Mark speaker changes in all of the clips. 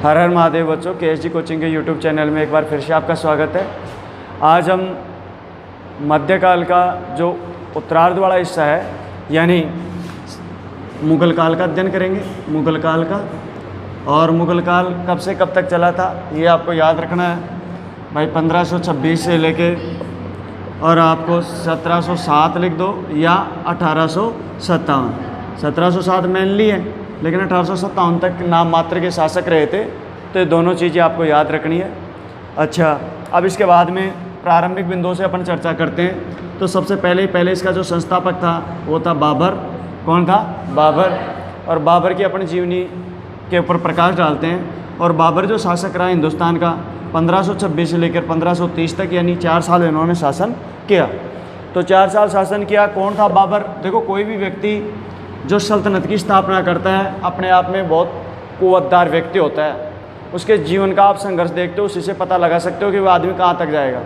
Speaker 1: हर हर महादेव बच्चों, KSG coaching के YouTube channel में एक बार फिर से आपका स्वागत है। आज हम मध्यकाल का जो उत्तरार्ध वाला हिस्सा है यानी मुगल काल का अध्ययन करेंगे। मुगल काल का, और मुगल काल कब से कब तक चला था ये आपको याद रखना है भाई। 1526 से लेके और आपको 1707 लिख दो या 1857। 1707 मेनली है, लेकिन 1857 तक नाम मात्र के शासक रहे थे, तो ये दोनों चीज़ें आपको याद रखनी है। अच्छा, अब इसके बाद में प्रारंभिक बिंदुओं से अपन चर्चा करते हैं। तो सबसे पहले इसका जो संस्थापक था वो था बाबर। कौन था? बाबर। और बाबर की अपनी जीवनी के ऊपर प्रकाश डालते हैं। और बाबर जो शासक रहा हिंदुस्तान का 1526 से लेकर 1530 तक, यानी 4 साल इन्होंने शासन किया। तो 4 साल शासन किया। कौन था बाबर? देखो, कोई भी व्यक्ति जो सल्तनत की स्थापना करता है अपने आप में बहुत कुव्वतदार व्यक्ति होता है। उसके जीवन का आप संघर्ष देखते हो, उसी से पता लगा सकते हो कि वो आदमी कहाँ तक जाएगा।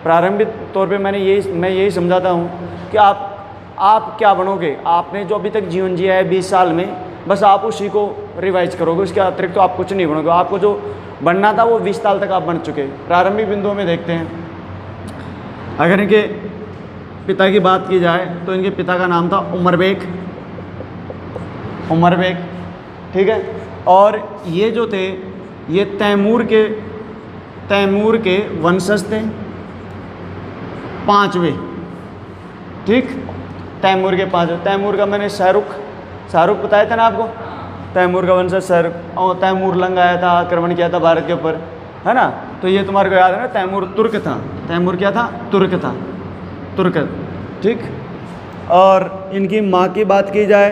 Speaker 1: प्रारंभिक तौर पे मैं यही समझाता हूँ कि आप क्या बनोगे। आपने जो अभी तक जीवन जिया है 20 साल में, बस आप उसी को रिवाइज करोगे, उसके अतिरिक्त तो आप कुछ नहीं बनोगे। आपको जो बनना था वो 20 साल तक आप बन चुके। प्रारंभिक बिंदुओं में देखते हैं। अगर इनके पिता की बात की जाए तो इनके पिता का नाम था उमर बेग। ठीक है। और ये जो थे ये तैमूर के वंशज थे, 5वें। ठीक, तैमूर के 5। तैमूर का मैंने शाहरुख बताया था ना आपको। तैमूर का वंशज शाहरुख। और तैमूर लंग आया था, आक्रमण किया था भारत के ऊपर, है ना। तो ये तुम्हारे को याद है ना, तैमूर तुर्क था। तैमूर क्या था? तुर्क था। ठीक। और इनकी माँ की बात की जाए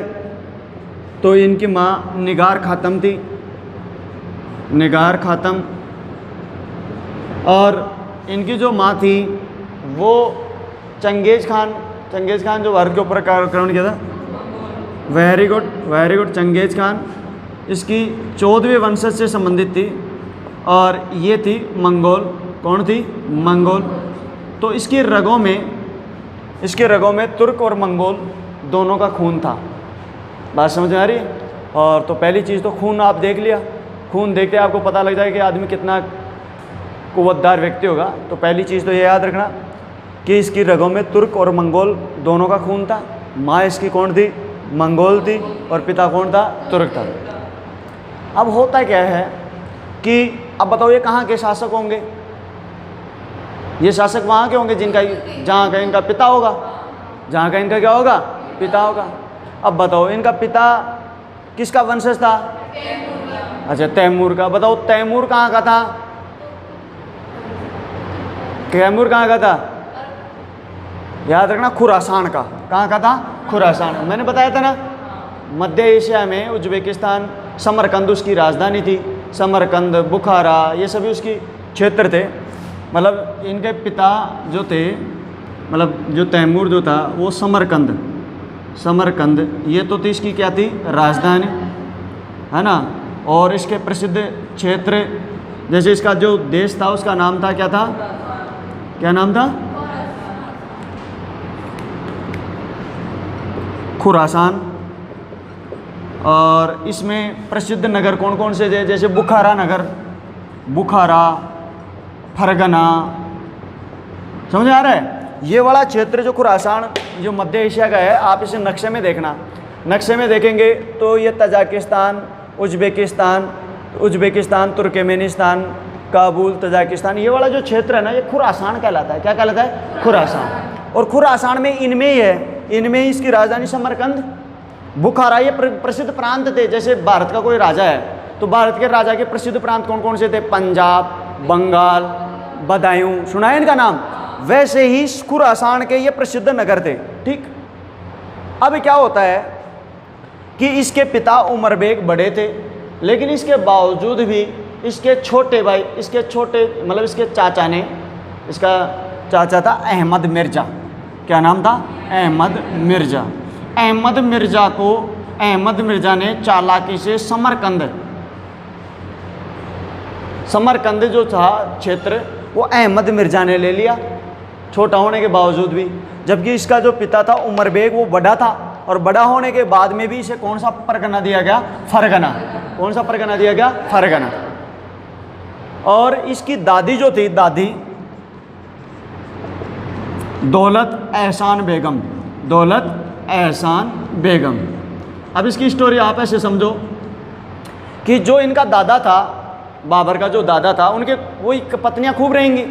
Speaker 1: तो इनकी माँ निगार खातम थी। और इनकी जो माँ थी वो चंगेज खान जो भारत के ऊपर आक्रमण किया था। Very good Genghis Khan. इसकी 14वें वंशज से संबंधित थी और ये थी मंगोल। कौन थी? मंगोल। तो इसके रगों में तुर्क और मंगोल दोनों का खून था। बात समझ में आ रही है? और तो पहली चीज़ तो खून आप देख लिया। खून देखते आपको पता लग जाए कि आदमी कितना कुव्वतदार व्यक्ति होगा। तो पहली चीज़ तो ये याद रखना कि इसकी रगों में तुर्क और मंगोल दोनों का खून था। माँ इसकी कौन थी? मंगोल थी। और पिता कौन था? तुर्क था। अब होता क्या है कि अब बताओ ये कहाँ के शासक होंगे? ये शासक वहाँ के होंगे जहाँ का इनका पिता होगा। जहाँ का इनका क्या होगा? पिता होगा। अब बताओ इनका पिता किसका वंशज था? अच्छा, तैमूर का। बताओ तैमूर कहाँ का था? तैमूर कहाँ का था? याद रखना, खुरासान का। कहाँ का था? खुरासान। मैंने बताया था ना, मध्य एशिया में उज्बेकिस्तान, समरकंद उसकी राजधानी थी। समरकंद, बुखारा, ये सभी उसकी क्षेत्र थे। मतलब इनके पिता जो थे, मतलब जो तैमूर जो था वो समरकंद ये तो थी इसकी क्या थी? राजधानी, है ना। और इसके प्रसिद्ध क्षेत्र, जैसे इसका जो देश था उसका नाम था, क्या नाम था? खुरासान। और इसमें प्रसिद्ध नगर कौन कौन से थे? जैसे बुखारा, फरगना। समझ आ रहा है? ये वाला क्षेत्र जो खुरासान जो मध्य एशिया का है, आप इसे नक्शे में देखना। नक्शे में देखेंगे तो ये Tajikistan, Uzbekistan, Turkmenistan, Kabul, Tajikistan, ये वाला जो क्षेत्र है ना, ये खुरासान कहलाता है। क्या कहलाता है? खुरासान। और खुरासान में इनमें ही इसकी राजधानी समरकंद, बुखारा, ये प्रसिद्ध प्रांत थे। जैसे भारत का कोई राजा है तो भारत के राजा के प्रसिद्ध प्रांत कौन कौन से थे? पंजाब, बंगाल, बदायूं, सुना है इनका नाम? वैसे ही खुरासान के ये प्रसिद्ध नगर थे। ठीक। अब क्या होता है कि इसके पिता उमर बेग बड़े थे, लेकिन इसके बावजूद भी इसके छोटे भाई, इसके चाचा ने, इसका चाचा था अहमद मिर्जा। क्या नाम था? अहमद मिर्जा ने चालाकी से समरकंद जो था क्षेत्र वो अहमद मिर्जा ने ले लिया, छोटा होने के बावजूद भी। जबकि इसका जो पिता था उमर बेग वो बड़ा था, और बड़ा होने के बाद में भी इसे कौन सा परगना दिया गया? फरगना। कौन सा परगना दिया गया? फरगना। और इसकी दादी जो थी, दादी दौलत एहसान बेगम, दौलत एहसान बेगम। अब इसकी स्टोरी आप ऐसे समझो कि जो इनका दादा था, बाबर का जो दादा था, उनके वही पत्नियां खूब रहेंगी।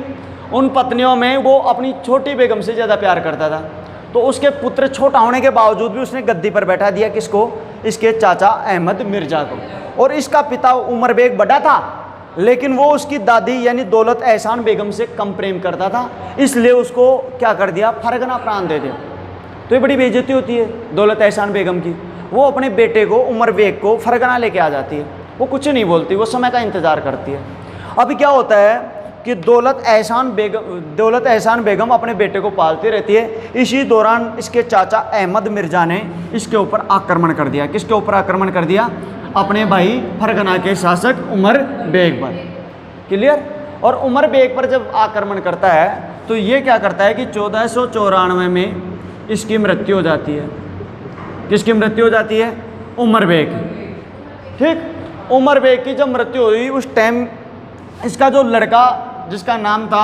Speaker 1: उन पत्नियों में वो अपनी छोटी बेगम से ज़्यादा प्यार करता था। तो उसके पुत्र छोटा होने के बावजूद भी उसने गद्दी पर बैठा दिया किसको? इसके चाचा अहमद मिर्ज़ा को। और इसका पिता उमर बेग बड़ा था, लेकिन वो उसकी दादी यानी दौलत एहसान बेगम से कम प्रेम करता था, इसलिए उसको क्या कर दिया? फरगना प्रांत दे दिया। तो ये बड़ी बेइज्जती होती है दौलत एहसान बेगम की। वो अपने बेटे को उमर बेग को फरगना लेके आ जाती है, वो कुछ नहीं बोलती, वो समय का इंतज़ार करती है। अभी क्या होता है कि दौलत एहसान बेगम अपने बेटे को पालती रहती है। इसी दौरान इसके चाचा अहमद मिर्ज़ा ने इसके ऊपर आक्रमण कर दिया। किसके ऊपर आक्रमण कर दिया? अपने भाई फरगना के शासक उमर बेग पर। क्लियर? और उमर बेग पर जब आक्रमण करता है तो ये क्या करता है कि 1494 में इसकी मृत्यु हो जाती है। किसकी मृत्यु हो जाती है? उमर बेग की। ठीक, उमर बेग की जब मृत्यु हुई उस टाइम इसका जो लड़का जिसका नाम था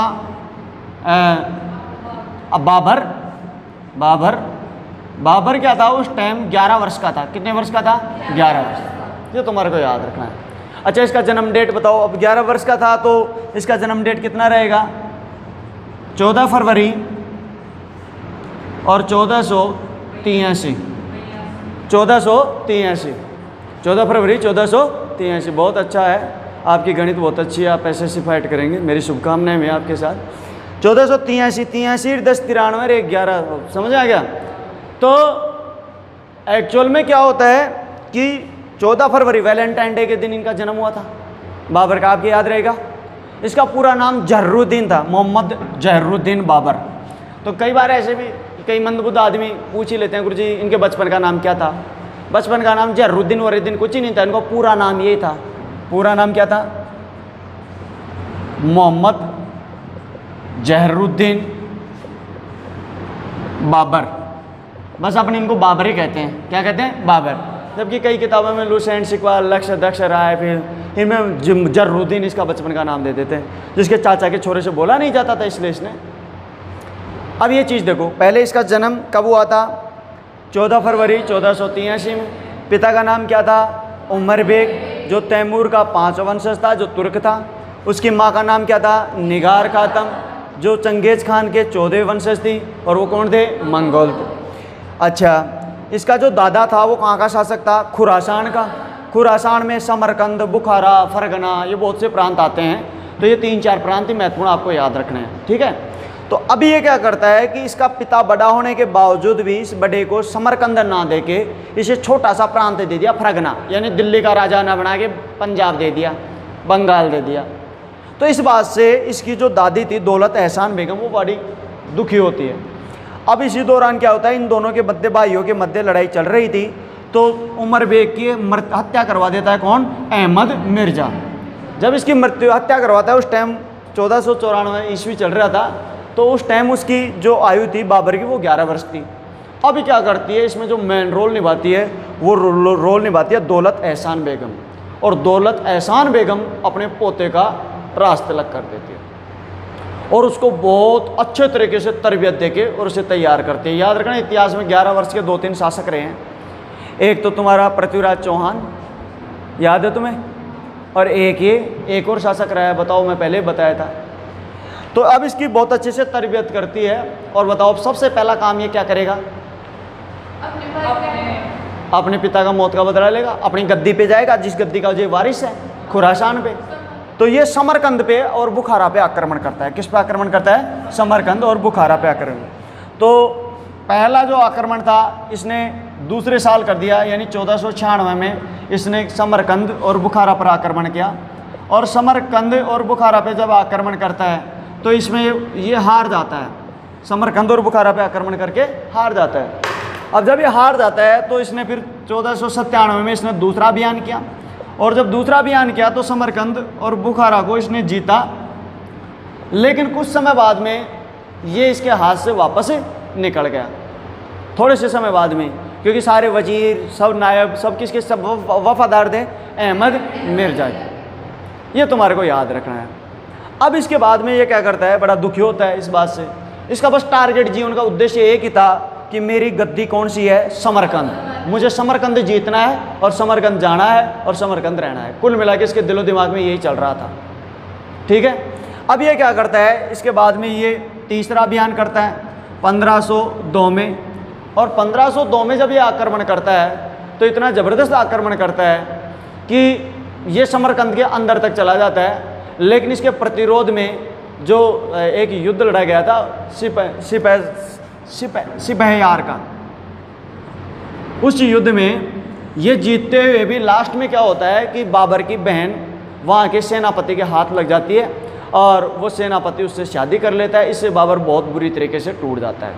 Speaker 1: बाबर क्या था उस टाइम? 11 वर्ष का था। कितने वर्ष का था? 11 वर्ष। ये तुम्हारे को याद रखना है। अच्छा, इसका जन्म डेट बताओ। अब 11 वर्ष का था तो इसका जन्म डेट कितना रहेगा? 14 फरवरी और 1483। 14 फरवरी 1483। बहुत अच्छा है, आपकी गणित बहुत अच्छी है, आप ऐसे फाइट करेंगे। मेरी शुभकामनाएं भी आपके साथ। 1483 10 93 1 11। समझ आ गया? तो एक्चुअल में क्या होता है कि 14 फरवरी वैलेंटाइन डे के दिन इनका जन्म हुआ था बाबर का। आपको याद रहेगा, इसका पूरा नाम जहरुद्दीन था, मोहम्मद जहरुद्दीन बाबर। तो कई बार ऐसे भी कई मंदबुद्ध आदमी पूछ ही लेते हैं, गुरुजी इनके बचपन का नाम क्या था? बचपन का नाम जहरुद्दीन वरीद्दीन कुछ ही नहीं था, इनको पूरा नाम यही था। पूरा नाम क्या था? मोहम्मद जहरुद्दीन बाबर। बस अपने इनको बाबर ही कहते हैं। क्या कहते हैं? बाबर। जबकि कई किताबों में लुसेंट, सिकवाल, लक्ष, दक्ष, राय, फिर इनमें जहरुद्दीन इसका बचपन का नाम दे देते हैं, जिसके चाचा के छोरे से बोला नहीं जाता था, इसलिए इसने। अब ये चीज़ देखो, पहले इसका जन्म कब हुआ था? 14 फरवरी 1483 में। पिता का नाम क्या था? उमर बेग, जो तैमूर का 5वां वंशज था, जो तुर्क था। उसकी माँ का नाम क्या था? निगार खातम, जो चंगेज खान के 14वें वंशज थी, और वो कौन थे? मंगोल थे। अच्छा, इसका जो दादा था वो कहाँ का शासक था? खुरासान का। खुरासान में समरकंद, बुखारा, फरगना, ये बहुत से प्रांत आते हैं। तो ये 3-4 प्रांत ही महत्वपूर्ण आपको याद रखने हैं। ठीक है? तो अभी ये क्या करता है कि इसका पिता बड़ा होने के बावजूद भी इस बड़े को समरकंद ना दे के इसे छोटा सा प्रांत दे दिया, फरगना, यानी दिल्ली का राजा ना बना के पंजाब दे दिया, बंगाल दे दिया। तो इस बात से इसकी जो दादी थी दौलत एहसान बेगम, वो बड़ी दुखी होती है। अब इसी दौरान क्या होता है, इन दोनों के मध्य, भाइयों के मध्य लड़ाई चल रही थी। तो उमर बेग की हत्या करवा देता है कौन? अहमद मिर्ज़ा। जब इसकी हत्या करवाता है उस टाइम 1494 ईस्वी चल रहा था। तो उस टाइम उसकी जो आयु थी बाबर की वो 11 वर्ष थी। अभी क्या करती है, इसमें जो मेन रोल निभाती है वो रोल निभाती है दौलत एहसान बेगम। और दौलत एहसान बेगम अपने पोते का रास तिलक कर देती है और उसको बहुत अच्छे तरीके से तरबियत देके और उसे तैयार करती है। याद रखना, इतिहास में 11 वर्ष के 2-3 शासक रहे हैं। एक तो तुम्हारा पृथ्वीराज चौहान, याद है तुम्हें? और एक और शासक रहा है, बताओ, मैं पहले बताया था। तो अब इसकी बहुत अच्छे से तरबियत करती है। और बताओ, अब सबसे पहला काम ये क्या करेगा? अपने पिता का मौत का बदला लेगा, अपनी गद्दी पे जाएगा, जिस गद्दी का ये वारिस है, खुरासान पे। तो ये समरकंद पे और बुखारा पे आक्रमण करता है। किस पे आक्रमण करता है? समरकंद और बुखारा पे आक्रमण। तो पहला जो आक्रमण था इसने दूसरे साल कर दिया, यानी 1496 में इसने समरकंद और बुखारा पर आक्रमण किया। और समरकंद और बुखारा पे जब आक्रमण करता है तो इसमें ये हार जाता है। समरकंद और बुखारा पे आक्रमण करके हार जाता है। अब जब ये हार जाता है तो इसने फिर 1497 में इसने दूसरा अभियान किया। और जब दूसरा अभियान किया तो समरकंद और बुखारा को इसने जीता। लेकिन कुछ समय बाद में ये इसके हाथ से वापस निकल गया, थोड़े से समय बाद में, क्योंकि सारे वजीर, सब नायब, सब किसके, सब वफादार थे अहमद मिर्ज़ा। ये तुम्हारे को याद रखना है। अब इसके बाद में ये क्या करता है, बड़ा दुखी होता है इस बात से। इसका बस टारगेट, जीवन का उद्देश्य एक ही था कि मेरी गद्दी कौन सी है, समरकंद। मुझे समरकंद जीतना है और समरकंद जाना है और समरकंद रहना है। कुल मिला के इसके दिलो दिमाग में यही चल रहा था। ठीक है, अब ये क्या करता है, इसके बाद में ये तीसरा अभियान करता है 1502 में। और 1502 में जब ये आक्रमण करता है तो इतना ज़बरदस्त आक्रमण करता है कि ये समरकंद के अंदर तक चला जाता है। लेकिन इसके प्रतिरोध में जो एक युद्ध लड़ा गया था सिपहयार का, उस युद्ध में ये जीतते हुए भी लास्ट में क्या होता है कि बाबर की बहन वहाँ के सेनापति के हाथ लग जाती है और वो सेनापति उससे शादी कर लेता है। इससे बाबर बहुत बुरी तरीके से टूट जाता है।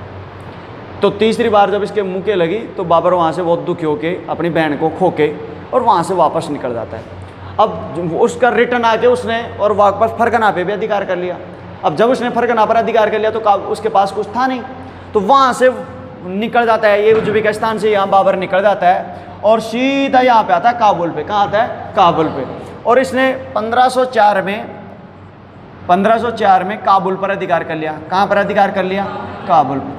Speaker 1: तो तीसरी बार जब इसके मुँह के लगी तो बाबर वहाँ से बहुत दुखी होके अपनी बहन को खो के और वहाँ से वापस निकल जाता है। अब उसका रिटर्न आके उसने और वापस फरगना पे भी अधिकार कर लिया। अब जब उसने फरगना पर अधिकार कर लिया तो उसके पास कुछ था नहीं, तो वहाँ से निकल जाता है, ये उज्बेकिस्तान से यहाँ बाबर निकल जाता है और सीधा यहाँ पे आता है काबुल पे। कहाँ आता है, काबुल पे। और इसने 1504 में काबुल पर अधिकार कर लिया। कहाँ पर अधिकार कर लिया, काबुल पर।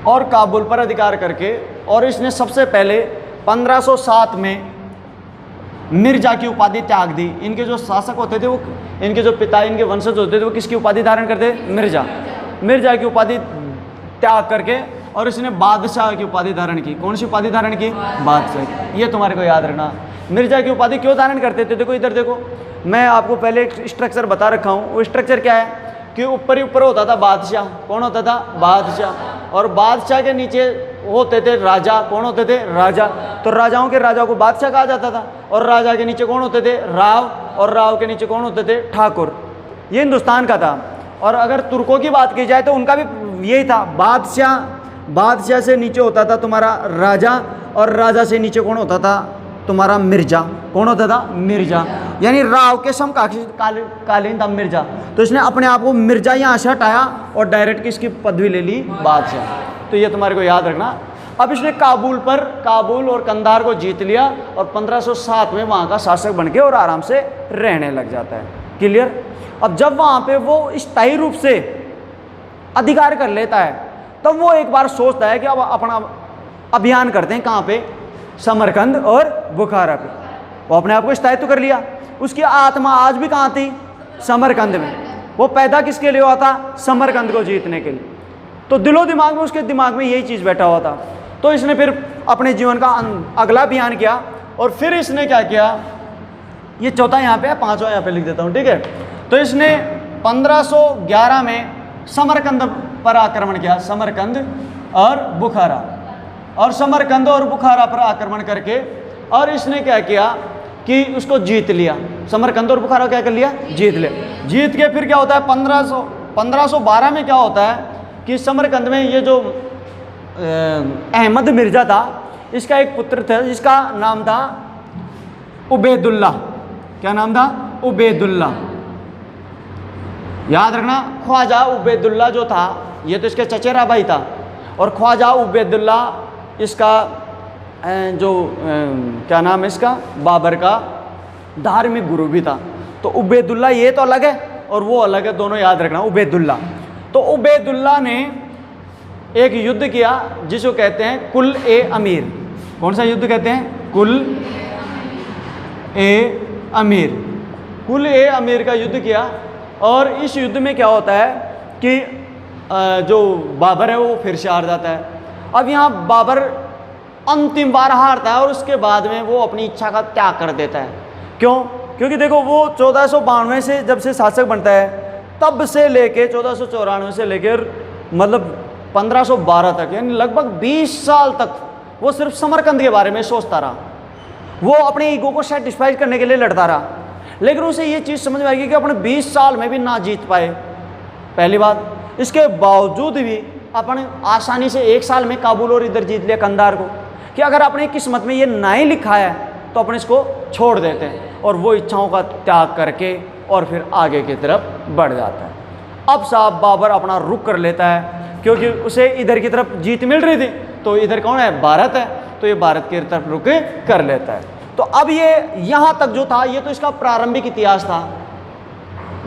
Speaker 1: और काबुल पर अधिकार करके और इसने सबसे पहले 1507 में मिर्जा की उपाधि त्याग दी। इनके जो शासक होते थे वो, इनके जो पिता, इनके वंशज होते थे वो किसकी उपाधि धारण करते, मिर्जा की उपाधि त्याग करके और इसने बादशाह की उपाधि धारण की। कौन सी उपाधि धारण की, बादशाह। ये तुम्हारे को याद रखना। मिर्जा की उपाधि क्यों धारण करते थे, देखो इधर देखो, मैं आपको पहले एक स्ट्रक्चर बता रखा हूँ। वो स्ट्रक्चर क्या है कि ऊपर ही ऊपर होता था बादशाह। कौन होता था, बादशाह। और बादशाह के नीचे होते थे राजा। कौन होते थे, राजा। तो राजाओं के राजा को बादशाह कहा जाता था। और राजा के नीचे कौन होते थे, राव। और राव के नीचे कौन होते थे, ठाकुर। ये हिंदुस्तान का था। और अगर तुर्कों की बात की जाए तो उनका भी यही था, बादशाह से नीचे होता था तुम्हारा राजा और राजा से नीचे कौन होता था, तुम्हारा मिर्जा। कौन होता था, मिर्जा। यानी राव के समकालीन था मिर्जा। तो इसने अपने आप को मिर्जा यहाँ से हटाया और डायरेक्ट किसकी पदवी ले ली, बादशाह। तो ये तुम्हारे को याद रखना। अब इसने काबुल और कंधार को जीत लिया और 1507 में वहाँ का शासक बन के और आराम से रहने लग जाता है। क्लियर। अब जब वहाँ पे वो स्थायी रूप से अधिकार कर लेता है तब वो एक बार सोचता है कि अब अपना अभियान करते हैं। कहाँ पे, समरकंद और बुखारा पे। वो अपने आप को स्थायित्व कर लिया। उसकी आत्मा आज भी कहाँ थी, समरकंद में। वो पैदा किसके लिए हुआ था, समरकंद को जीतने के लिए। तो दिलो दिमाग में, उसके दिमाग में यही चीज़ बैठा हुआ था। तो इसने फिर अपने जीवन का अगला अभियान किया और फिर इसने क्या किया, ये चौथा यहाँ पे है, पांचवा यहाँ पे लिख देता हूँ, ठीक है। तो इसने 1511 में समरकंद पर आक्रमण किया, समरकंद और बुखारा। और समरकंद और बुखारा पर आक्रमण करके और इसने क्या किया कि उसको जीत लिया। समरकंद और बुखारा क्या कर लिया, जीत लिया। जीत के फिर क्या होता है, 1512 में क्या होता है कि समरकंद में ये जो अहमद मिर्जा था, इसका एक पुत्र था जिसका नाम था उबैदुल्ला। क्या नाम था, उबैदुल्ला। याद रखना, ख्वाजा उबैदुल्ला जो था ये तो इसके चचेरा भाई था। और ख्वाजा उबैदुल्ला इसका जो क्या नाम है इसका, बाबर का धार्मिक गुरु भी था। तो उबैदुल्ला ये तो अलग है और वो अलग है, दोनों याद रखना। उबैदुल्ला, तो उबैदुल्ला ने एक युद्ध किया जिसको कहते हैं कुल ए अमीर। कौन सा युद्ध कहते हैं, कुल ए अमीर। कुल ए अमीर का युद्ध किया। और इस युद्ध में क्या होता है कि जो बाबर है वो फिर से हार जाता है। अब यहाँ बाबर अंतिम बार हारता है और उसके बाद में वो अपनी इच्छा का त्याग कर देता है। क्यों, क्योंकि देखो वो 1492 से जब से शासक बनता है तब से लेके 1494 से लेकर मतलब 1512 तक, यानी लगभग 20 साल तक वो सिर्फ समरकंद के बारे में सोचता रहा। वो अपने ईगो को सेटिस्फाई करने के लिए लड़ता रहा। लेकिन उसे ये चीज़ समझ में आएगी कि अपने 20 साल में भी ना जीत पाए, पहली बात। इसके बावजूद भी अपन आसानी से 1 साल में काबुल और इधर जीत लिया कंधार को, कि अगर अपने किस्मत में ये ना ही लिखा है तो अपन इसको छोड़ देते हैं और वो इच्छाओं का त्याग करके और फिर आगे की तरफ बढ़ जाता है। अब साहब बाबर अपना रुख कर लेता है क्योंकि उसे इधर की तरफ जीत मिल रही थी। तो इधर कौन है, भारत है, तो ये भारत की तरफ रुख कर लेता है। तो अब ये यहाँ तक जो था ये तो इसका प्रारंभिक इतिहास था।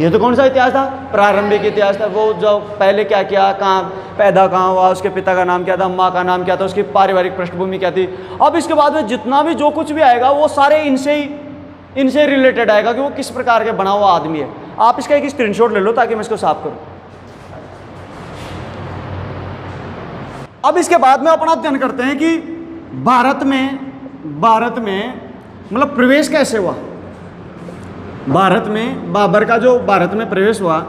Speaker 1: ये तो कौन सा इतिहास था? प्रारंभिक इतिहास था। वो जो पहले क्या किया, कहाँ पैदा कहाँ हुआ, उसके पिता का नाम क्या था, माँ का नाम क्या था, उसकी पारिवारिक पृष्ठभूमि क्या थी। अब इसके बाद में जितना भी जो कुछ भी आएगा वो सारे इनसे रिलेटेड आएगा कि वो किस प्रकार के बना हुआ आदमी है। आप इसका एक स्क्रीनशॉट ले लो ताकि मैं इसको साफ करूं। अब इसके बाद में अपना अध्ययन करते हैं कि भारत में मतलब प्रवेश कैसे हुआ। भारत में बाबर का जो भारत में प्रवेश हुआ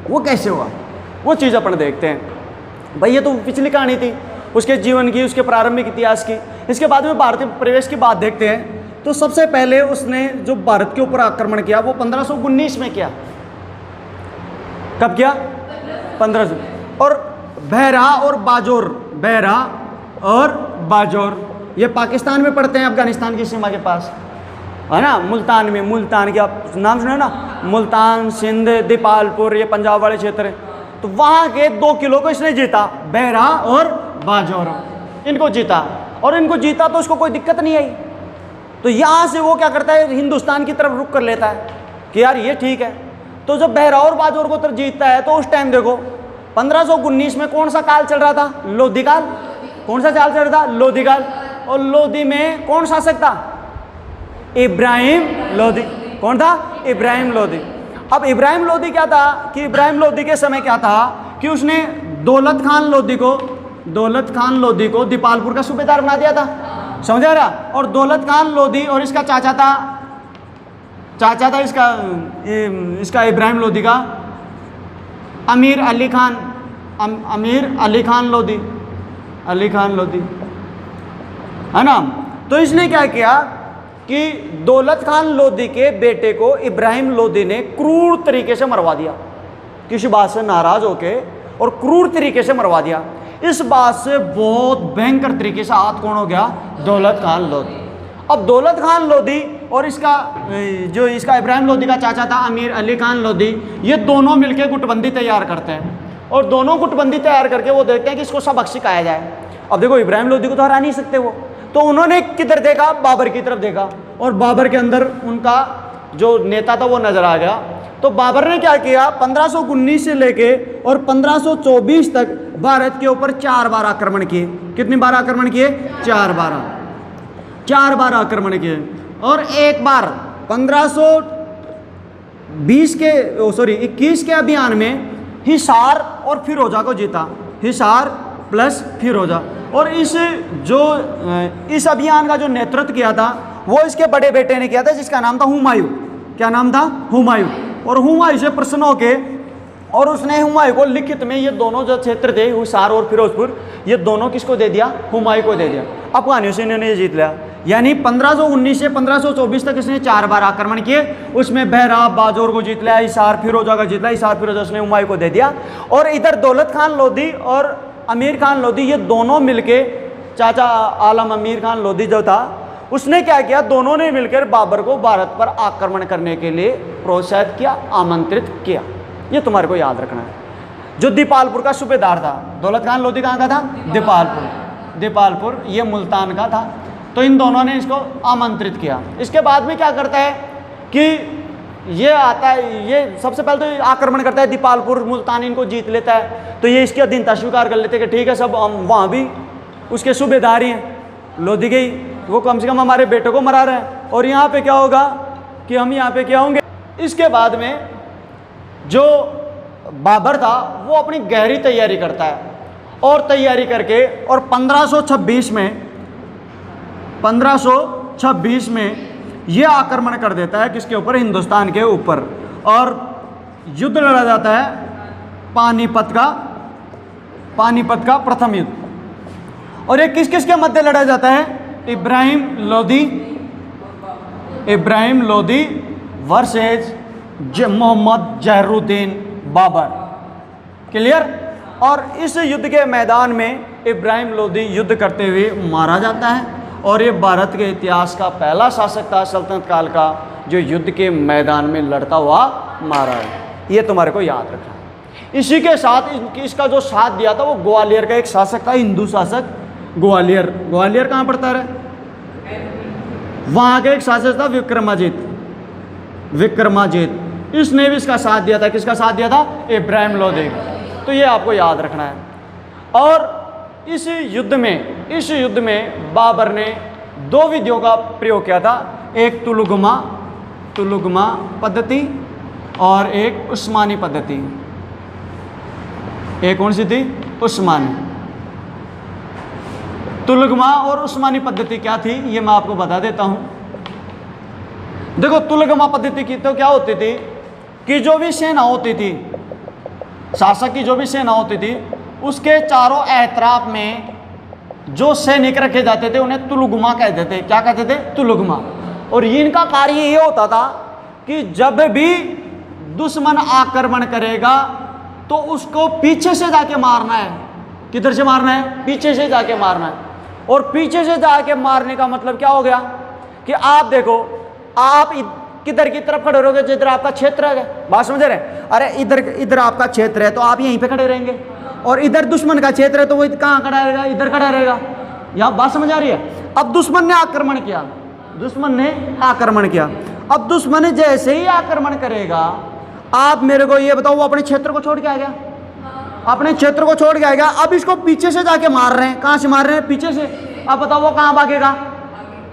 Speaker 1: वो कैसे हुआ, वो चीज़ अपन देखते हैं। भाई ये तो पिछली कहानी थी उसके जीवन की, उसके प्रारंभिक इतिहास की। इसके बाद में भारतीय प्रवेश की बात देखते हैं। तो सबसे पहले उसने जो भारत के ऊपर आक्रमण किया वो 1519 में किया। कब किया? 1500। और बहरा और बाजोर ये पाकिस्तान में पड़ते हैं, अफगानिस्तान की सीमा के पास है ना। मुल्तान के आप नाम सुने ना, मुल्तान, सिंध, दीपालपुर, ये पंजाब वाले क्षेत्र है। तो वहाँ के 2 किलो को इसने जीता, बहरा और बाजोर इनको जीता। और इनको जीता तो उसको कोई दिक्कत नहीं आई। तो यहाँ से वो क्या करता है, हिंदुस्तान की तरफ रुख कर लेता है कि यार ये ठीक है। तो जब बहरा और बाजोर को तरफ जीतता है तो उस टाइम देखो 1519 में कौन सा काल चल रहा था? लोधी काल। कौन सा काल चल रहा था? लोधी काल। और लोधी में कौन शासक था? इब्राहिम लोधी। कौन था? इब्राहिम लोधी। अब इब्राहिम लोधी क्या था कि इब्राहिम लोधी के समय क्या था कि उसने दौलत खान लोधी को दीपालपुर का सूबेदार बना दिया था। समझा रहा? और दौलत खान लोधी और इसका चाचा था इसका इब्राहिम लोधी का अमीर अली खान लोधी है ना। तो इसने क्या किया कि दौलत खान लोधी के बेटे को इब्राहिम लोधी ने क्रूर तरीके से मरवा दिया, किसी बात से नाराज होके और क्रूर तरीके से मरवा दिया। इस बात से बहुत भयंकर तरीके से हाथ कौन हो गया? दौलत खान लोधी। अब दौलत खान लोधी और इसका इब्राहिम लोधी का चाचा था अमीर अली खान लोधी, ये दोनों मिलकर गुटबंदी तैयार करते हैं। और दोनों गुटबंदी तैयार करके वो देखते हैं कि इसको सबक सिखाया जाए। अब देखो इब्राहिम लोधी को तो हरा नहीं सकते वो, तो उन्होंने किधर देखा? बाबर की तरफ देखा। और बाबर के अंदर उनका जो नेता था वो नजर आ गया। तो बाबर ने क्या किया? 1519 से लेके और 1524 तक भारत के ऊपर 4 बार आक्रमण किए। कितनी बार आक्रमण किए? 4 बार आक्रमण किए। और एक बार 21 के अभियान में हिसार और फिरोजा को जीता। हिसार प्लस फिरोजा। और इस अभियान का जो नेतृत्व किया था वो इसके बड़े बेटे ने किया था, जिसका नाम था हुमायूं। क्या नाम था? हुमायूं। और हुमायूं से प्रसन्न होके और उसने हुमायूं को लिखित में ये दोनों जो क्षेत्र थे हिसार और फिरोजपुर, ये दोनों किसको दे दिया? हुमायूं को दे दिया। अफगानियों से इन्होंने ये जीत लिया। यानी 1519 से 1524 तक इसने 4 बार आक्रमण किए। उसमें बहरा बाजोर को जीत लिया, हिसार फिरोजा का जीत लिया। हिसार फिरोजा उसने हुमायूं को दे दिया। और इधर दौलत खान लोधी और अमीर खान लोधी ये दोनों मिलके, चाचा आलम अमीर खान लोधी जो था उसने क्या किया? दोनों ने मिलकर बाबर को भारत पर आक्रमण करने के लिए प्रोत्साहित किया, आमंत्रित किया। ये तुम्हारे को याद रखना है। जो दीपालपुर का सूबेदार था, दौलत खान लोधी कहाँ का था? दीपालपुर ये मुल्तान का था। तो इन दोनों ने इसको आमंत्रित किया। इसके बाद में क्या करता है कि ये आता है, ये सबसे पहले तो आक्रमण करता है, दीपालपुर मुल्तान इनको जीत लेता है। तो ये इसकी अधीनता स्वीकार कर लेते हैं कि ठीक है सब हम वहाँ भी उसके सूबेदार ही हैं। लोधी गई, वो कम से कम हमारे बेटे को मरा रहे हैं और यहाँ पे क्या होगा कि हम यहाँ पे क्या होंगे। इसके बाद में जो बाबर था वो अपनी गहरी तैयारी करता है और तैयारी करके और 1526 में ये आक्रमण कर देता है किसके ऊपर? हिंदुस्तान के ऊपर। और युद्ध लड़ा जाता है पानीपत का प्रथम युद्ध। और ये किस किस के मध्य लड़ा जाता है? इब्राहिम लोधी वर्सेज मोहम्मद जहरुद्दीन बाबर। क्लियर? और इस युद्ध के मैदान में इब्राहिम लोधी युद्ध करते हुए मारा जाता है। और ये भारत के इतिहास का पहला शासक था सल्तनत काल का जो युद्ध के मैदान में लड़ता हुआ मारा है। ये तुम्हारे को याद रखना है। इसी के साथ इसका जो साथ दिया था वो ग्वालियर का एक शासक था, हिंदू शासक ग्वालियर। ग्वालियर कहाँ पड़ता है? वहाँ का एक शासक था विक्रमाजित। विक्रमाजित इसने भी इसका साथ दिया था। किसका साथ दिया था? इब्राहिम लोदी। तो ये आपको याद रखना है। और इस युद्ध में बाबर ने 2 विधियों का प्रयोग किया था, एक तुलुगमा पद्धति और एक उस्मानी पद्धति। एक कौन सी थी? उस्मानी। तुलुगमा और उस्मानी पद्धति क्या थी ये मैं आपको बता देता हूं। देखो, तुलुगमा पद्धति की तो क्या होती थी कि जो भी सेना होती थी, शासक की जो भी सेना होती थी, उसके चारों एतराफ में जो सैनिक रखे जाते थे उन्हें तुलुगमा कहते थे। क्या कहते थे? तुलुगमा। और इनका कार्य ये होता था कि जब भी दुश्मन आक्रमण करेगा तो उसको पीछे से जाके मारना है। किधर से मारना है? पीछे से जाके मारना है। और पीछे से जाके मारने का मतलब क्या हो गया कि आप देखो, आप किधर की तरफ खड़े रहोगे? जिधर आपका क्षेत्र है। बात समझ रहे? अरे इधर आपका क्षेत्र है तो आप यहीं पे खड़े रहेंगे, और इधर दुश्मन का क्षेत्र है तो वो कहाँ खड़ा रहेगा? इधर खड़ा रहेगा। यहाँ बात समझ आ रही है? अब दुश्मन ने आक्रमण किया। अब दुश्मन जैसे ही आक्रमण करेगा, आप मेरे को ये बताओ, वो अपने क्षेत्र को छोड़ के आ गया। अपने क्षेत्र को छोड़ के आएगा। अब इसको पीछे से जाके मार रहे हैं। कहाँ से मार रहे हैं? पीछे से। अब बताओ वो कहाँ भागेगा?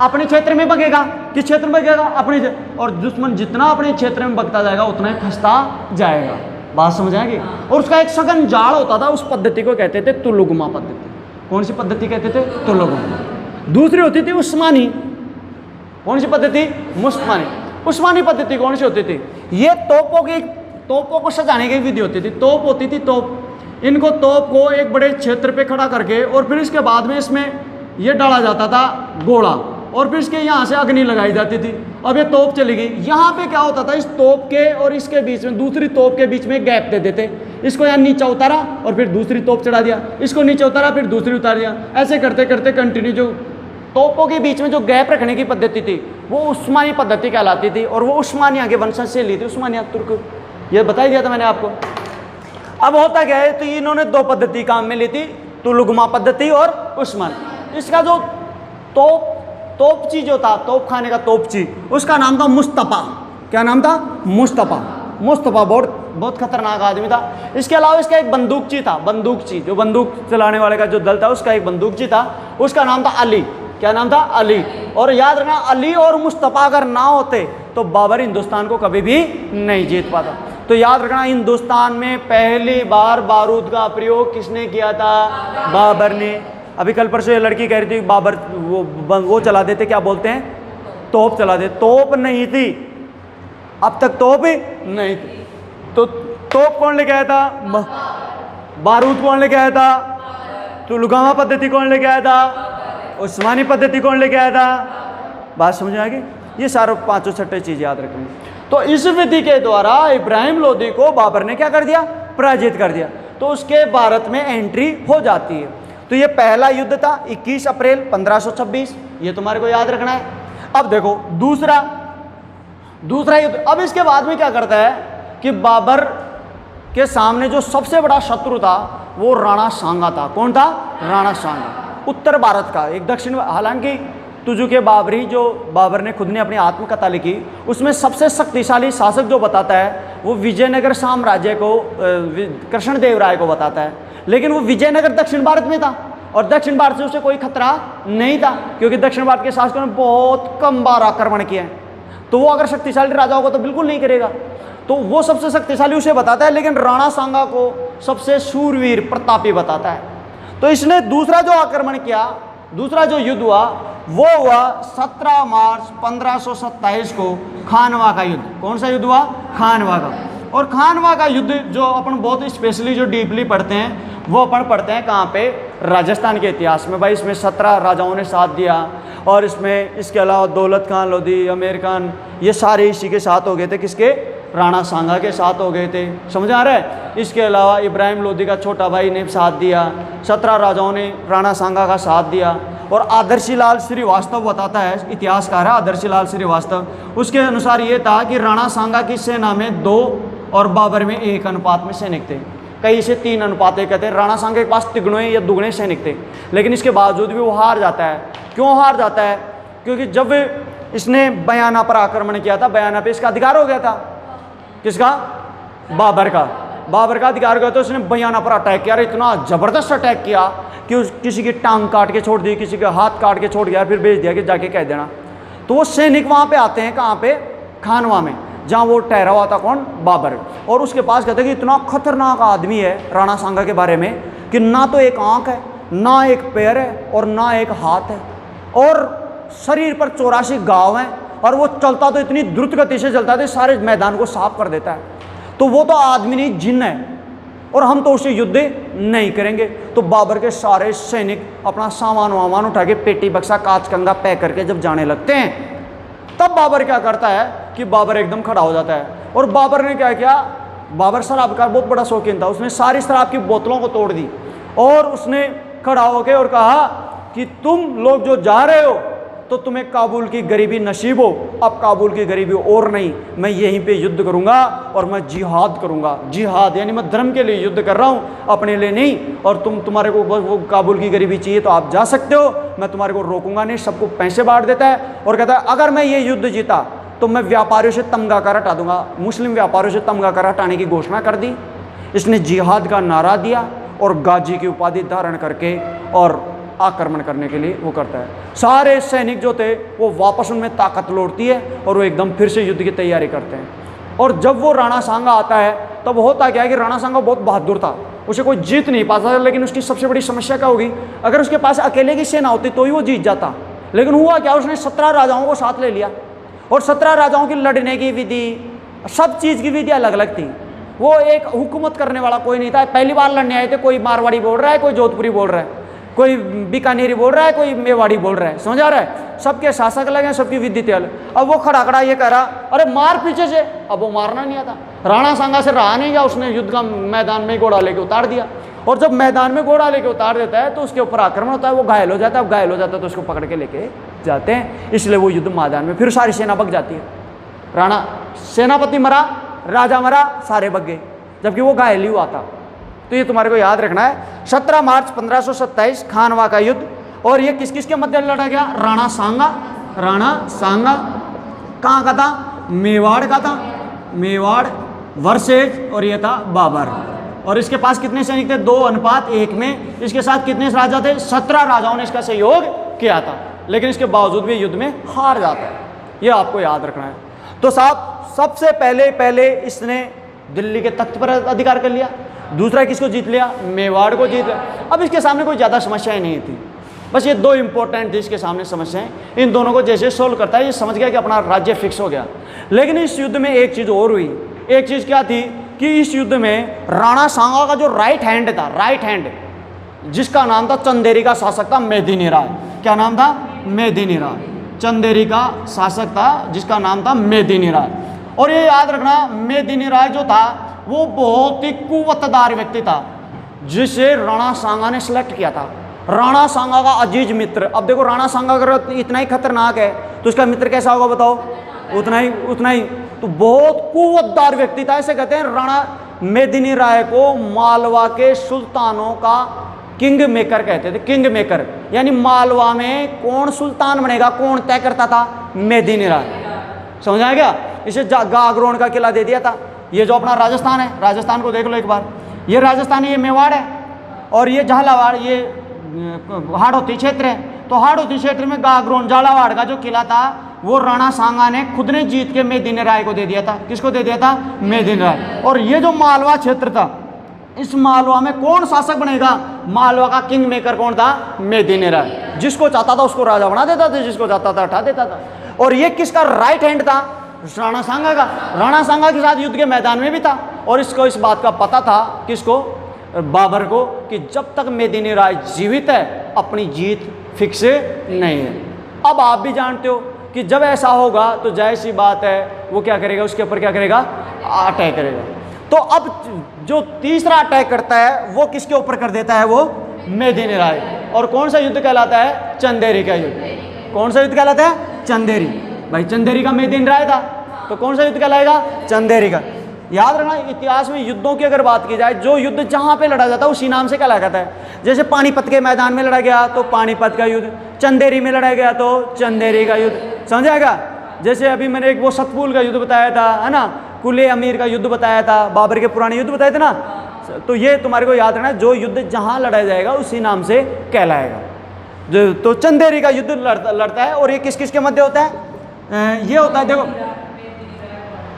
Speaker 1: अपने क्षेत्र में भागेगा। किस क्षेत्र में भागेगा? अपने। और दुश्मन जितना अपने क्षेत्र में भागता जाएगा उतना ही फंसता जाएगा। बात समझ आएगी? और उसका एक सघन जाल होता था। उस पद्धति को कहते थे तुलुगमा पद्धति। कौन सी पद्धति कहते थे? तुलुगमा। दूसरी होती थी उस्मानी। कौन सी पद्धति? उस्मानी पद्धति कौन सी होती थी? ये तोपों को सजाने की विधि होती थी। तोप होती थी, तोप। इनको तोप को एक बड़े क्षेत्र पे खड़ा करके, और फिर इसके बाद में इसमें ये डाला जाता था गोला, और फिर इसके यहाँ से अग्नि लगाई जाती थी। अब ये तोप चली गई। यहाँ पे क्या होता था? इस तोप के और इसके बीच में, दूसरी तोप के बीच में गैप दे देते। इसको यहाँ नीचे उतारा और फिर दूसरी तोप चढ़ा दिया, इसको नीचे उतारा फिर दूसरी उतार दिया। ऐसे करते करते कंटिन्यू जो तोपों के बीच में जो गैप रखने की पद्धति थी वो उस्मानी पद्धति कहलाती थी। और वो उस्मानिया के वंशज से ली थी। उस्मानिया तुर्क, ये बता दिया था मैंने आपको। अब होता क्या है, तो इन्होंने 2 पद्धति काम में ली थी, तुलुगमा पद्धति और उस्मानी। इसका जो तोपची जो था, तोप खाने का तोपची, उसका नाम था मुस्तफा। क्या नाम था? मुस्तफा बहुत खतरनाक आदमी था। इसके अलावा इसका एक बंदूकची था। बंदूकची, जो बंदूक चलाने वाले का जो दल था, उसका एक बंदूकची था। उसका नाम था अली। क्या नाम था? अली। और याद रखना, अली और मुस्तफा अगर ना होते तो बाबर हिंदुस्तान को कभी भी नहीं जीत पाता। तो याद रखना, हिंदुस्तान में पहली बार बारूद का प्रयोग किसने किया था? बाबर ने। अभी कल परसों ये लड़की कह रही थी बाबर वो चला देते, क्या बोलते हैं? तोप चला दे। तोप नहीं थी, अब तक तोप ही नहीं थी। तो तोप कौन लेके आया था? बारूद कौन लेके आया था? तुलुगमा पद्धति कौन लेके आया था? उस्मानी पद्धति कौन लेके आया था? बात समझ में आ गई? ये सारे 5-6 चीज याद रखेंगे। तो इस विधि के द्वारा इब्राहिम लोदी को बाबर ने क्या कर दिया? पराजित कर दिया। तो उसके भारत में एंट्री हो जाती है। तो ये पहला युद्ध था 21 अप्रैल 1526, ये तुम्हारे को याद रखना है। अब देखो दूसरा युद्ध। अब इसके बाद में क्या करता है कि बाबर के सामने जो सबसे बड़ा शत्रु था वो राणा सांगा था। कौन था? राणा सांगा। उत्तर भारत का एक दक्षिण, हालांकि तुजु के बाबरी जो बाबर ने खुद ने अपनी आत्मकथा लिखी, उसमें सबसे शक्तिशाली शासक जो बताता है वो विजयनगर साम्राज्य को, कृष्णदेव राय को बताता है। लेकिन वो विजयनगर दक्षिण भारत में था और दक्षिण भारत से उसे कोई खतरा नहीं था, क्योंकि दक्षिण भारत के शासकों ने बहुत कम बार आक्रमण किए हैं। तो वो अगर शक्तिशाली राजा होगा तो बिल्कुल नहीं करेगा। तो वो सबसे शक्तिशाली उसे बताता है, लेकिन राणा सांगा को सबसे शूरवीर प्रतापी बताता है। तो इसने दूसरा जो आक्रमण किया, दूसरा जो युद्ध हुआ वो हुआ 17 मार्च 1527 को खानवा का युद्ध। कौन सा युद्ध हुआ? खानवा का। और खानवा का युद्ध जो अपन बहुत स्पेशली जो डीपली पढ़ते हैं वो अपन पढ़ते हैं कहाँ पे? राजस्थान के इतिहास में। भाई इसमें 17 राजाओं ने साथ दिया, और इसमें इसके अलावा दौलत खान लोधी, आमेर खान, ये सारे इसी के साथ हो गए थे। किसके? राणा सांगा के साथ हो गए थे। समझ आ रहा है? इसके अलावा इब्राहिम लोधी का छोटा भाई ने साथ दिया। 17 राजाओं ने राणा सांगा का साथ दिया। और आदर्शी लाल श्रीवास्तव बताता है, इतिहासकार है आदर्शी लाल श्रीवास्तव, उसके अनुसार ये था कि राणा सांगा की सेना में 2 और बाबर में 1 अनुपात में सैनिक थे। कई इसे 3 अनुपात कहते हैं। राणा सांगा के पास तिगुने या दुगने सैनिक थे, लेकिन इसके बावजूद भी वो हार जाता है। क्यों हार जाता है? क्योंकि जब इसने बयाना पर आक्रमण किया था, बयाना पे इसका अधिकार हो गया था। किसका? बाबर का। बाबर का अधिकार हो गया तो उसने बयाना पर अटैक किया। इतना जबरदस्त अटैक किया कि किसी की टांग काट के छोड़ दी, किसी के हाथ काट के छोड़ गया, फिर भेज दिया कि जाके कह देना। तो वो सैनिक वहां पे आते हैं, कहाँ पे? खानवा में, जहां वो ठहरा हुआ था। कौन? बाबर। और उसके पास कहते हैं कि इतना खतरनाक आदमी है राणा सांगा के बारे में कि ना तो एक आंख है, ना एक पैर है, और ना एक हाथ है, और शरीर पर 84 घाव हैं, और वो चलता तो इतनी द्रुत गति से चलता है, सारे मैदान को साफ कर देता है। तो वो तो आदमी नहीं, जिन्न है, और हम तो उससे युद्ध नहीं करेंगे। तो बाबर के सारे सैनिक अपना सामान वामान उठा के पेटी बक्सा कांच कंगा पैक करके जब जाने लगते हैं, तब बाबर क्या करता है कि बाबर एकदम खड़ा हो जाता है। और बाबर ने क्या किया? बाबर शराब का बहुत बड़ा शौकीन था। उसने सारी शराब की बोतलों को तोड़ दी, और उसने खड़ा होकर और कहा कि तुम लोग जो जा रहे हो तो तुम्हें काबुल की गरीबी नसीब हो, अब काबुल की गरीबी और नहीं, मैं यहीं पे युद्ध करूंगा और मैं जिहाद करूंगा। जिहाद यानी मैं धर्म के लिए युद्ध कर रहा हूं, अपने लिए नहीं। और तुम्हारे को वो काबुल की गरीबी चाहिए तो आप जा सकते हो, मैं तुम्हारे को रोकूंगा नहीं। सबको पैसे बांट देता है और कहता है अगर मैं ये युद्ध जीता तो मैं व्यापारियों से तमगा कर हटा दूंगा। मुस्लिम व्यापारियों से तमगा कर हटाने की घोषणा कर दी। इसने जिहाद का नारा दिया और गाजी की उपाधि धारण करके और आक्रमण करने के लिए वो करता है। सारे सैनिक जो थे वो वापस उनमें ताकत लौटती है और वो एकदम फिर से युद्ध की तैयारी करते हैं। और जब वो राणा सांगा आता है तब होता क्या है कि राणा सांगा बहुत बहादुर था, उसे कोई जीत नहीं पाता था। लेकिन उसकी सबसे बड़ी समस्या क्या होगी? अगर उसके पास अकेले की सेना होती तो ही वो जीत जाता। लेकिन हुआ क्या? उसने 17 राजाओं को साथ ले लिया, और 17 राजाओं की लड़ने की विधि, सब चीज़ की विधि अलग अलग थी। वो एक हुकूमत करने वाला कोई नहीं था। पहली बार लड़ने आए थे, कोई मारवाड़ी बोल रहा है, कोई जोधपुरी बोल रहा है, कोई बीकानेरी बोल रहा है, कोई मेवाड़ी बोल रहा है, समझ आ रहा है? सबके शासक अलग हैं, सबकी विद्युत अलग। अब वो खड़ा खड़ा ये कह रहा अरे मार पीछे से, अब वो मारना नहीं आता। राणा सांगा से रहा नहीं गया, उसने युद्ध का मैदान में घोड़ा लेके उतार दिया। और जब मैदान में घोड़ा लेके उतार देता है तो उसके ऊपर आक्रमण होता है, वो घायल हो जाता है। अब घायल हो जाता है तो उसको पकड़ के लेके जाते हैं, इसलिए वो युद्ध मैदान में फिर सारी सेना भग जाती है। राणा सेनापति मरा, राजा मरा, सारे भग गए, जबकि वो घायल ही हुआ था। तो ये तुम्हारे को याद रखना है। 17 मार्च 1527 खानवा का युद्ध। और ये किस किस के मध्य लड़ा गया? राणा सांगा कहाँ का था? मेवाड़ का था, मेवाड़ वर्सेज, और ये था बाबर। और इसके पास कितने सैनिक थे? 2:1 में। इसके साथ कितने राजा थे? 17 राजाओं ने इसका सहयोग किया था, लेकिन इसके बावजूद भी युद्ध में हार जाता है। ये आपको याद रखना है। तो साहब सबसे पहले इसने दिल्ली के तख्त पर अधिकार कर लिया। दूसरा किसको जीत लिया? मेवाड़ को जीत लिया। अब इसके सामने कोई ज़्यादा समस्याएं नहीं थी, बस ये 2 इंपॉर्टेंट थी इसके सामने समस्याएं। इन दोनों को जैसे सोल्व करता है ये समझ गया कि अपना राज्य फिक्स हो गया। लेकिन इस युद्ध में एक चीज़ और हुई। एक चीज़ क्या थी कि इस युद्ध में राणा सांगा का जो राइट हैंड था, राइट हैंड, जिसका नाम था चंदेरी का शासक था मेदिनी राय। क्या नाम था? मेदिनी राय। चंदेरी का शासक था जिसका नाम था मेदिनी राय। और ये याद रखना, मेदिनी राय जो था वो बहुत ही कुवतदार व्यक्ति था, जिसे राणा सांगा ने सिलेक्ट किया था। राणा सांगा का अजीज मित्र। अब देखो राणा सांगा अगर इतना ही खतरनाक है तो उसका मित्र कैसा होगा बताओ? उतना ही। तो बहुत कुवतदार व्यक्ति था। ऐसे कहते हैं राणा मेदिनी राय को मालवा के सुल्तानों का किंग मेकर कहते थे। किंग मेकर यानी मालवा में कौन सुल्तान बनेगा कौन तय करता था? मेदिनी राय। समझ आ गया? इसे गागरोन का किला दे दिया था। ये जो अपना राजस्थान है, राजस्थान को देख लो एक बार, ये राजस्थान, ये मेवाड़ है, और ये झालावाड़, ये हाड़ौती क्षेत्र है। तो हाड़ौती क्षेत्र में गागरोन झालावाड़ का जो किला था वो राणा सांगा ने खुद ने जीत के मेदिनी राय को दे दिया था। किसको दे दिया था? मेदिनी राय। और ये जो मालवा क्षेत्र था, इस मालवा में कौन शासक बनेगा? मालवा का किंग मेकर कौन था? मेदिनी राय। जिसको चाहता था उसको राजा बना देता था, जिसको चाहता था हटा देता था। और ये किसका राइट हैंड था? राणा सांगा का। राणा सांगा के साथ युद्ध के मैदान में भी था। और इसको इस बात का पता था, किसको? बाबर को, कि जब तक मेदिनी राय जीवित है अपनी जीत फिक्स नहीं है। अब आप भी जानते हो कि जब ऐसा होगा तो जाहिर सी बात है वो क्या करेगा? उसके ऊपर क्या करेगा? अटैक करेगा। तो अब जो तीसरा अटैक करता है वो किसके ऊपर कर देता है? वो मेदिनी राय। और कौन सा युद्ध कहलाता है? चंदेरी का युद्ध। कौन सा युद्ध कहलाता है? चंदेरी। भाई चंदेरी का मेदिनी राय था, तो कौन सा युद्ध कहलाएगा? चंदेरी का। याद रखना, इतिहास में युद्धों की अगर बात की जाए, जो युद्ध जहां पे लड़ा जाता है उसी नाम से कहला जाता है। जैसे पानीपत के मैदान में लड़ा गया तो पानीपत का युद्ध, चंदेरी में लड़ा गया तो चंदेरी का युद्ध, समझाएगा। जैसे अभी मैंने एक वो सतपुल का युद्ध बताया था, है ना, कुले अमीर का युद्ध बताया था, बाबर के पुराने युद्ध बताए थे ना। तो ये तुम्हारे को याद रखना, जो युद्ध जहां लड़ा जाएगा उसी नाम से कहलाएगा। जो तो चंदेरी का युद्ध लड़ता है, और ये किस किस के मध्य होता है? ये होता है, देखो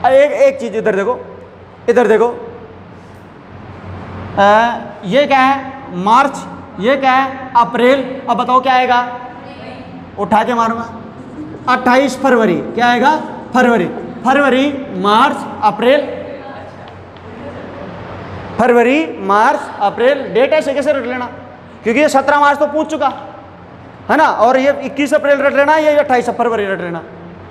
Speaker 1: एक चीज इधर देखो, इधर देखो, ये क्या है? मार्च। ये क्या है? अप्रैल। अब बताओ क्या आएगा? उठा के मारूंगा। 28 फरवरी। क्या आएगा? फरवरी। फरवरी, मार्च, अप्रैल। फरवरी, मार्च, अप्रैल। डेट ऐसे कैसे रट लेना, क्योंकि ये 17 मार्च तो पूछ चुका है ना, और ये 21 अप्रैल रट लेना, ये 28 फरवरी रट लेना।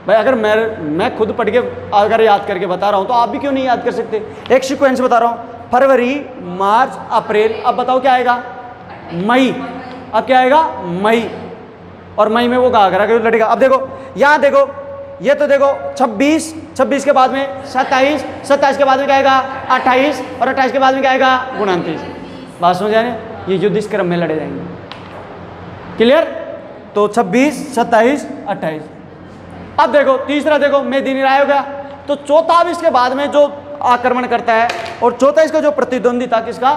Speaker 1: भाई अगर मैं खुद पढ़ के अगर याद करके बता रहा हूं तो आप भी क्यों नहीं याद कर सकते? एक सीक्वेंस बता रहा हूं, फरवरी, मार्च, अप्रैल। अब बताओ क्या आएगा? मई। अब क्या आएगा? मई। और मई में वो घाघरा का लड़ेगा। अब देखो यहां देखो, ये तो देखो 26, 26 के बाद में 27, 27 के बाद में क्या आएगा? 28, और 28 के बाद में क्या आएगा? 29। बात समझ आए? ये युद्ध इस क्रम में लड़े जाएंगे। क्लियर? तो 26, 27, 28। अब देखो तीसरा, देखो मेदिनी राय हो गया। तो चौथा अब इसके बाद में जो आक्रमण करता है, और चौथा इसका जो प्रतिद्वंदी था किसका?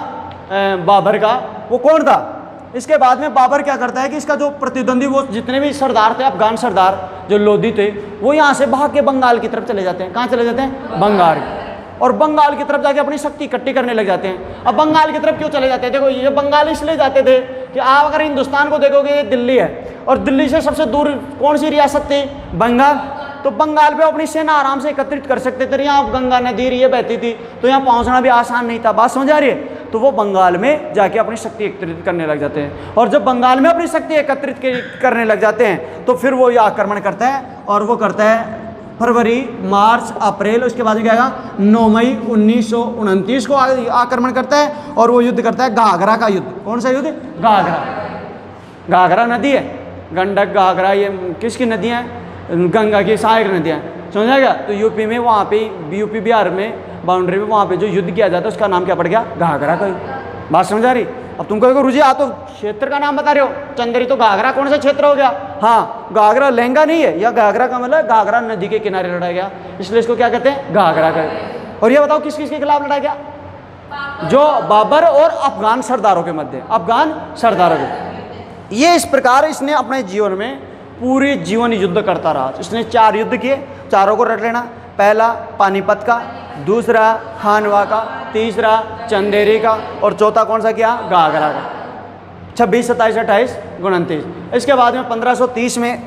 Speaker 1: बाबर का। वो कौन था? इसके बाद में बाबर क्या करता है कि इसका जो प्रतिद्वंदी, वो जितने भी सरदार थे, अफगान सरदार जो लोधी थे, वो यहाँ से भाग के बंगाल की तरफ चले जाते हैं। कहाँ चले जाते हैं? बंगाल। और बंगाल की तरफ जाके अपनी शक्ति इकट्ठी करने लग जाते हैं। अब बंगाल की तरफ क्यों चले जाते हैं? देखो ये बंगाल इसलिए जाते थे कि आप अगर हिंदुस्तान को देखोगे, ये दिल्ली है, और दिल्ली से सबसे दूर कौन सी रियासत थी? बंगाल। तो बंगाल पे अपनी सेना आराम से एकत्रित कर सकते थे। यहाँ गंगा नदी ये बहती थी, तो यहाँ पहुँचना भी आसान नहीं था। बात समझ आ रही है? तो वो बंगाल में जाके अपनी शक्ति एकत्रित करने लग जाते हैं, और जब बंगाल में अपनी शक्ति एकत्रित करने लग जाते हैं, तो फिर वो ये आक्रमण करता है, और वो करता है फरवरी, मार्च, अप्रैल। उसके बाद में क्या आएगा? 9 मई 1929 को आक्रमण करता है, और वो युद्ध करता है घाघरा का युद्ध। कौन सा युद्ध? घाघरा। घाघरा नदी है, गंडक, घाघरा, ये किसकी नदियाँ हैं? गंगा की सहायक नदियाँ। समझाएगा? तो यूपी में, वहाँ पे यूपी बिहार में बाउंड्री में वहाँ पे जो युद्ध किया जाता है, उसका नाम क्या पड़ गया? घाघरा का युद्ध। बात समझ आ रही? अब तुम कहोगे गुरुजी आप तो क्षेत्र का नाम बता रहे हो, चंदेरी, तो घाघरा कौन सा क्षेत्र हो गया? हाँ, घाघरा लहंगा नहीं है, या घाघरा का मतलब घाघरा नदी के किनारे लड़ा गया, इसलिए इसको क्या कहते हैं? घाघरा का। और ये बताओ किस किस के खिलाफ लड़ा गया? जो बाबर और अफगान सरदारों के मध्य, अफगान सरदारों के। ये इस प्रकार इसने अपने जीवन में पूरी जीवन युद्ध करता रहा। इसने 4 युद्ध किए, चारों को रट लेना। पहला पानीपत का, दूसरा खानवा का, तीसरा चंदेरी का, और चौथा कौन सा किया? घाघरा का। 26, 27, 28, 29। इसके बाद में 1530 में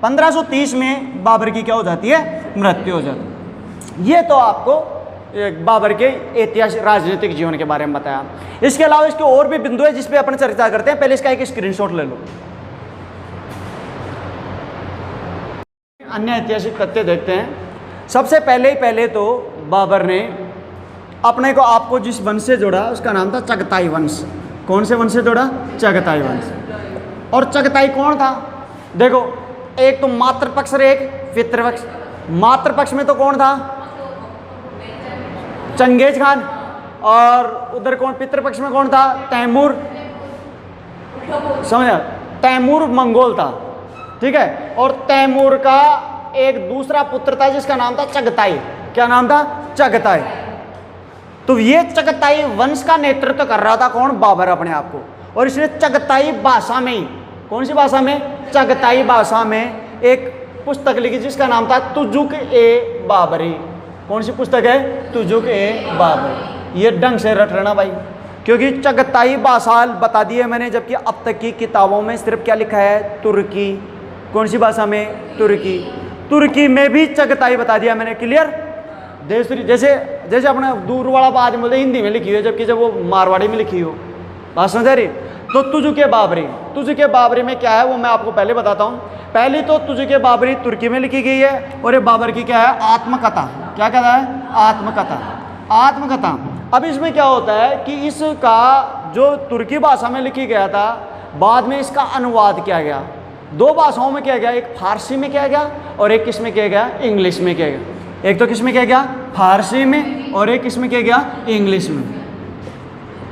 Speaker 1: 1530 में बाबर की क्या हो जाती है? मृत्यु हो जाती है। ये तो आपको बाबर के ऐतिहासिक राजनीतिक जीवन के बारे में बताया। इसके अलावा इसके और भी बिंदु है जिस पे अपन चर्चा करते हैं। पहले इसका एक स्क्रीनशॉट ले लो। अन्य ऐतिहासिक तथ्य देखते हैं। सबसे पहले तो बाबर ने अपने को आपको जिस वंश से जोड़ा, उसका नाम था चगताई वंश। कौन से वंश से जोड़ा? चगताई वंश। और चगताई कौन था? देखो, एक तो मातृपक्ष और एक पितृपक्ष। मातृपक्ष में तो कौन था? Genghis Khan. और उधर कौन? पितृपक्ष में कौन था? तैमूर। समझा? तैमूर मंगोल था, ठीक है। और तैमूर का एक दूसरा पुत्र था जिसका नाम था चगताई। क्या नाम था? चगताई। तो ये चगताई वंश का नेतृत्व कर रहा था कौन? बाबर अपने आप को। और इसने चगताई भाषा में ही, कौन सी भाषा में? चगताई भाषा में एक पुस्तक लिखी जिसका नाम था तुजुक ए बाबरी। कौन सी पुस्तक है? तुजुक ए बाबरी। ये ढंग से रट लेना भाई, क्योंकि चगताई भाषा बता दी है मैंने, जबकि अब तक की किताबों में सिर्फ क्या लिखा है? तुर्की। कौन सी भाषा में? तुर्की। तुर्की में भी चगताई बता दिया मैंने। क्लियर? जैसे अपने दूर वाला बात बोलते हिंदी में लिखी हुई है, जबकि जब वो मारवाड़ी में लिखी हो। बात समझ आ रही? तो तुजुके बाबरी, तुजुके बाबरी में क्या है वो मैं आपको पहले बताता हूँ। पहली तो तुजुके बाबरी तुर्की में लिखी गई है, और ये बाबर की क्या है? आत्मकथा। क्या कहता है? आत्मकथा। आत्मकथा। अब इसमें क्या होता है कि इसका जो तुर्की भाषा में लिखी गया था, बाद में इसका अनुवाद किया गया। 2 भाषाओं में किया गया, एक फारसी में किया गया और एक किस में किया गया? इंग्लिश में किया गया। एक तो किस में किया गया? फारसी में, और एक किस में किया गया? इंग्लिश में।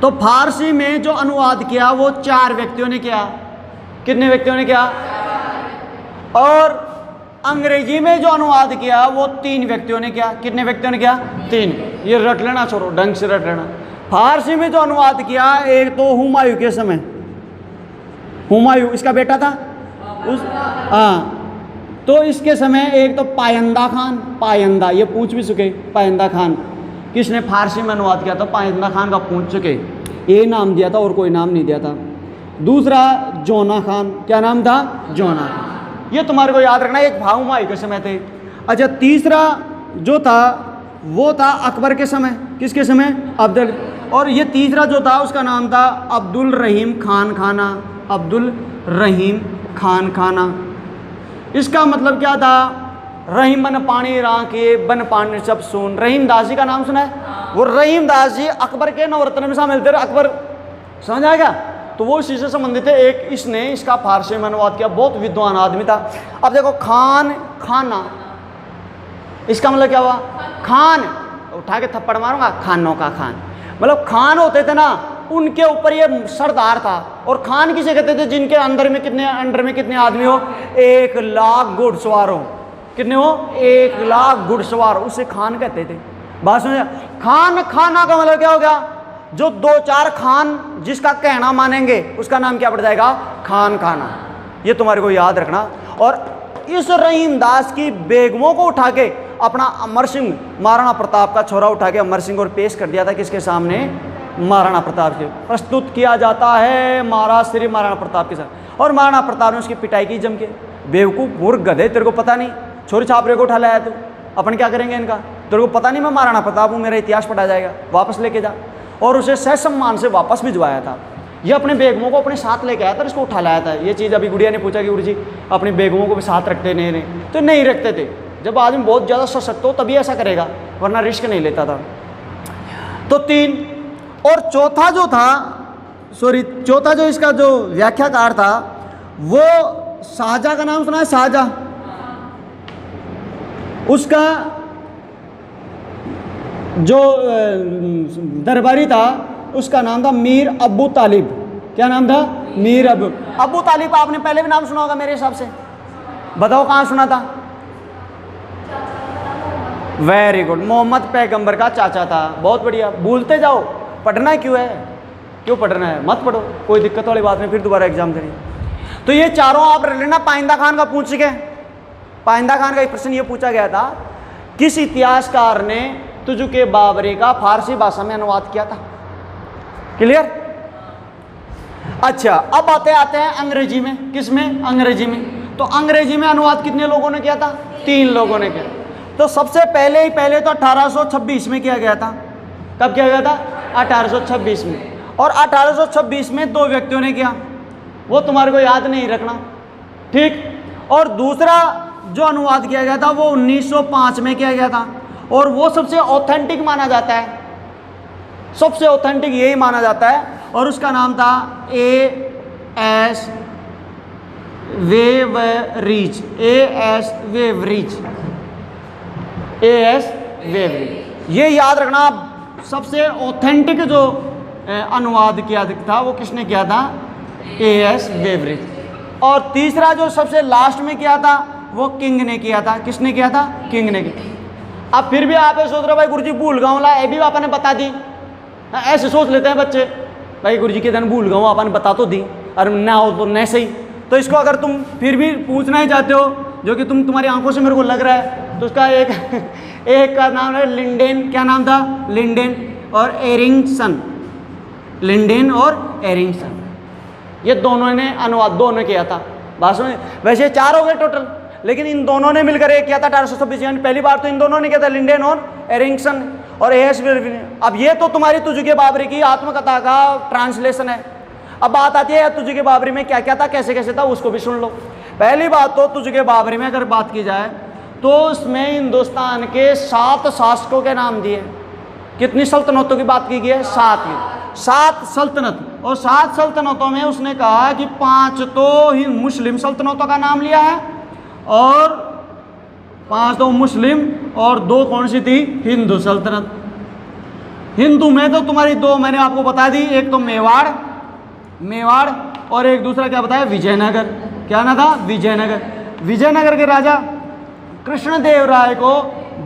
Speaker 1: तो फारसी में जो अनुवाद किया वो 4 व्यक्तियों ने किया। कितने व्यक्तियों ने किया? और अंग्रेजी में जो अनुवाद किया वो 3 व्यक्तियों ने किया। कितने व्यक्तियों ने किया? 3। ये रट लेना, छोड़ो, ढंग से रट लेना। फारसी में जो अनुवाद किया, एक तो हुमायूं के समय, हुमायूं इसका बेटा था हाँ, तो इसके समय एक तो पायंदा खान, पायंदा ये पूछ भी चुके, पायंदा खान किसने फारसी में अनुवाद किया था? पायंदा खान का पूछ चुके, ये नाम दिया था और कोई नाम नहीं दिया था। दूसरा जोना खान, क्या नाम था? जोना खान। ये तुम्हारे को याद रखना, एक हुमायूं के समय थे। अच्छा, तीसरा जो था वो था अकबर के समय। किसके समय? अब्दुल। और ये तीसरा जो था उसका नाम था अब्दुल रहीम खान खाना, अब्दुल रहीम खान खाना। इसका मतलब क्या था? रहीम बन पानी राके बन पानी सब सुन। रहीम दास जी का नाम सुना है? वो रहीम दास जी अकबर के नवरत्न में शामिल थे। अकबर, समझ आएगा? तो वो इसी से संबंधित है। एक इसने इसका फारसी में अनुवाद किया, बहुत विद्वान आदमी था। अब देखो, खान खाना, इसका मतलब क्या हुआ? खान, उठा के थप्पड़ मारूंगा, खानों का खान, मतलब खान होते थे ना, उनके ऊपर ये सरदार था। और खान किसे कहते थे? जिनके अंदर में कितने आदमी हो? 1 लाख घुड़सवार हो। कितने हो? 1 लाख घुड़सवार, उसे खान कहते थे। बात समझ? खान खाना का मतलब क्या हो गया? जो 2-4 खान जिसका कहना मानेंगे उसका नाम क्या पड़ जाएगा? खान खाना। ये तुम्हारे को याद रखना। और इस रहीम दास की बेगमों को उठा के अपना अमर सिंह, महाराणा प्रताप का छोरा उठा के अमर सिंह और पेश कर दिया था। किसके सामने? महाराणा प्रताप के प्रस्तुत किया जाता है, महाराज श्री महाराणा प्रताप के साथ। और महाराणा प्रताप ने उसकी पिटाई की जम के। बेवकूफ़, मूर्ख, गधे, तेरे को पता नहीं? छोरी छापरे को उठा लाया तू, अपन क्या करेंगे इनका? तेरे को पता नहीं मैं महाराणा प्रताप हूँ, मेरा इतिहास पढ़ा जाएगा, वापस लेके जा। और उसे सहसम्मान से वापस भिजवाया था। ये अपने बेगमों को अपने साथ लेके आया था, इसको उठा लाया था। ये चीज़ अभी गुड़िया ने पूछा कि गुरु जी अपनी बेगमों को भी साथ रखते नहीं? तो नहीं रखते थे। जब आदमी बहुत ज़्यादा सशक्त हो तभी ऐसा करेगा, वरना रिस्क नहीं लेता था। तो 3। और चौथा जो इसका जो व्याख्याकार था वो शाहजहाँ का नाम सुना है? शाहजहाँ। उसका जो दरबारी था उसका नाम था मीर अबू तालिब। क्या नाम था? मीर अबू तालिब। आपने पहले भी नाम सुना होगा मेरे हिसाब से, बताओ कहाँ सुना था? वेरी गुड, मोहम्मद पैगंबर का चाचा था। बहुत बढ़िया, भूलते जाओ, पढ़ना क्यों है? क्यों पढ़ना है? मत पढ़ो, कोई दिक्कत वाली बात नहीं, फिर दोबारा एग्जाम देंगे। तो ये चारों आप रख लेना। पाइंदा खान का पूछ गए। पाइंदा खान का एक प्रश्न ये पूछा गया था, किस इतिहासकार ने तुजुके बाबरी का फारसी भाषा में अनुवाद किया था? क्लियर? अच्छा, अब आते हैं अंग्रेजी में। किस में? अंग्रेजी में। तो अंग्रेजी में अनुवाद कितने लोगों ने किया था? 3 लोगों ने किया। तो सबसे पहले तो 1826 में किया गया था। कब किया गया था? 1826 में। और 1826 में 2 व्यक्तियों ने किया, वो तुम्हारे को याद नहीं रखना, ठीक। और दूसरा जो अनुवाद किया गया था वो 1905 में किया गया था, और वो सबसे ऑथेंटिक माना जाता है, सबसे ऑथेंटिक यही माना जाता है। और उसका नाम था A.S. वेवरिज। A.S. वेवरिज। A.S. वेवरिज, ये याद रखना। सबसे ऑथेंटिक जो अनुवाद किया था वो किसने किया था? A.S. वेवरिज। और तीसरा जो सबसे लास्ट में किया था वो किंग ने किया था। किसने किया था? किंग ने किया। अब फिर भी आप ये सोच रहे हो भाई गुरुजी भूल गया ला, ये भी आपने बता दी। ऐसे सोच लेते हैं बच्चे, भाई गुरुजी के दिन भूल गया आपने बता तो दी, और ना हो तो नहीं सही। तो इसको अगर तुम फिर भी पूछना ही चाहते हो, जो कि तुम्हारी आंखों से मेरे को लग रहा है, तो उसका एक का नाम है लिंडेन। क्या नाम था? लिंडेन और एरिंगसन। लिंडेन और एरिंगसन, ये दोनों ने अनुवाद दोनों किया था। भाषण में वैसे 4 हो गए टोटल, लेकिन इन दोनों ने मिलकर एक किया था 1826 यानी पहली बार तो इन दोनों ने किया था, लिंडेन और एरिंगसन और A.S. वेवरिज। अब ये तो तुम्हारी तुजुके बाबरी की आत्मकथा का ट्रांसलेशन है। अब बात आती है तुजुके बाबरी में क्या क्या था, कैसे कैसे था, उसको भी सुन लो। पहली बात तो तुजुके बाबरी में अगर बात की जाए तो उसमें हिंदुस्तान के 7 शासकों के नाम दिए। कितनी सल्तनतों की बात की गई है? 7 सल्तनत। और 7 सल्तनतों में उसने कहा कि 5 तो मुस्लिम सल्तनतों का नाम लिया है, और 5 तो मुस्लिम और 2 कौन सी थी? हिंदू सल्तनत। हिंदू में तो तुम्हारी 2 मैंने आपको बता दी, एक तो मेवाड़ और एक दूसरा क्या बताया? विजयनगर। क्या ना था? विजयनगर। विजयनगर के राजा कृष्णदेवराय को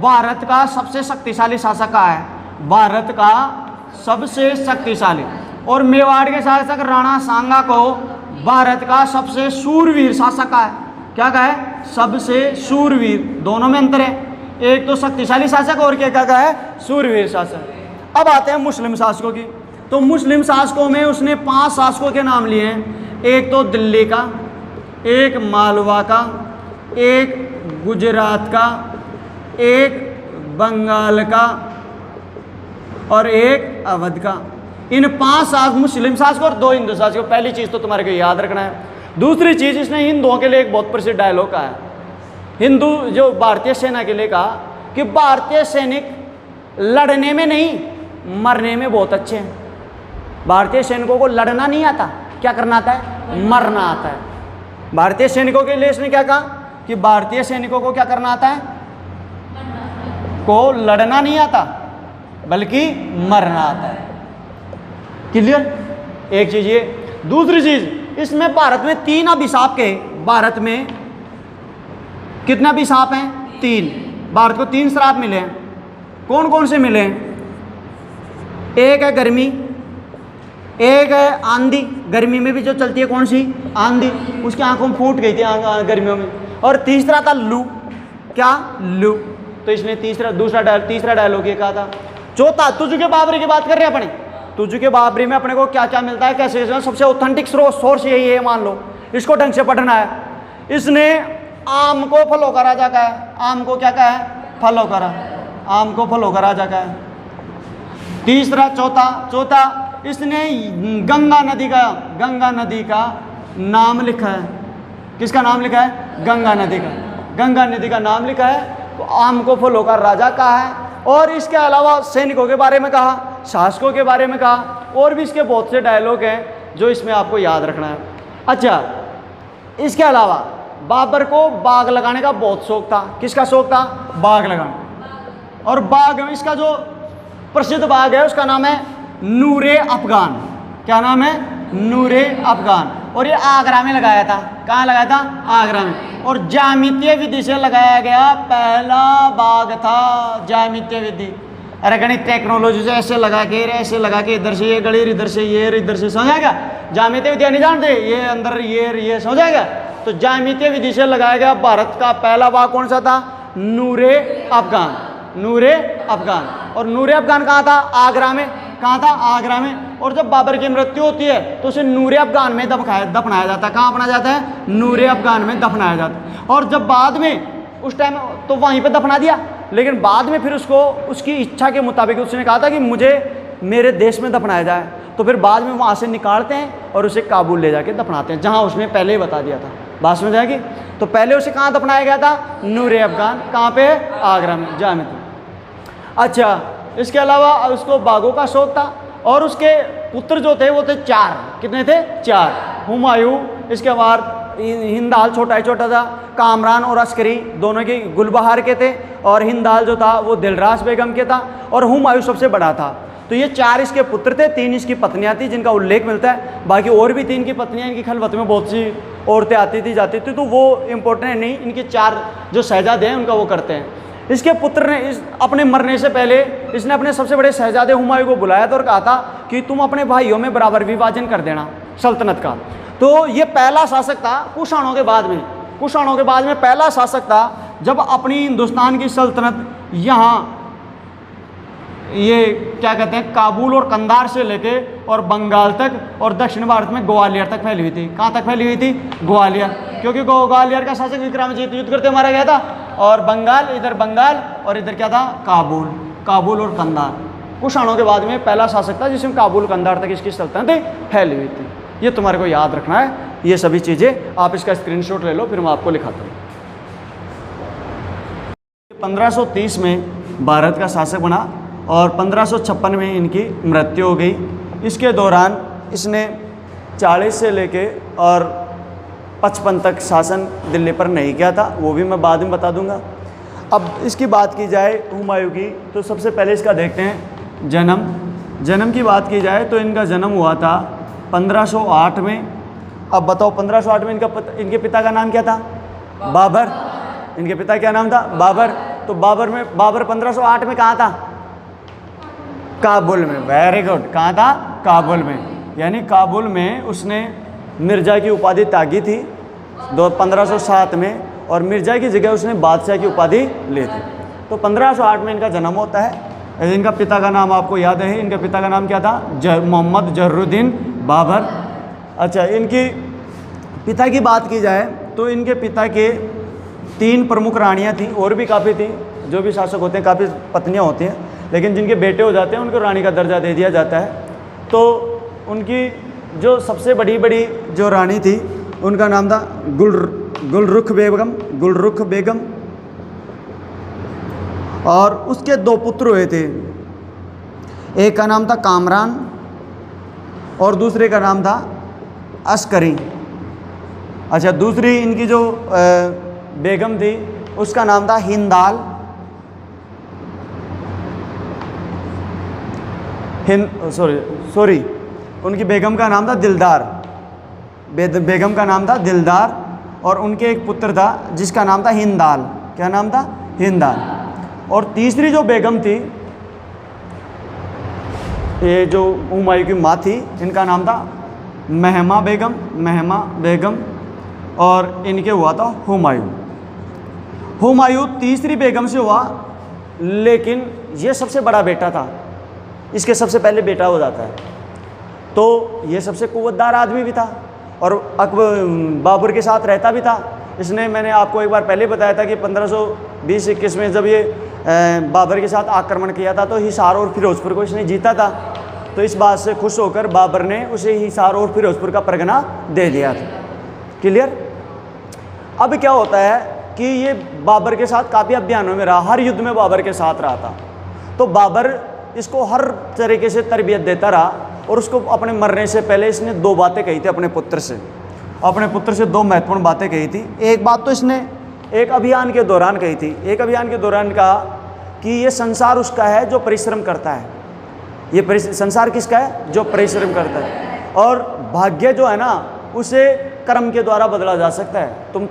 Speaker 1: भारत का सबसे शक्तिशाली शासक कहा है, भारत का सबसे शक्तिशाली। और मेवाड़ के शासक राणा सांगा को भारत का सबसे शूरवीर शासक कहा है। क्या कहा है? सबसे शूरवीर। दोनों में अंतर है, एक तो शक्तिशाली शासक और क्या कहा है? शूरवीर शासक। अब आते हैं मुस्लिम शासकों की। तो मुस्लिम शासकों में उसने 5 शासकों के नाम लिए हैं। एक तो दिल्ली का, एक मालवा का, एक गुजरात का, एक बंगाल का और एक अवध का। इन 5 मुस्लिम शासक और 2 हिंदू शासक। पहली चीज़ तो तुम्हारे को याद रखना है। दूसरी चीज़, इसने हिंदुओं के लिए एक बहुत प्रसिद्ध डायलॉग कहा है। हिंदू जो भारतीय सेना के लिए कहा कि भारतीय सैनिक लड़ने में नहीं मरने में बहुत अच्छे हैं। भारतीय सैनिकों को लड़ना नहीं आता, क्या करना आता है? मरना आता है। भारतीय सैनिकों के लिए इसने क्या कहा कि भारतीय सैनिकों को क्या करना आता है? को लड़ना नहीं आता बल्कि मरना आता है। क्लियर? एक चीज ये। दूसरी चीज, इसमें भारत में 3 अभिशाप के, भारत में कितना अभिशाप हैं? 3। भारत को 3 श्राप मिले हैं। कौन कौन से मिले हैं? एक है गर्मी, एक है आंधी, गर्मी में भी जो चलती है कौन सी? आंधी, उसकी आंखों में फूट गई थी गर्मियों में। और तीसरा था लू। क्या? लू। तो इसने तीसरा डायलॉग ये कहा था। चौथा, तुझ के बाबरी की बात कर रहे हैं अपने। तुझ के बाबरी में अपने को क्या क्या मिलता है, कैसे कैसे, सबसे ऑथेंटिक सोर्स यही है, मान लो। इसको ढंग से पढ़ना है। इसने आम को फलों का राजा कहा है। आम को क्या कहा है? फलों का राजा। आम को फलों का राजा कहा है। तीसरा, चौथा इसने गंगा नदी का नाम लिखा है। किसका नाम लिखा है? गंगा नदी का नाम लिखा है। तो आम को फलों का राजा कहा है। और इसके अलावा सैनिकों के बारे में कहा, शासकों के बारे में कहा, और भी इसके बहुत से डायलॉग हैं जो इसमें आपको याद रखना है। अच्छा, इसके अलावा बाबर को बाग लगाने का बहुत शौक था। किसका शौक था? बाग लगाना। और बाग, इसका जो प्रसिद्ध बाग है उसका नाम है नूरे अफगान। क्या नाम है? नूरे अफगान। और ये आगरा में लगाया था। कहाँ लगाया था? आगरा में। और ज्यामितीय विधि से लगाया गया पहला बाग था। ज्यामितीय विधि, अरे गणित टेक्नोलॉजी से ऐसे लगा के इधर से ये गणित, इधर से ये, इधर से, समझाएगा? ज्यामितीय विधि नहीं जानते? ये अंदर ये समझाएगा? तो ज्यामितीय विधि से लगाया गया भारत का पहला बाग कौन सा था? नूरे अफगान। नूरे अफगान। और नूरे अफगान कहाँ था? आगरा में। कहाँ था? आगरा में। और जब बाबर की मृत्यु होती है तो उसे नूरे अफगान में दफनाया जाता है। कहाँ अपना जाता है? नूरे अफगान में दफनाया जाता है। और जब बाद में उस टाइम तो वहीं पे दफना दिया, लेकिन बाद में फिर उसको उसकी इच्छा के मुताबिक उसने कहा था कि मुझे मेरे देश में दफनाया जाए। तो फिर बाद में वहाँ से निकालते हैं और उसे काबुल ले जाके दफनाते हैं, जहाँ उसने पहले ही बता दिया था। बात समझ आएगी? तो पहले उसे कहाँ दफनाया गया था? नूरे अफगान। कहाँ पे? आगरा में, ज्यामिति। अच्छा, इसके अलावा उसको बागों का शौक था। और उसके पुत्र जो थे वो थे 4। कितने थे? 4। हुमायूं, इसके बाद हिंदाल छोटा था, कामरान और अस्करी दोनों के गुलबहार के थे। और हिंदाल जो था वो दिलरास बेगम के था। और हुमायूं सबसे बड़ा था। तो ये 4 इसके पुत्र थे, 3 इसकी पत्नियां थी जिनका उल्लेख मिलता है। बाकी और भी 3 की पत्नियां, इनकी खलवत में बहुत सी औरतें आती थी जाती थी, तो वो इम्पोर्टेंट है नहीं। इनके 4 जो शहजादे हैं उनका वो करते हैं। इसके पुत्र ने अपने मरने से पहले इसने अपने सबसे बड़े शहजादे हुमायूं को बुलाया था और कहा था कि तुम अपने भाइयों में बराबर विभाजन कर देना सल्तनत का। तो ये पहला शासक था कुषाणों के बाद में पहला शासक था जब अपनी हिंदुस्तान की सल्तनत यहाँ ये क्या कहते हैं काबुल और कंधार से लेके और बंगाल तक और दक्षिण भारत में ग्वालियर तक फैली हुई थी। कहाँ तक फैली हुई थी? ग्वालियर, क्योंकि ग्वालियर का शासक विक्रमादित्य युद्ध करते मारा गया था। और इधर बंगाल और इधर क्या था? काबुल और कंधार। कुषाणों के बाद में पहला शासक था जिसमें काबुल कंधार तक इसकी सल्तनत फैली हुई थी। ये तुम्हारे को याद रखना है, ये सभी चीज़ें। आप इसका स्क्रीनशॉट ले लो, फिर मैं आपको लिखाता हूँ। 1530 में भारत का शासक बना और 1556 में इनकी मृत्यु हो गई। इसके दौरान इसने 40 से लेके और 55 तक शासन दिल्ली पर नहीं किया था, वो भी मैं बाद में बता दूंगा। अब इसकी बात की जाए हुमायूं की, तो सबसे पहले इसका देखते हैं जन्म की बात की जाए तो इनका जन्म हुआ था 1508 में। अब बताओ 1508 में इनके पिता का नाम क्या था? बाबर। इनके पिता क्या नाम था? बाबर। तो बाबर 1508 में कहाँ था? काबुल में। Very good. कहाँ था? काबुल में। यानी काबुल में उसने मिर्जा की उपाधि त्यागी थी 1507 में, और मिर्जा की जगह उसने बादशाह की उपाधि ली थी। तो 1508 में इनका जन्म होता है। इनका पिता का नाम आपको याद है? इनका पिता का नाम क्या था? मोहम्मद जहरुद्दीन बाबर। अच्छा, इनकी पिता की बात की जाए तो इनके पिता के 3 प्रमुख रानियां थीं, और भी काफ़ी थी। जो भी शासक होते हैं काफ़ी पत्नियां होती हैं, लेकिन जिनके बेटे हो जाते हैं उनको रानी का दर्जा दे दिया जाता है। तो उनकी जो सबसे बड़ी जो रानी थी उनका नाम था गुलरुख बेगम, और उसके 2 पुत्र हुए थे। एक का नाम था कामरान और दूसरे का नाम था अस्करी। अच्छा, दूसरी इनकी जो बेगम थी उसका नाम था हिंदाल। उनकी बेगम का नाम था दिलदार। बेगम का नाम था दिलदार, और उनके एक पुत्र था जिसका नाम था हिंदाल। क्या नाम था? हिंदाल। और तीसरी जो बेगम थी, ये जो हुमायूं की माँ थी, इनका नाम था महमा बेगम, और इनके हुआ था हुमायूं तीसरी बेगम से हुआ, लेकिन ये सबसे बड़ा बेटा था। इसके सबसे पहले बेटा हो जाता है। तो ये सबसे कुव्वतदार आदमी भी था और बाबर के साथ रहता भी था। इसने, मैंने आपको एक बार पहले बताया था कि 1520-21 में जब ये बाबर के साथ आक्रमण किया था तो हिसार और फिरोजपुर को इसने जीता था। तो इस बात से खुश होकर बाबर ने उसे हिसार और फिरोजपुर का परगना दे दिया था। क्लियर? अब क्या होता है कि ये बाबर के साथ काफ़ी अभियानों में रहा, हर युद्ध में बाबर के साथ रहा था। तो बाबर इसको हर तरीके से तरबियत देता रहा, और उसको अपने मरने से पहले इसने 2 बातें कही थी अपने पुत्र से 2 महत्वपूर्ण बातें कही थी। एक बात तो इसने एक अभियान के दौरान कही थी। एक अभियान के दौरान कहा कि ये संसार उसका है जो परिश्रम करता है। ये संसार किसका है? जो परिश्रम करता है। और भाग्य जो है ना, उसे कर्म के द्वारा बदला जा सकता है। तुम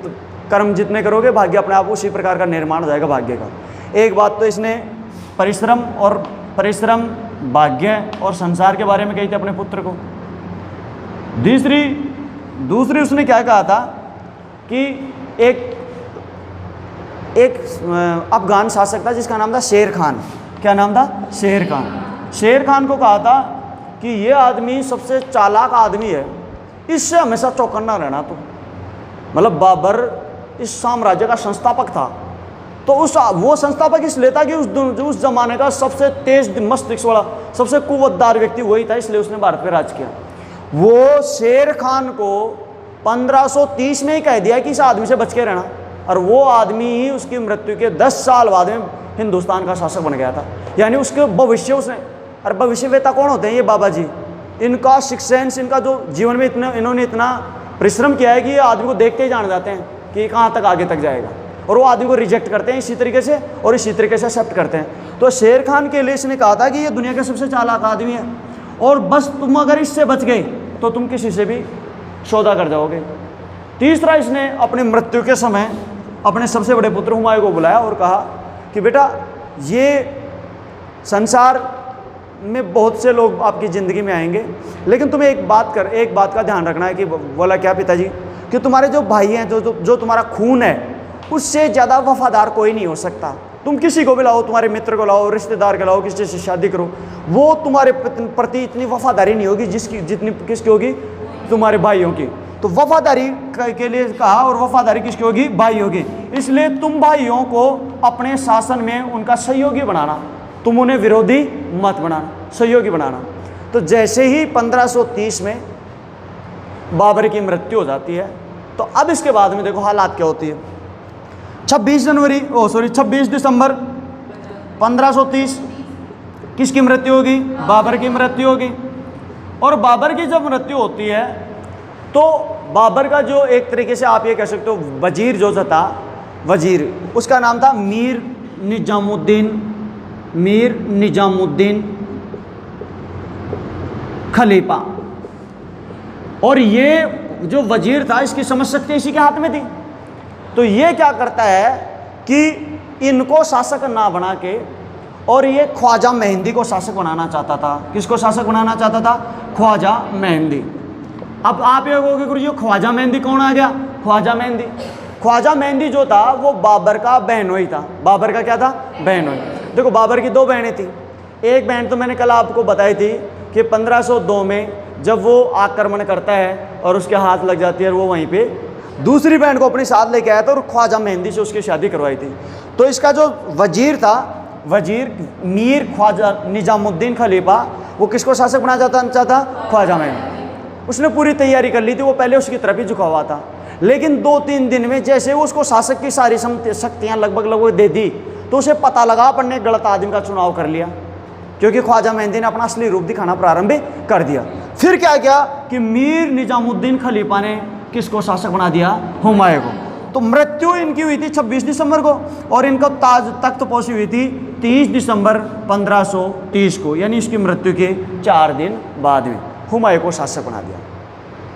Speaker 1: कर्म जितने करोगे, भाग्य अपने आप उसी प्रकार का निर्माण हो जाएगा भाग्य का। एक बात तो इसने परिश्रम, भाग्य और संसार के बारे में कही थी अपने पुत्र को। दूसरी उसने क्या कहा था कि एक अफगान शासक था जिसका नाम था शेर खान। क्या नाम था? शेर खान। शेर खान को कहा था कि ये आदमी सबसे चालाक आदमी है, इससे हमेशा चौकन्ना रहना। तो मतलब बाबर इस साम्राज्य का संस्थापक था, तो वो संस्थापक इसलिए था कि उस जमाने का सबसे तेज मस्तिष्क वाला, सबसे कुव्वतदार व्यक्ति वही था, इसलिए उसने भारत पे राज किया। वो शेर खान को 1530 में ही कह दिया कि इस आदमी से बच के रहना, और वो आदमी ही उसकी मृत्यु के 10 साल बाद में हिंदुस्तान का शासक बन गया था। यानी उसके भविष्य उसने, और भविष्यवेता कौन होते हैं? ये बाबा जी। इनका सिक्स सेंस, इनका जो जीवन में इन्होंने इतना परिश्रम किया है कि ये आदमी को देखते ही जान जाते हैं कि कहाँ तक आगे तक जाएगा, और वो आदमी को रिजेक्ट करते हैं इसी तरीके से, और इसी तरीके से एक्सेप्ट करते हैं। तो शेर खान के लिए इसने कहा था कि ये दुनिया का सबसे चालाक आदमी है, और बस तुम अगर इससे बच गए तो तुम किसी से भी सौदा कर जाओगे। तीसरा, इसने अपनी मृत्यु के समय अपने सबसे बड़े पुत्र हुमायूं को बुलाया और कहा कि बेटा, ये संसार में बहुत से लोग आपकी ज़िंदगी में आएंगे, लेकिन तुम्हें एक बात का ध्यान रखना है। कि बोला क्या पिताजी? कि तुम्हारे जो भाई हैं, जो तुम्हारा खून है, उससे ज़्यादा वफादार कोई नहीं हो सकता। तुम किसी को भी लाओ, तुम्हारे मित्र को लाओ, रिश्तेदार को लाओ, किसी से शादी करो, वो तुम्हारे प्रति इतनी वफादारी नहीं होगी जितनी किसकी होगी? तुम्हारे भाइयों की। तो वफादारी के लिए कहा, और वफादारी किसकी होगी? भाइयों की। इसलिए तुम भाइयों को अपने शासन में उनका सहयोगी बनाना, तुम उन्हें विरोधी मत बनाना, सहयोगी बनाना। तो जैसे ही 1530 में बाबर की मृत्यु हो जाती है, तो अब इसके बाद में देखो हालात क्या होती है। 26 दिसंबर 1530 किसकी मृत्यु होगी? बाबर की मृत्यु होगी। और बाबर की जब मृत्यु होती है तो बाबर का जो एक तरीके से आप ये कह सकते हो वजीर जो था, उसका नाम था मीर निजामुद्दीन खलीफा। और ये जो वजीर था, इसकी समझ शक्ति इसी के हाथ में थी। तो ये क्या करता है कि इनको शासक ना बना के और ये ख्वाजा मेहंदी को शासक बनाना चाहता था। किसको शासक बनाना चाहता था? ख्वाजा मेहंदी। अब आप ये कहोगे गुरु जी ख्वाजा मेहंदी कौन आ गया? ख्वाजा मेहंदी, ख्वाजा मेहंदी जो था वो बाबर का बहनोई था। बाबर का क्या था? बहनोई। देखो बाबर की दो बहनें थी। एक बहन तो मैंने कल आपको बताई थी कि 1502 में जब वो आक्रमण करता है और उसके हाथ लग जाती है और वो वहीं पे दूसरी बहन को अपने साथ लेके आया था और ख्वाजा मेहंदी से उसकी शादी करवाई थी। तो इसका जो वजीर था, वजीर मीर ख्वाजा निजामुद्दीन खलीफा, वो किसको शासक बनाना चाहता था? ख्वाजा मेहंदी। उसने पूरी तैयारी कर ली थी, वो पहले उसकी तरफ ही झुका हुआ था। लेकिन 2-3 दिन में जैसे वो उसको शासक की सारी शक्तियाँ लगभग दे दी तो उसे पता लगा अपन ने गलत आदमी का चुनाव कर लिया, क्योंकि ख्वाजा मेहंदी ने अपना असली रूप दिखाना प्रारंभ कर दिया। फिर क्या किया कि मीर निजामुद्दीन खलीफा ने किसको शासक बना दिया? हुमायूं को। तो मृत्यु इनकी हुई थी 26 दिसंबर को और इनका ताज तख्त पोशी हुई थी 30 दिसंबर 1530 को, यानी इसकी मृत्यु के 4 दिन बाद में हुमायूं को शासक बना दिया।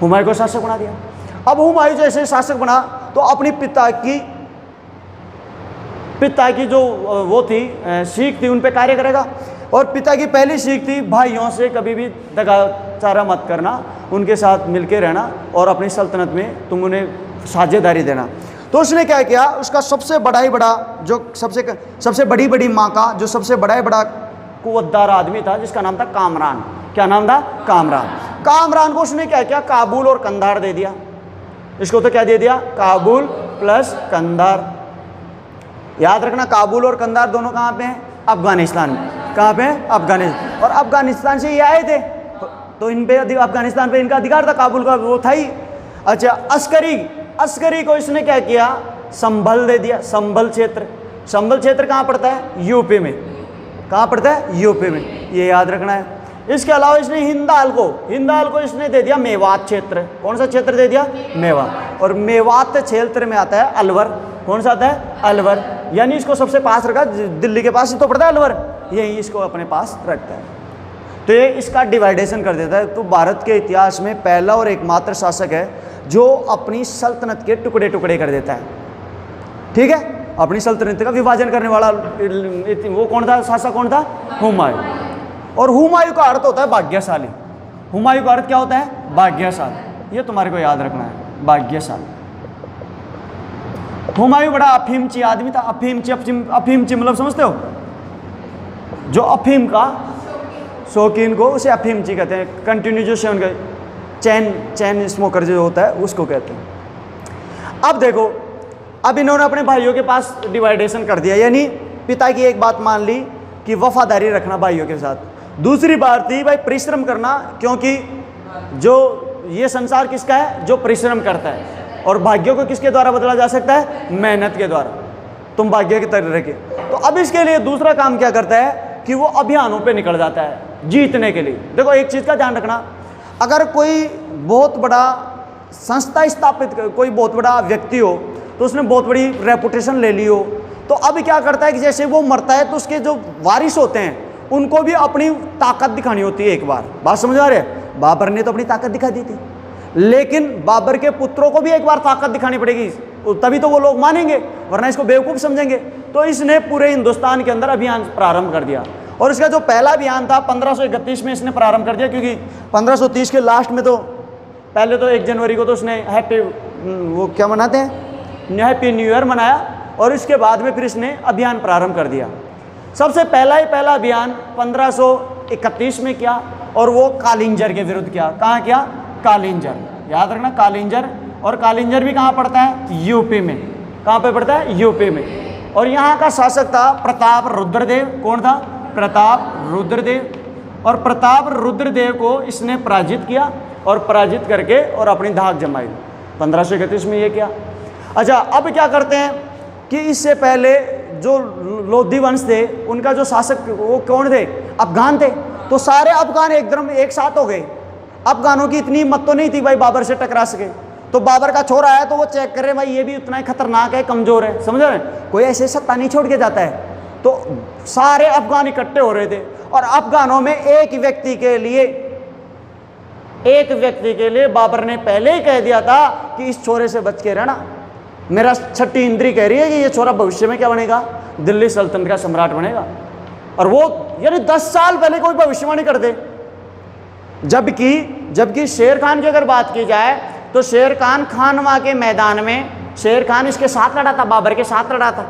Speaker 1: हुमायूं को शासक बना दिया। अब हुमायूं जैसे शासक बना तो अपनी पिता की जो वो थी सीख थी उन पे कार्य करेगा। और पिता की पहली सीख थी भाइयों से कभी भी दगाचारा मत करना, उनके साथ मिलके रहना और अपनी सल्तनत में तुम उन्हें साझेदारी देना। तो उसने क्या किया, उसका सबसे बड़ा ही बड़ा जो सबसे बड़ी माँ का जो सबसे बड़ा ही बड़ा कुव्वतदार आदमी था जिसका नाम था कामरान। क्या नाम था? कामरान। कामरान को उसने क्या किया? काबुल और कंधार दे दिया। इसको तो क्या दे दिया? काबुल प्लस कंधार। याद रखना काबुल और कंधार दोनों कहाँ पे हैं? अफगानिस्तान में। कहाँ पे? अफगानिस्तान। और अफगानिस्तान से ये आए थे तो इन पे अफगानिस्तान पे इनका अधिकार था, काबुल का वो था ही। अच्छा, अस्करी को इसने क्या किया? संभल दे दिया। संभल क्षेत्र कहाँ पड़ता है? यूपी में। कहाँ पड़ता है? यूपी में, ये याद रखना है। इसके अलावा इसने हिंदाल को इसने दे दिया मेवात क्षेत्र। कौन सा क्षेत्र दे दिया? मेवात। और मेवात क्षेत्र में आता है अलवर। कौन सा आता है? अलवर। यानी इसको सबसे पास रखा, दिल्ली के पास ही तो पड़ता है अलवर, यही इसको अपने पास रखता है। तो ये इसका डिवाइडेशन कर देता है। तो भारत के इतिहास में पहला और एकमात्र शासक है जो अपनी सल्तनत के टुकड़े टुकड़े कर देता है। ठीक है, अपनी सल्तनत का विभाजन करने वाला वो कौन था? शासक कौन था? हुमायूं। और हुमायूं का अर्थ होता है भाग्यशाली। हुमायूं का अर्थ क्या होता है? भाग्यशाली। ये तुम्हारे को याद रखना है, भाग्यशाली। हुमायूं बड़ा अफीमची आदमी था। अफीमची मतलब समझते हो? जो अफीम का शौकीन को उसे अफीमची कहते हैं। कंटिन्यू जो सेवन का चैन स्मोकर जो होता है उसको कहते हैं। अब देखो, अब इन्होंने अपने भाइयों के पास डिवाइडेशन कर दिया, यानी पिता की एक बात मान ली कि वफादारी रखना भाइयों के साथ। दूसरी बात थी भाई परिश्रम करना, क्योंकि जो ये संसार किसका है? जो परिश्रम करता है। और भाग्यों को किसके द्वारा बदला जा सकता है? मेहनत के द्वारा। तुम भाग्य की तरह रखे। तो अब इसके लिए दूसरा काम क्या करता है कि वो अभियानों पे निकल जाता है जीतने के लिए। देखो एक चीज़ का ध्यान रखना, अगर कोई बहुत बड़ा संस्था स्थापित, कोई बहुत बड़ा व्यक्ति हो तो उसने बहुत बड़ी रेपुटेशन ले ली हो, तो अब क्या करता है कि जैसे वो मरता है तो उसके जो वारिस होते हैं उनको भी अपनी ताकत दिखानी होती है। एक बात समझ आ रही है? बाबर ने तो अपनी ताकत दिखा दी थी, लेकिन बाबर के पुत्रों को भी एक बार ताकत दिखानी पड़ेगी, तभी तो वो लोग मानेंगे, वरना इसको बेवकूफ़ समझेंगे। तो इसने पूरे हिंदुस्तान के अंदर अभियान प्रारंभ कर दिया। और इसका जो पहला अभियान था 1531 में इसने प्रारंभ कर दिया, क्योंकि 1530 के लास्ट में तो पहले तो 1 जनवरी को तो उसने वो क्या मनाते हैं? हैप्पी न्यू ईयर मनाया। और इसके बाद में फिर इसने अभियान प्रारंभ कर दिया। सबसे पहला अभियान 1531 में किया और वो कालिंजर के विरुद्ध किया। कहाँ किया? कालिंजर। याद रखना कालिंजर। और कालिंजर भी कहाँ पड़ता है? यूपी में। कहाँ पे पड़ता है? यूपी में। और यहाँ का शासक था प्रताप रुद्रदेव। कौन था? प्रताप रुद्रदेव। और प्रताप रुद्रदेव को इसने पराजित किया और पराजित करके और अपनी धाक जमाई। 1531 में ये किया। अच्छा, अब क्या करते हैं कि इससे पहले जो लोधी वंश थे उनका जो शासक वो कौन थे? अफगान थे। तो सारे अफगान एकदम एक साथ हो गए। अफगानों की इतनी हिम्मत तो नहीं थी भाई बाबर से टकरा सके। तो बाबर का छोरा आया तो वो चेक कर रहे भाई ये भी उतना ही खतरनाक है, कमजोर है। समझ रहे हैं? कोई ऐसे सत्ता नहीं छोड़ के जाता है। तो सारे अफगान इकट्ठे हो रहे थे और अफगानों में एक व्यक्ति के लिए बाबर ने पहले ही कह दिया था कि इस छोरे से बच के रहना। मेरा छठी इंद्री कह रही है कि ये छोरा भविष्य में क्या बनेगा, दिल्ली सल्तनत का सम्राट बनेगा। और वो यानी 10 साल पहले कोई भविष्यवाणी कर दे। जबकि शेर खान की अगर बात की जाए तो शेर खान खानवा के मैदान में शेर खान इसके साथ लड़ा था, बाबर के साथ लड़ा था,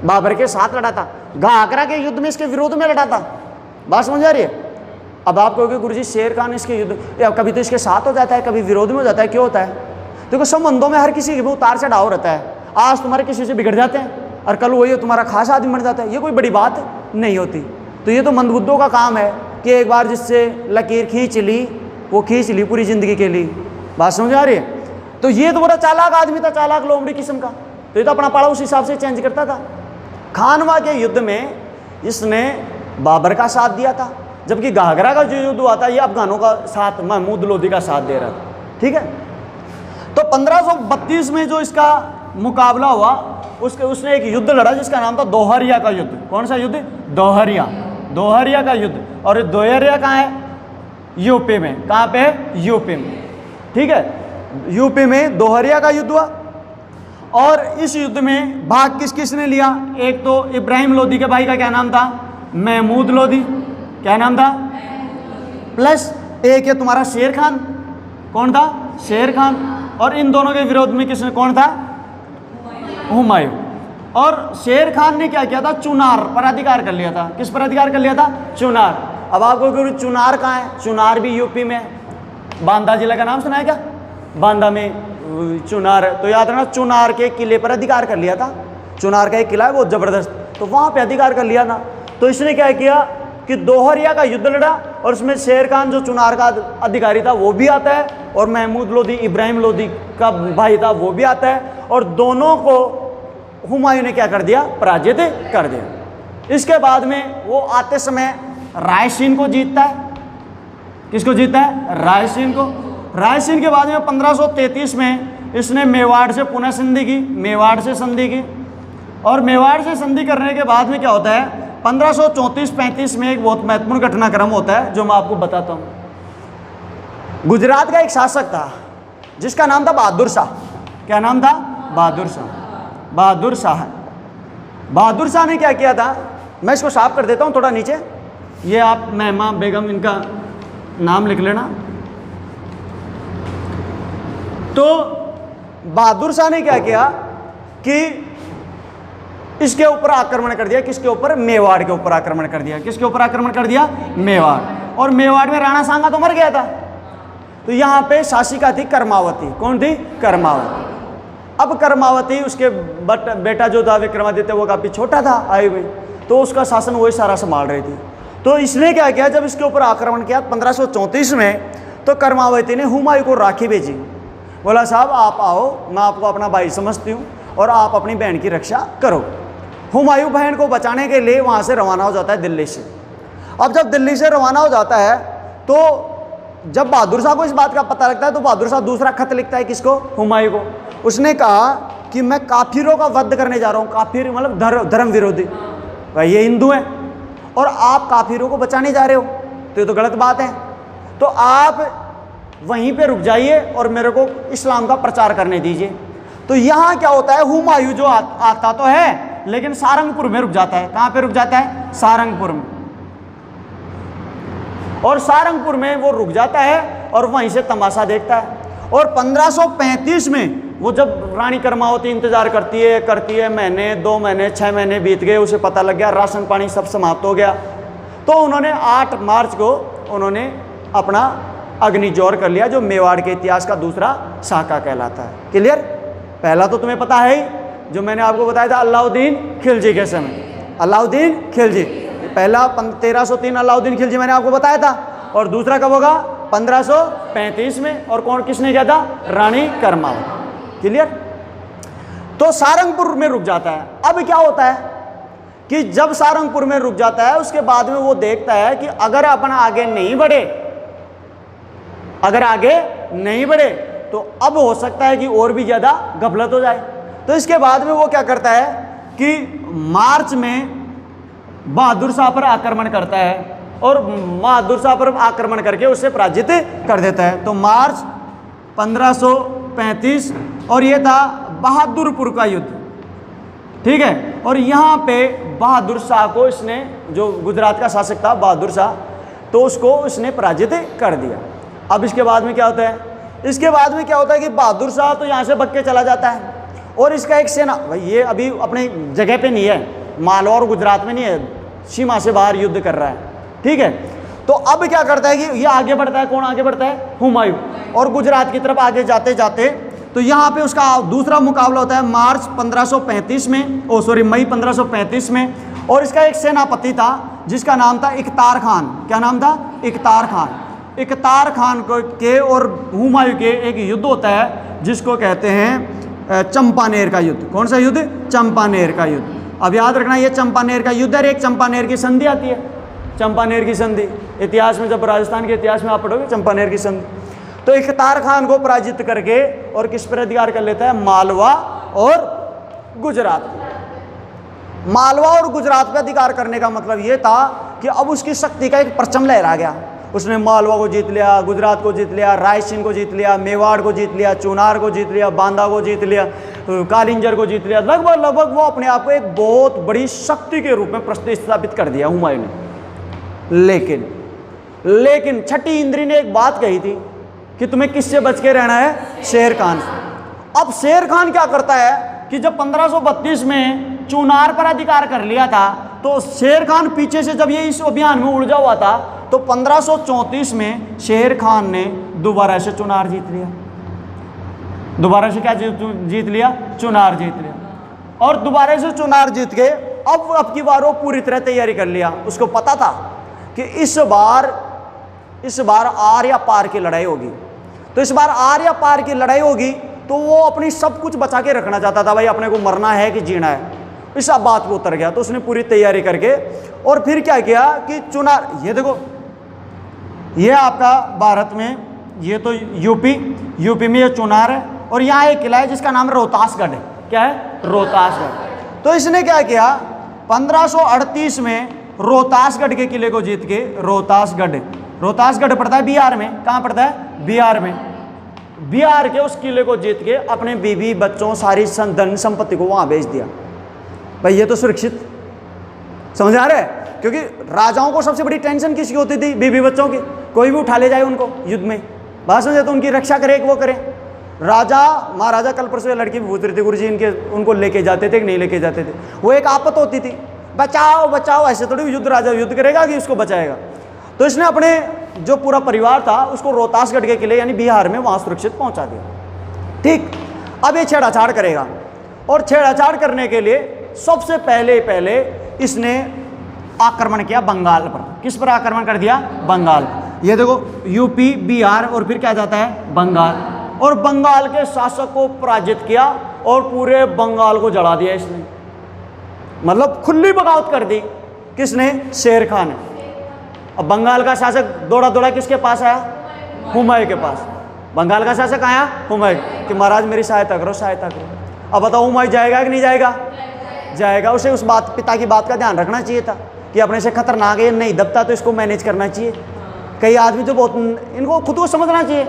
Speaker 1: बाबर के साथ लड़ा था, घाघरा के युद्ध में इसके विरोध में लड़ा था। बात समझ आ रही है? अब आप कहोगे गुरुजी शेर खान इसके युद्ध कभी तो इसके साथ हो जाता है, कभी विरोध में हो जाता है, क्यों होता है? देखो संबंधों में हर किसी के उतार चढ़ाव रहता है। आज तुम्हारे किसी से बिगड़ जाते हैं और कल वही तुम्हारा खास आदमी बन जाता है, ये कोई बड़ी बात नहीं होती। तो ये तो मंदबुद्धों का काम है कि एक बार जिससे लकीर खींच ली वो खींच ली पूरी जिंदगी के लिए। बात समझ आ रही है? तो ये तो बड़ा चालाक आदमी था, चालाक लोमड़ी किस्म का। तो ये तो अपना पाड़ा उस हिसाब से चेंज करता था। खानवा के युद्ध में इसने बाबर का साथ दिया था, जबकि घाघरा का जो युद्ध हुआ था ये अफगानों का साथ, महमूद लोदी का साथ दे रहा था। ठीक है, तो 1532 में जो इसका मुकाबला हुआ उसने एक युद्ध लड़ा जिसका नाम था दोहरिया का युद्ध। कौन सा युद्ध? दोहरिया का युद्ध। और दोहरिया कहाँ है? यूपी में। कहाँ पे है? यूपी में। ठीक है, यूपी में दोहरिया का युद्ध हुआ। और इस युद्ध में भाग किस किसने लिया? एक तो इब्राहिम लोदी के भाई का क्या नाम था? महमूद लोदी। क्या नाम था? प्लस एक है तुम्हारा शेर खान। कौन था? शेर खान। और इन दोनों के विरोध में किसने, कौन था? हुमायूं। और शेर खान ने क्या किया था? चुनार पर अधिकार कर लिया था। किस पर अधिकार कर लिया था? चुनार। अब आपको चुनार कहाँ है? चुनार भी यूपी में है। बांदा जिला का नाम सुना है क्या? बांदा में चुनार है। तो याद रखना, चुनार के किले पर अधिकार कर लिया था। चुनार का एक किला है बहुत जबरदस्त, तो वहां पे अधिकार कर लिया ना। तो इसने क्या किया कि दोहरिया का युद्ध लड़ा और उसमें शेर खान जो चुनार का अधिकारी था वो भी आता है, और महमूद लोदी इब्राहिम लोदी का भाई था वो भी आता है, और दोनों को हुमायूं ने क्या कर दिया? पराजित कर दिया। इसके बाद में वो आते समय रायसीन को जीतता है। किसको जीतता है? रायसीन को। रायसीन के बाद में 1533 में इसने मेवाड़ से पुनः संधि की, मेवाड़ से संधि की। और मेवाड़ से संधि करने के बाद में क्या होता है? 1534-35 में एक बहुत महत्वपूर्ण घटनाक्रम होता है जो मैं आपको बताता हूं। गुजरात का एक शासक था जिसका नाम था बहादुर शाह। क्या नाम था? बहादुर शाह। बहादुर शाह। बहादुर शाह ने क्या किया था? मैं इसको साफ कर देता हूं थोड़ा नीचे, ये आप महिमा बेगम इनका नाम लिख लेना। तो बहादुर शाह ने क्या किया कि इसके ऊपर आक्रमण कर दिया। किसके ऊपर? मेवाड़ के ऊपर आक्रमण कर दिया। किसके ऊपर आक्रमण कर दिया? मेवाड़। और मेवाड़ में राणा सांगा तो मर गया था, तो यहां पे शासिका थी कर्मावती। कौन थी? कर्मावती। अब कर्मावती, उसके बेटा जो था विक्रमादित्य, वो काफी छोटा था आए हुए, तो उसका शासन वही सारा संभाल रही थी। तो इसने क्या किया, जब इसके ऊपर आक्रमण किया 1534 में, तो कर्मावती ने हुमायूं को राखी भेजी। बोला साहब आप आओ, मैं आपको अपना भाई समझती हूँ और आप अपनी बहन की रक्षा करो। हुमायूं बहन को बचाने के लिए वहाँ से रवाना हो जाता है दिल्ली से। अब जब दिल्ली से रवाना हो जाता है तो जब बहादुर शाह को इस बात का पता लगता है तो बहादुर शाह दूसरा खत लिखता है। किसको? हुमायूं को। उसने कहा कि मैं काफिरों का वध करने जा रहा हूँ। काफिर मतलब धर्म विरोधी, भाई ये हिंदू हैं और आप काफिरों को बचाने जा रहे हो, तो ये तो गलत बात है। तो आप वहीं पे रुक जाइए और मेरे को इस्लाम का प्रचार करने दीजिए। तो यहाँ क्या होता है, हुमायूं जो आता तो है लेकिन सारंगपुर में रुक जाता है। कहाँ पे रुक जाता है? सारंगपुर में। और सारंगपुर में वो रुक जाता है और वहीं से तमाशा देखता है। और 1535 में वो जब रानी कर्मावती इंतजार करती है महीने 2 महीने 6 महीने बीत गए, उसे पता लग गया राशन पानी सब समाप्त हो गया, तो उन्होंने 8 मार्च को उन्होंने अपना अग्निजोर कर लिया, जो मेवाड़ के इतिहास का दूसरा शाखा कहलाता है। क्लियर? पहला तो तुम्हें पता है ही, जो मैंने आपको बताया था अलाउद्दीन खिलजी के समय। अलाउद्दीन खिलजी पहला 1303 अलाउद्दीन खिलजी मैंने आपको बताया था, और दूसरा कब होगा? 1535 में। और कौन किसने किया था? रानी कर्मावती। क्लियर? तो सारंगपुर में रुक जाता है। अब क्या होता है कि जब सारंगपुर में रुक जाता है उसके बाद में वो देखता है कि अगर अपन आगे नहीं बढ़े तो अब हो सकता है कि और भी ज्यादा गफलत हो जाए। तो इसके बाद में वो क्या करता है कि मार्च में बहादुर शाह पर आक्रमण करता है और बहादुर शाह पर आक्रमण करके उसे पराजित कर देता है। तो मार्च 1535 और ये था बहादुरपुर का युद्ध, ठीक है। और यहाँ पे बहादुर शाह को इसने, जो गुजरात का शासक था बहादुर शाह, तो उसको उसने पराजित कर दिया। अब इसके बाद में क्या होता है, इसके बाद में क्या होता है कि बहादुर शाह तो यहाँ से भग के चला जाता है और इसका एक सेना, भाई ये अभी अपने जगह पे नहीं है, मालवा और गुजरात में नहीं है, सीमा से बाहर युद्ध कर रहा है, ठीक है। तो अब क्या करता है कि ये आगे बढ़ता है, कौन आगे बढ़ता है, हुमायूं, और गुजरात की तरफ आगे जाते जाते तो यहाँ पे उसका दूसरा मुकाबला होता है मार्च 1535 में, मई 1535 में। और इसका एक सेनापति था जिसका नाम था इकतार खान। क्या नाम था, इकतार खान। इकतार खान को के और हुमायूं के एक युद्ध होता है जिसको कहते हैं चंपानेर का युद्ध। कौन सा युद्ध, चंपानेर का युद्ध। अब याद रखना ये चंपानेर का युद्ध है, एक चंपानेर की संधि आती है, चंपानेर की संधि इतिहास में, जब राजस्थान के इतिहास में आप पढ़ोगे चंपानेर की संधि। तो इकतार खान को पराजित करके और किस पर अधिकार कर लेता है, मालवा और गुजरात। मालवा और गुजरात पर अधिकार करने का मतलब ये था कि अब उसकी शक्ति का एक परचम लहरा गया। उसने मालवा को जीत लिया, गुजरात को जीत लिया, रायसेन को जीत लिया, मेवाड़ को जीत लिया, चुनार को जीत लिया, बांदा को जीत लिया, कालिंजर को जीत लिया। लगभग वो अपने आप को एक बहुत बड़ी शक्ति के रूप में प्रतिस्थापित कर दिया हुमायूं ने। लेकिन छठी इंद्री ने एक बात कही थी कि तुम्हें किससे बच के रहना है, शेर खान से। अब शेर खान क्या करता है कि जब 1532 में चुनार पर अधिकार कर लिया था तो शेर खान पीछे से जब ये इस अभियान में उलझा हुआ था तो 1534 में शेर खान ने दोबारा से चुनार जीत लिया। दोबारा से क्या जीत लिया, चुनार जीत लिया। और दोबारा से चुनार जीत के अब की बार वो पूरी तरह तैयारी कर लिया। उसको पता था कि इस बार आर या पार की लड़ाई होगी। तो इस बार आर या पार की लड़ाई होगी तो वो अपनी सब कुछ बचा के रखना चाहता था, भाई अपने को मरना है कि जीना है, इस बात पे उतर गया। तो उसने पूरी तैयारी करके और फिर क्या किया कि चुनार, ये देखो ये आपका भारत में, ये तो यूपी में ये चुनार है और यहाँ एक किला है जिसका नाम रोहतासगढ़ है। क्या है, रोहतासगढ़। तो इसने क्या किया, 1538 में रोहतासगढ़ के किले को जीत के, रोहतासगढ़ पड़ता है बिहार में। कहाँ पड़ता है, बिहार में। बिहार के उस किले को जीत के अपने बीवी बच्चों सारी धन संपत्ति को वहां भेज दिया। भाई ये तो सुरक्षित, समझ आ रहा है, क्योंकि राजाओं को सबसे बड़ी टेंशन किसकी होती थी, बीवी बच्चों की। कोई भी उठा ले जाए उनको युद्ध में, बात समझे, तो उनकी रक्षा करे, वो करे। राजा महाराजा कल परसों लड़की भी पूछ रही थी गुरु जी, इनके उनको लेके जाते थे कि नहीं लेके जाते थे। वो एक आफत होती थी, बचाओ बचाओ, ऐसे थोड़ी युद्ध, राजा युद्ध करेगा कि उसको बचाएगा। तो इसने अपने जो पूरा परिवार था उसको रोहतासगढ़ के किले यानी बिहार में वहां सुरक्षित पहुंचा दिया। ठीक, अब ये छेड़छाड़ करेगा और छेड़छाड़ करने के लिए सबसे पहले इसने आक्रमण किया बंगाल पर। किस पर आक्रमण कर दिया, बंगाल। ये देखो यूपी, बिहार और फिर क्या जाता है, बंगाल। और बंगाल के शासक को पराजित किया और पूरे बंगाल को जला दिया इसने, मतलब खुली बगावत कर दी। किसने, शेर खान ने। अब बंगाल का शासक दौड़ा किसके पास आया, हुमायूं के पास। बंगाल का शासक आया हुमायूं कि महाराज मेरी सहायता करो, सहायता करो। अब बताओ हुमायूं जाएगा कि नहीं जाएगा, जाएगा। उसे उस बात, पिता की बात का ध्यान रखना चाहिए था कि अपने से खतरनाक है, नहीं दबता तो इसको मैनेज करना चाहिए। कई आदमी तो बहुत, इनको खुद को समझना चाहिए।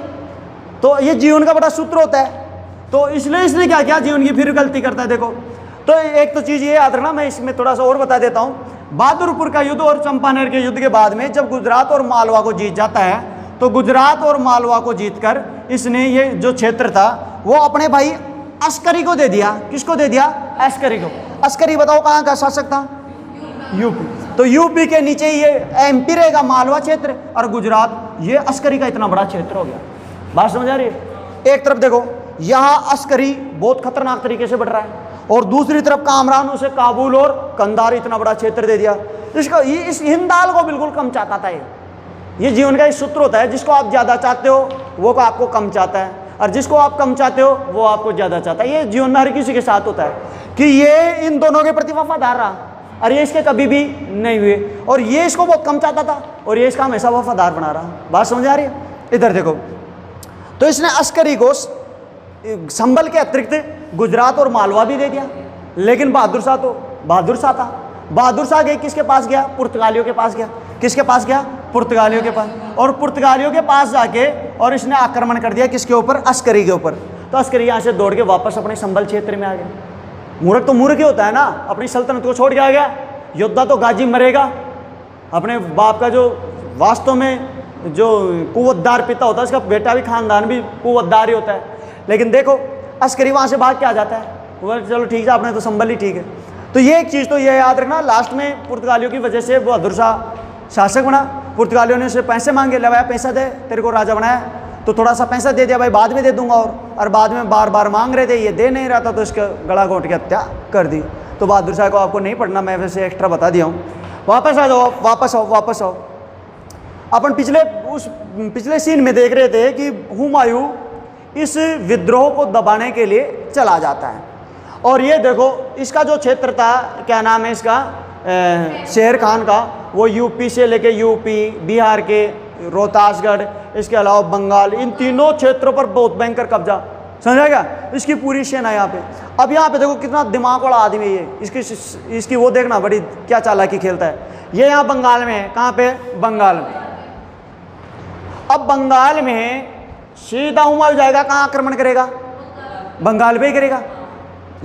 Speaker 1: तो ये जीवन का बड़ा सूत्र होता है। तो इसलिए इसने क्या किया, जीवन की फिर गलती करता है। देखो, तो एक तो चीज़ ये याद रखना, मैं इसमें थोड़ा सा और बता देता हूँ। बहादुरपुर का युद्ध और चंपानेर के युद्ध के बाद में जब गुजरात और मालवा को जीत जाता है तो गुजरात और मालवा को जीतकर इसने ये जो क्षेत्र था वो अपने भाई अस्करी को दे दिया। किसको दे दिया, अस्करी को। अस्करी बताओ कहाँ का शासक था, यूपी। तो यूपी के नीचे ये एमपी रहेगा, मालवा क्षेत्र, और गुजरात, ये अस्करी का इतना बड़ा क्षेत्र हो गया। बात समझ आ रही है। एक तरफ देखो यहाँ अस्करी बहुत खतरनाक तरीके से बढ़ रहा है और दूसरी तरफ कामरान उसे काबुल और कंधार इतना बड़ा क्षेत्र दे दिया। इसको इस हिंदाल को बिल्कुल कम चाहता था। ये जीवन का एक सूत्र होता है, जिसको आप ज़्यादा चाहते हो वो को आपको कम चाहता है, और जिसको आप कम चाहते हो वो आपको ज़्यादा चाहता है। ये जीवन में हर किसी के साथ होता है कि ये इन दोनों के प्रति वफादार रहा और ये इसके कभी भी नहीं हुए, और ये इसको बहुत कम चाहता था और ये इसका हमेशा वफादार बना रहा। बात समझ आ रही है। इधर देखो, तो इसने अस्करी को संभल के अतिरिक्त गुजरात और मालवा भी दे दिया। लेकिन बहादुर शाह था। बहादुर शाह गए किसके पास गया, पुर्तगालियों के पास गया। किसके पास गया, पुर्तगालियों के पास। और पुर्तगालियों के पास जाके और इसने आक्रमण कर दिया किसके ऊपर, अस्करी के ऊपर। तो अस्करी यहाँ से दौड़ के वापस अपने संभल क्षेत्र में आ गया। मूर्ख तो मूर्ख ही होता है ना, अपनी सल्तनत को छोड़ के आ गया। योद्धा तो गाजी मरेगा, अपने बाप का जो वास्तव में जो कुव्वतदार पिता होता है उसका बेटा भी खानदान भी कुव्वतदार ही होता है। लेकिन देखो अस्करी वहाँ से भाग के आ जाता है, वो चलो ठीक है आपने तो संभल ही ठीक है। तो ये एक चीज़ तो ये याद रखना, लास्ट में पुर्तगालियों की वजह से वो बहादुर शाह शासक बना। पुर्तगालियों ने उसे पैसे मांगे, ले भाई पैसा दे, तेरे को राजा बनाया, तो थोड़ा सा पैसा दे दिया, भाई बाद में दे दूंगा। और बाद में बार बार मांग रहे थे, ये दे नहीं रहा था, तो इसका गला घोंट के हत्या कर दी। तो बहादुर शाह को आपको नहीं पढ़ना, मैं वैसे एक्स्ट्रा बता दिया हूँ। वापस आ जाओ, वापस आओ, वापस आओ। अपन पिछले सीन में देख रहे थे कि हुमायूं इस विद्रोह को दबाने के लिए चला जाता है। और ये देखो इसका जो क्षेत्र था, क्या नाम है इसका, शेर खान का, वो यूपी से लेके यूपी, बिहार के रोहतासगढ़, इसके अलावा बंगाल, इन तीनों क्षेत्रों पर बहुत भयंकर कब्जा, समझा क्या। इसकी पूरी सेना यहाँ पे। अब यहाँ पे देखो कितना दिमाग वाला आदमी है ये, इसकी वो देखना बड़ी क्या चालाकी खेलता है। ये यहाँ बंगाल में है, कहाँ पे, बंगाल में। अब बंगाल में सीधा हुमायूं जाएगा, कहाँ आक्रमण करेगा, बंगाल पे ही करेगा।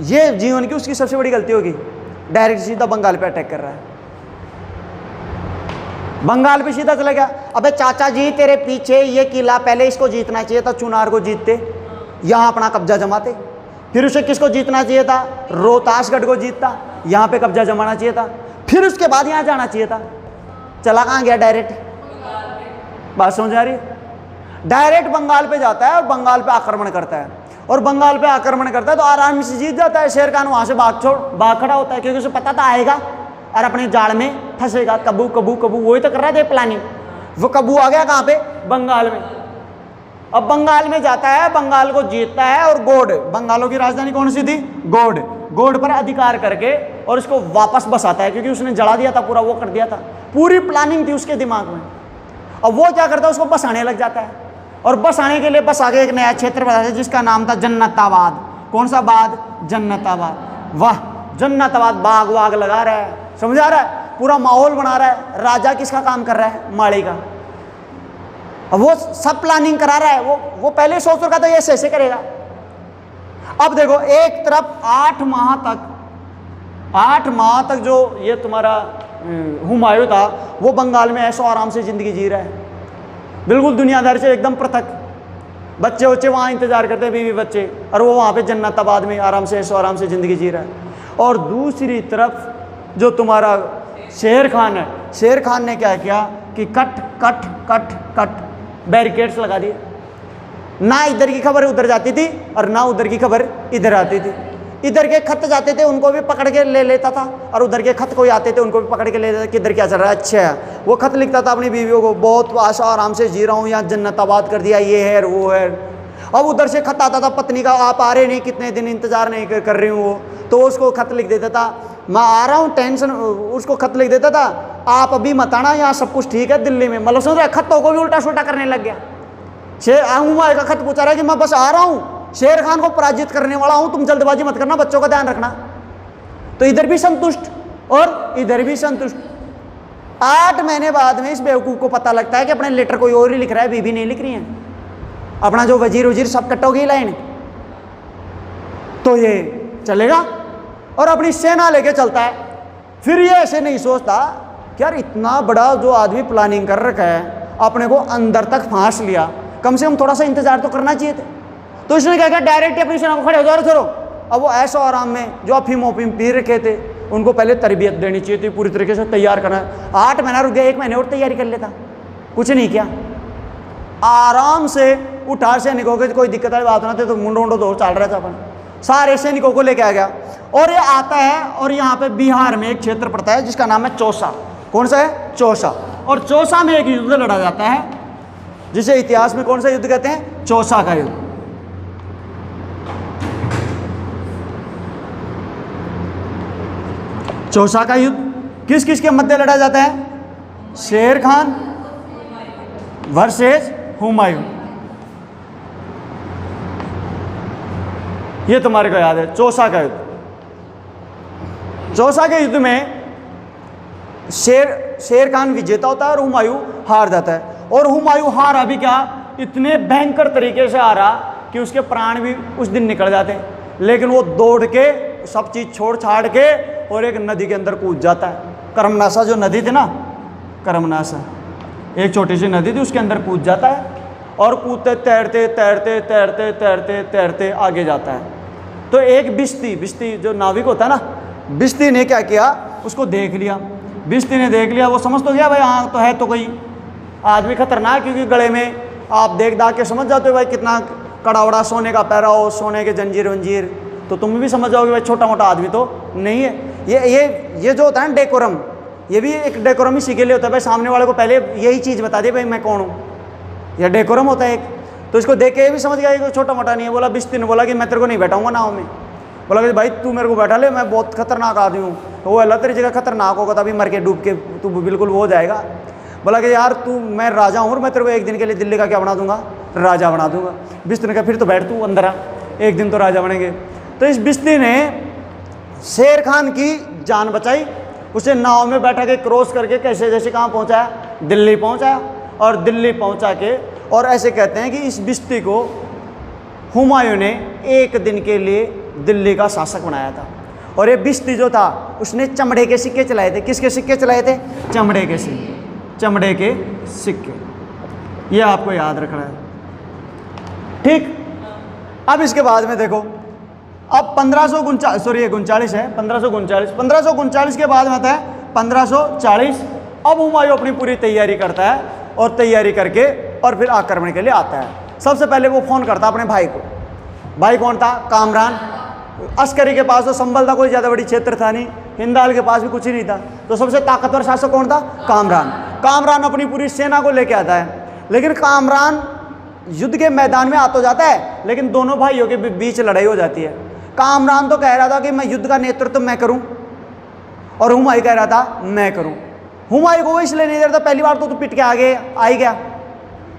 Speaker 1: ये जीवन की उसकी सबसे बड़ी गलती होगी, डायरेक्ट सीधा बंगाल पे अटैक कर रहा है, बंगाल पे सीधा चला गया। अबे चाचा जी तेरे पीछे ये किला, पहले इसको जीतना चाहिए था, चुनार को जीतते, यहाँ अपना कब्जा जमाते। फिर उसे किसको जीतना चाहिए था, रोहतासगढ़ को जीतता, यहाँ पे कब्जा जमाना चाहिए था। फिर उसके बाद यहाँ जाना चाहिए था, चला कहाँ गया, डायरेक्ट, बात समझ आ रही है, डायरेक्ट बंगाल पे जाता है और बंगाल पे आक्रमण करता है। और बंगाल पे आक्रमण करता है तो आराम से जीत जाता है। शेर खान वहाँ से भाग खड़ा होता है, क्योंकि उसे पता था आएगा और अपने जाल में फंसेगा। कबू कबू कबू, वही तो कर रहा था प्लानिंग। वो कबू आ गया कहाँ पे, बंगाल में। अब बंगाल में जाता है, बंगाल को जीतता है और गौड़, बंगालों की राजधानी कौन सी थी, गौड़, गौड़ पर अधिकार करके और उसको वापस बसाता है, क्योंकि उसने जला दिया था पूरा, वो कर दिया था, पूरी प्लानिंग थी उसके दिमाग में। अब वो क्या करता है, उसको बसाने लग जाता है। और बसाने के लिए बस आगे एक नया क्षेत्र बनाया है जिसका नाम था जन्नताबाद। कौन सा बाद, जन्नताबाद। वाह, जन्नताबाद, बाग वाग लगा रहा है, समझ आ रहा है, पूरा माहौल बना रहा है। राजा किसका काम कर रहा है, माड़ी का। अब वो सब प्लानिंग करा रहा है, वो पहले सोच रखा था ये ऐसे करेगा। अब देखो एक तरफ 8 माह तक जो ये तुम्हारा हुमायूं था वो बंगाल में ऐशो आराम से जिंदगी जी रहा है, बिल्कुल दुनियादारी से एकदम पृथक। बच्चे बच्चे वहाँ इंतजार करते हैं, बीवी बच्चे, और वो वहाँ पे जन्नताबाद में आराम से ऐशो आराम से ज़िंदगी जी रहा है। और दूसरी तरफ जो तुम्हारा शेर खान है, शेर खान ने क्या किया कि cut cut cut cut barricades लगा दिए। ना इधर की खबर उधर जाती थी और ना उधर की खबर इधर आती थी। इधर के खत जाते थे उनको भी पकड़ के ले लेता था, और उधर के खत कोई आते थे उनको भी पकड़ के ले लेता था कि इधर क्या चल रहा है। अच्छा है, वो खत लिखता था अपनी बीवियों को, बहुत आशा आराम से जी रहा हूँ, यहाँ जन्नताबाद कर दिया, ये है वो है। अब उधर से खत आता था पत्नी का, आप आ रहे नहीं, कितने दिन इंतजार नहीं कर रही हूँ, वो तो उसको खत लिख देता था, मैं आ रहा हूँ, टेंशन, उसको खत लिख देता था, आप अभी मत आना, यहाँ सब कुछ ठीक है दिल्ली में। मतलब समझ रहे, खतों को भी उल्टा सुल्टा करने लग गया। शेर हुमायूं का खत पूछा रहा है कि मैं बस आ रहा हूँ, शेर खान को पराजित करने वाला हूँ, तुम जल्दबाजी मत करना, बच्चों का ध्यान रखना। तो इधर भी संतुष्ट और इधर भी संतुष्ट। 8 महीने बाद में इस बेवकूफ़ को पता लगता है कि अपने लेटर कोई और ही लिख रहा है, बीबी नहीं लिख रही है, अपना जो वजीर सब कट हो गई लाइन। तो ये चलेगा और अपनी सेना लेके चलता है। फिर ये ऐसे नहीं सोचता कि यार इतना बड़ा जो आदमी प्लानिंग कर रखा है, अपने को अंदर तक फांस लिया, कम से कम थोड़ा सा इंतजार तो करना चाहिए था। तो इसने क्या किया, डायरेक्ट अपनी सेना को खड़े हो जाओ, चलो। अब वो ऐशो आराम में जो अफीम ओफीम पी रखे थे उनको पहले तरबियत देनी चाहिए थी, पूरी तरीके से तैयार करना। 8 महीना रुक गया, 1 महीने और तैयारी कर लेता, कुछ नहीं किया, आराम से उठा सैनिकों के, कोई दिक्कत वाली बात ना थी, तो मुंडो मुंडो दौड़ चल रहा था अपन, सारे सैनिकों को लेके आ गया। और ये आता है और यहाँ पे बिहार में एक क्षेत्र पड़ता है जिसका नाम है चौसा। कौन सा है, चौसा। और चौसा में एक युद्ध लड़ा जाता है जिसे इतिहास में कौन सा युद्ध कहते हैं, चौसा का युद्ध। चौसा का युद्ध किस किस के मध्य लड़ा जाता है, शेर खान वर्सेस हुमायूं। ये तुम्हारे को याद है, चौसा का युद्ध। चौसा के युद्ध में शेर खान विजेता होता है और हुमायूं हार जाता है। और हुमायूं हारा भी क्या, इतने भयंकर तरीके से हारा कि उसके प्राण भी उस दिन निकल जाते, लेकिन वो दौड़ के सब चीज़ छोड़ छाड़ के और एक नदी के अंदर कूद जाता है। कर्मनाशा जो नदी थी ना, कर्मनाशा एक छोटी सी नदी थी, उसके अंदर कूद जाता है और कूदते तैरते तैरते तैरते तैरते तैरते आगे जाता है। तो एक बिश्ती जो नाविक होता है ना, बिश्ती ने क्या किया, उसको देख लिया। बिश्ती ने देख लिया, वो समझ तो गया भाई हाँ तो है तो कोई आदमी खतरनाक, क्योंकि गले में आप देख दाख के समझ जाते हो भाई कितना कड़ावड़ा सोने का पैरा हो, सोने के जंजीर वंजीर, तो तुम भी समझ जाओगे भाई छोटा मोटा आदमी तो नहीं है। ये जो होता है ना डेकोरम, ये भी एक डेकोरम ही सीखे लिए होता है भाई, सामने वाले को पहले यही चीज़ बता दे भाई मैं कौन हूँ, यह डेकोरम होता है एक। तो इसको देख के ये भी समझ गया कि छोटा मोटा नहीं है। बोला बिश्ती ने बोला कि मैं तेरे को नहीं बैठाऊंगा नाव में। बोला कि भाई तू मेरे को बैठा ले, मैं बहुत खतरनाक आदमी हूँ। तो वो अल्लाह तेरी जगह खतरनाक होगा तभी मर के डूब के तू बिल्कुल वो हो जाएगा। बोला कि यार तू, मैं राजा हूँ और मैं तेरे को एक दिन के लिए दिल्ली का क्या बना दूंगा, राजा बना दूंगा। बिश्ती ने कहा फिर तो बैठ तू अंदर आ, एक दिन तो राजा बनेंगे। तो इस बिश्ती ने शेर खान की जान बचाई, उसे नाव में बैठा के क्रॉस करके कैसे जैसे कहाँ पहुँचाया, दिल्ली पहुँचाया। और दिल्ली पहुँचा के, और ऐसे कहते हैं कि इस बिश्ती को हुमायूं ने एक दिन के लिए दिल्ली का शासक बनाया था। और ये बिश्ती जो था उसने चमड़े के सिक्के चलाए थे। किसके सिक्के चलाए थे? चमड़े के सिक्के, चमड़े के सिक्के, ये आपको याद रखना है, ठीक। अब इसके बाद में देखो, अब 1539 है, 1539 के बाद में आता है 1540। अब हुमायूं अपनी पूरी तैयारी करता है और तैयारी करके और फिर आक्रमण के लिए आता है। सबसे पहले वो फ़ोन करता अपने भाई को। भाई कौन था? कामरान। अस्करी के पास तो संभल था, कोई ज़्यादा बड़ी क्षेत्र था नहीं, हिंदाल के पास भी कुछ ही नहीं था, तो सबसे ताकतवर शासक कौन था? कामरान। कामरान अपनी पूरी सेना को लेके आता है, लेकिन कामरान युद्ध के मैदान में आ तो जाता है, लेकिन दोनों भाइयों के बीच लड़ाई हो जाती है। कामरान तो कह रहा था कि मैं युद्ध का नेतृत्व मैं करूं, और हुमायूं कह रहा था मैं करूं। हुमायूं को वो इसलिए नहीं दे रहा था, पहली बार तो पिट के आगे आ ही गया,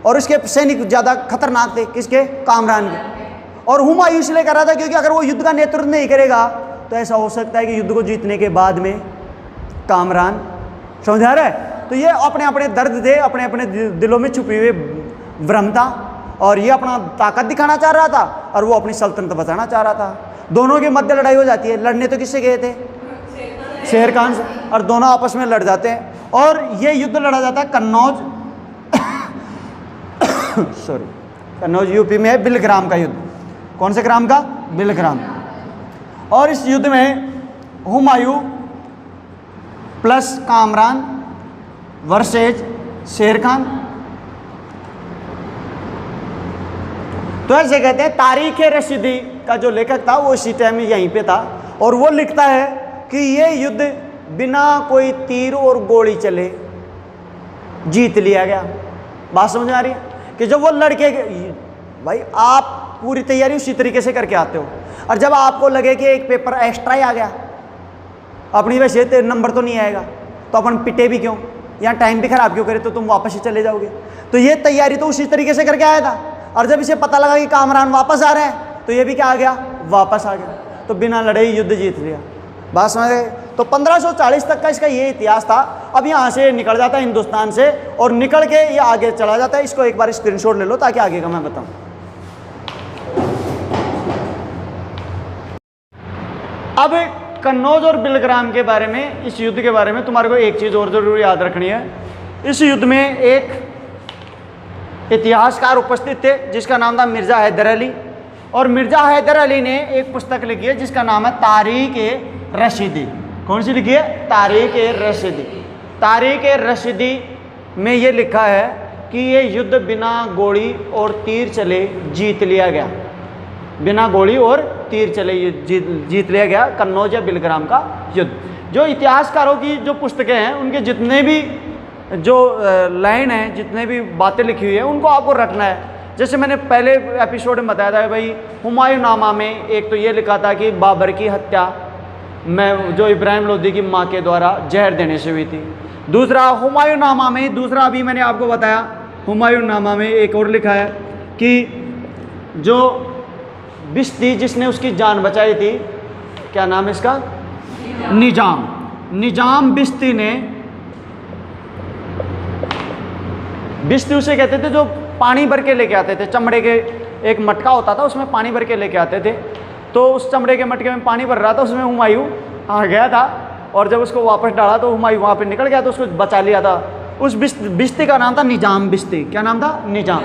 Speaker 1: और उसके सैनिक ज़्यादा खतरनाक थे, किसके? कामरान के। और हुमायूं इसलिए कर रहा था क्योंकि अगर वो युद्ध का नेतृत्व नहीं करेगा तो ऐसा हो सकता है कि युद्ध को जीतने के बाद में कामरान, समझ आ रहा है? तो ये अपने अपने दर्द थे, अपने अपने दिलों में छुपी हुए भ्रम था, और ये अपना ताकत दिखाना चाह रहा था और वो अपनी सल्तनत बचाना चाह रहा था। दोनों के मध्य लड़ाई हो जाती है। लड़ने तो किससे गए थे? शेर खान से, और दोनों आपस में लड़ जाते हैं। और ये युद्ध लड़ा जाता है कन्नौज कन्नौज यूपी में है, बिलग्राम का युद्ध। कौन से ग्राम का? बिलग्राम। और इस युद्ध में हुमायूं प्लस कामरान वर्सेज शेर खान। तो ऐसे कहते हैं, तारीख रशीदी का जो लेखक था वो इसी टाइम यहीं पे था, और वो लिखता है कि ये युद्ध बिना कोई तीर और गोली चले जीत लिया गया। बात समझ में आ रही है? कि जब वो लड़के, भाई आप पूरी तैयारी उसी तरीके से करके आते हो, और जब आपको लगे कि एक पेपर एक्स्ट्रा ही आ गया, अपनी वैसे नंबर तो नहीं आएगा, तो अपन पिटे भी क्यों, यहाँ टाइम भी खराब क्यों करे, तो तुम वापस ही चले जाओगे। तो ये तैयारी तो उसी तरीके से करके आया था, और जब इसे पता लगा कि कामरान वापस आ रहे हैं तो ये भी क्या आ गया? वापस आ गया। तो बिना लड़े ही युद्ध जीत लिया। बात समझ गए? तो 1540 तक का इसका ये इतिहास था। अब यहाँ से निकल जाता है हिंदुस्तान से, और निकल के ये आगे चला जाता है। इसको एक बार स्क्रीनशॉट ले लो ताकि आगे का मैं बताऊँ। अब कन्नौज और बिलग्राम के बारे में, इस युद्ध के बारे में तुम्हारे को एक चीज़ और जरूर याद रखनी है। इस युद्ध में एक इतिहासकार उपस्थित थे जिसका नाम था मिर्ज़ा हैदर अली, और मिर्ज़ा हैदर अली ने एक पुस्तक लिखी है जिसका नाम है तारीख़-ए-रशीदी। कौन सी लिखी है? तारीख़-ए-रशीदी। तारीख़-ए-रशीदी में ये लिखा है कि ये युद्ध बिना गोली और तीर चले जीत लिया गया। बिना गोली और तीर चले ये जीत लिया गया कन्नौज या बिलग्राम का युद्ध। जो इतिहासकारों की जो पुस्तकें हैं उनके जितने भी जो लाइन है, जितने भी बातें लिखी हुई है, उनको आपको रटना है। जैसे मैंने पहले एपिसोड में बताया था भाई, हुमायूं नामा में एक तो ये लिखा था कि बाबर की हत्या में जो इब्राहिम लोदी की माँ के द्वारा जहर देने से हुई थी। दूसरा हुमायूं नामा में, दूसरा अभी मैंने आपको बताया हुमायूं नामा में एक और लिखा है कि जो बिश्ती जिसने उसकी जान बचाई थी, क्या नाम है इसका? निजाम बिश्ती ने, बिश्ती उसे कहते थे जो पानी भर के लेके आते थे, चमड़े के एक मटका होता था, उसमें पानी भर के लेके आते थे। तो उस चमड़े के मटके में पानी भर रहा था, उसमें हुमायूं आ गया था और जब उसको वापस डाला तो हुमायूं वहाँ पे निकल गया, तो उसको बचा लिया था। उस बिश्ती का नाम था निजाम बिश्ती। क्या नाम था? निजाम।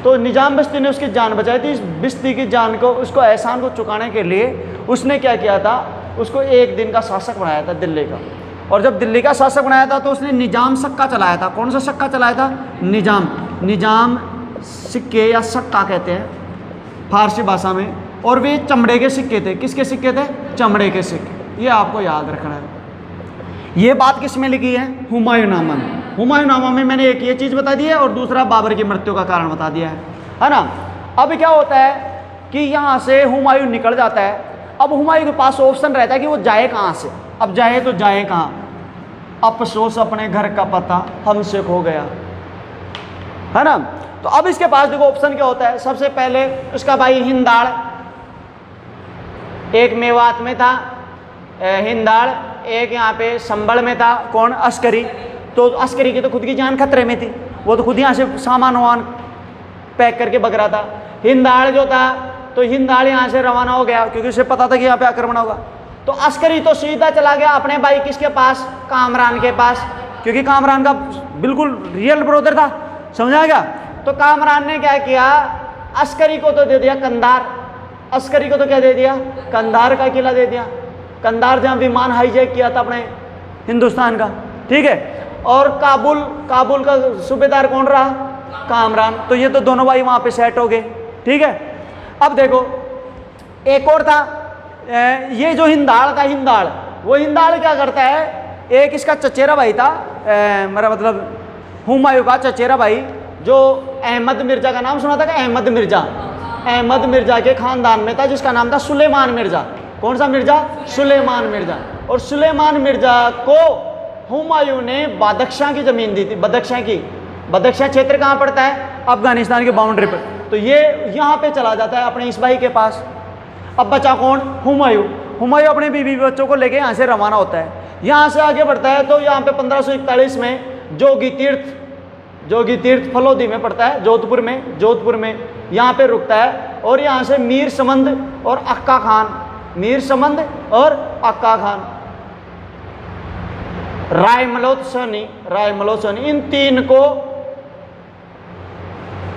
Speaker 1: तो निजाम बिश्ती ने उसकी जान बचाई थी। इस बिश्ती की जान को, उसको एहसान को चुकाने के लिए उसने क्या किया था, उसको एक दिन का शासक बनाया था दिल्ली का। और जब दिल्ली का शासक बनाया था तो उसने निजाम सिक्का चलाया था। कौन सा सिक्का चलाया था? निजाम सिक्के या सिक्का कहते हैं फारसी भाषा में। और वे चमड़े के सिक्के थे। किसके सिक्के थे? चमड़े के सिक्के। ये आपको याद रखना है। ये बात किस में लिखी है? हुमायूंनामा में। हुमायूंनामा में मैंने एक ये चीज़ बता दी है और दूसरा बाबर की मृत्यु का कारण बता दिया है ना। अब क्या होता है कि यहाँ से हुमायूं निकल जाता है। अब हुमायूं के पास ऑप्शन रहता है कि वो जाए कहाँ से। अब जाए तो जाए कहाँ? अफसोस अपने घर का पता हमसे खो गया, है ना। तो अब इसके पास देखो ऑप्शन क्या होता है। सबसे पहले उसका भाई हिंदाल, एक मेवात में था हिंदाल, एक यहाँ पे संबल में था। कौन? अस्करी। तो अस्करी की तो खुद की जान खतरे में थी, वो तो खुद यहाँ से सामान वामान पैक करके भग रहा था। हिंदाल जो था, तो हिंदाल यहाँ से रवाना हो गया क्योंकि उसे पता था कि यहाँ पे आक्रमण होगा। तो अस्करी तो सीधा चला गया अपने भाई किसके पास? कामरान के पास, क्योंकि कामरान का बिल्कुल रियल ब्रदर था, समझा गया। तो कामरान ने क्या किया, अस्करी को तो दे दिया कंधार। अस्करी को तो क्या दे दिया? कंधार का किला दे दिया। कंधार जहाँ विमान हाईजैक किया था अपने हिंदुस्तान का, ठीक है। और काबुल का सूबेदार कौन रहा? कामरान। तो ये तो दोनों भाई वहाँ पे सेट हो गए, ठीक है। अब देखो एक और था, ये जो हिंदाल था, वो हिंदाल क्या करता है, एक इसका चचेरा भाई था, मेरा मतलब हुमायूं का चचेरा भाई, जो अहमद मिर्जा का नाम सुना था? अहमद मिर्जा के खानदान में था, जिसका नाम था सुलेमान मिर्जा। कौन सा मिर्जा? सुलेमान मिर्जा। और सुलेमान मिर्जा को हुमायूं ने बदख्शां की जमीन दी थी। बदख्शां क्षेत्र कहाँ पड़ता है? अफगानिस्तान की बाउंड्री पर। तो ये यहाँ पे चला जाता है अपने इस भाई के पास। अब बचा कौन? हुमायूं अपने बीवी बच्चों को लेके यहाँ से रवाना होता है। यहाँ से आगे बढ़ता है तो यहाँ पे 1541 में जोगी तीर्थ फलोदी में पड़ता है, जोधपुर में यहाँ पे रुकता है। और यहाँ से मीर समंद और अक्का खान, रायमलोद सोनी, इन तीन को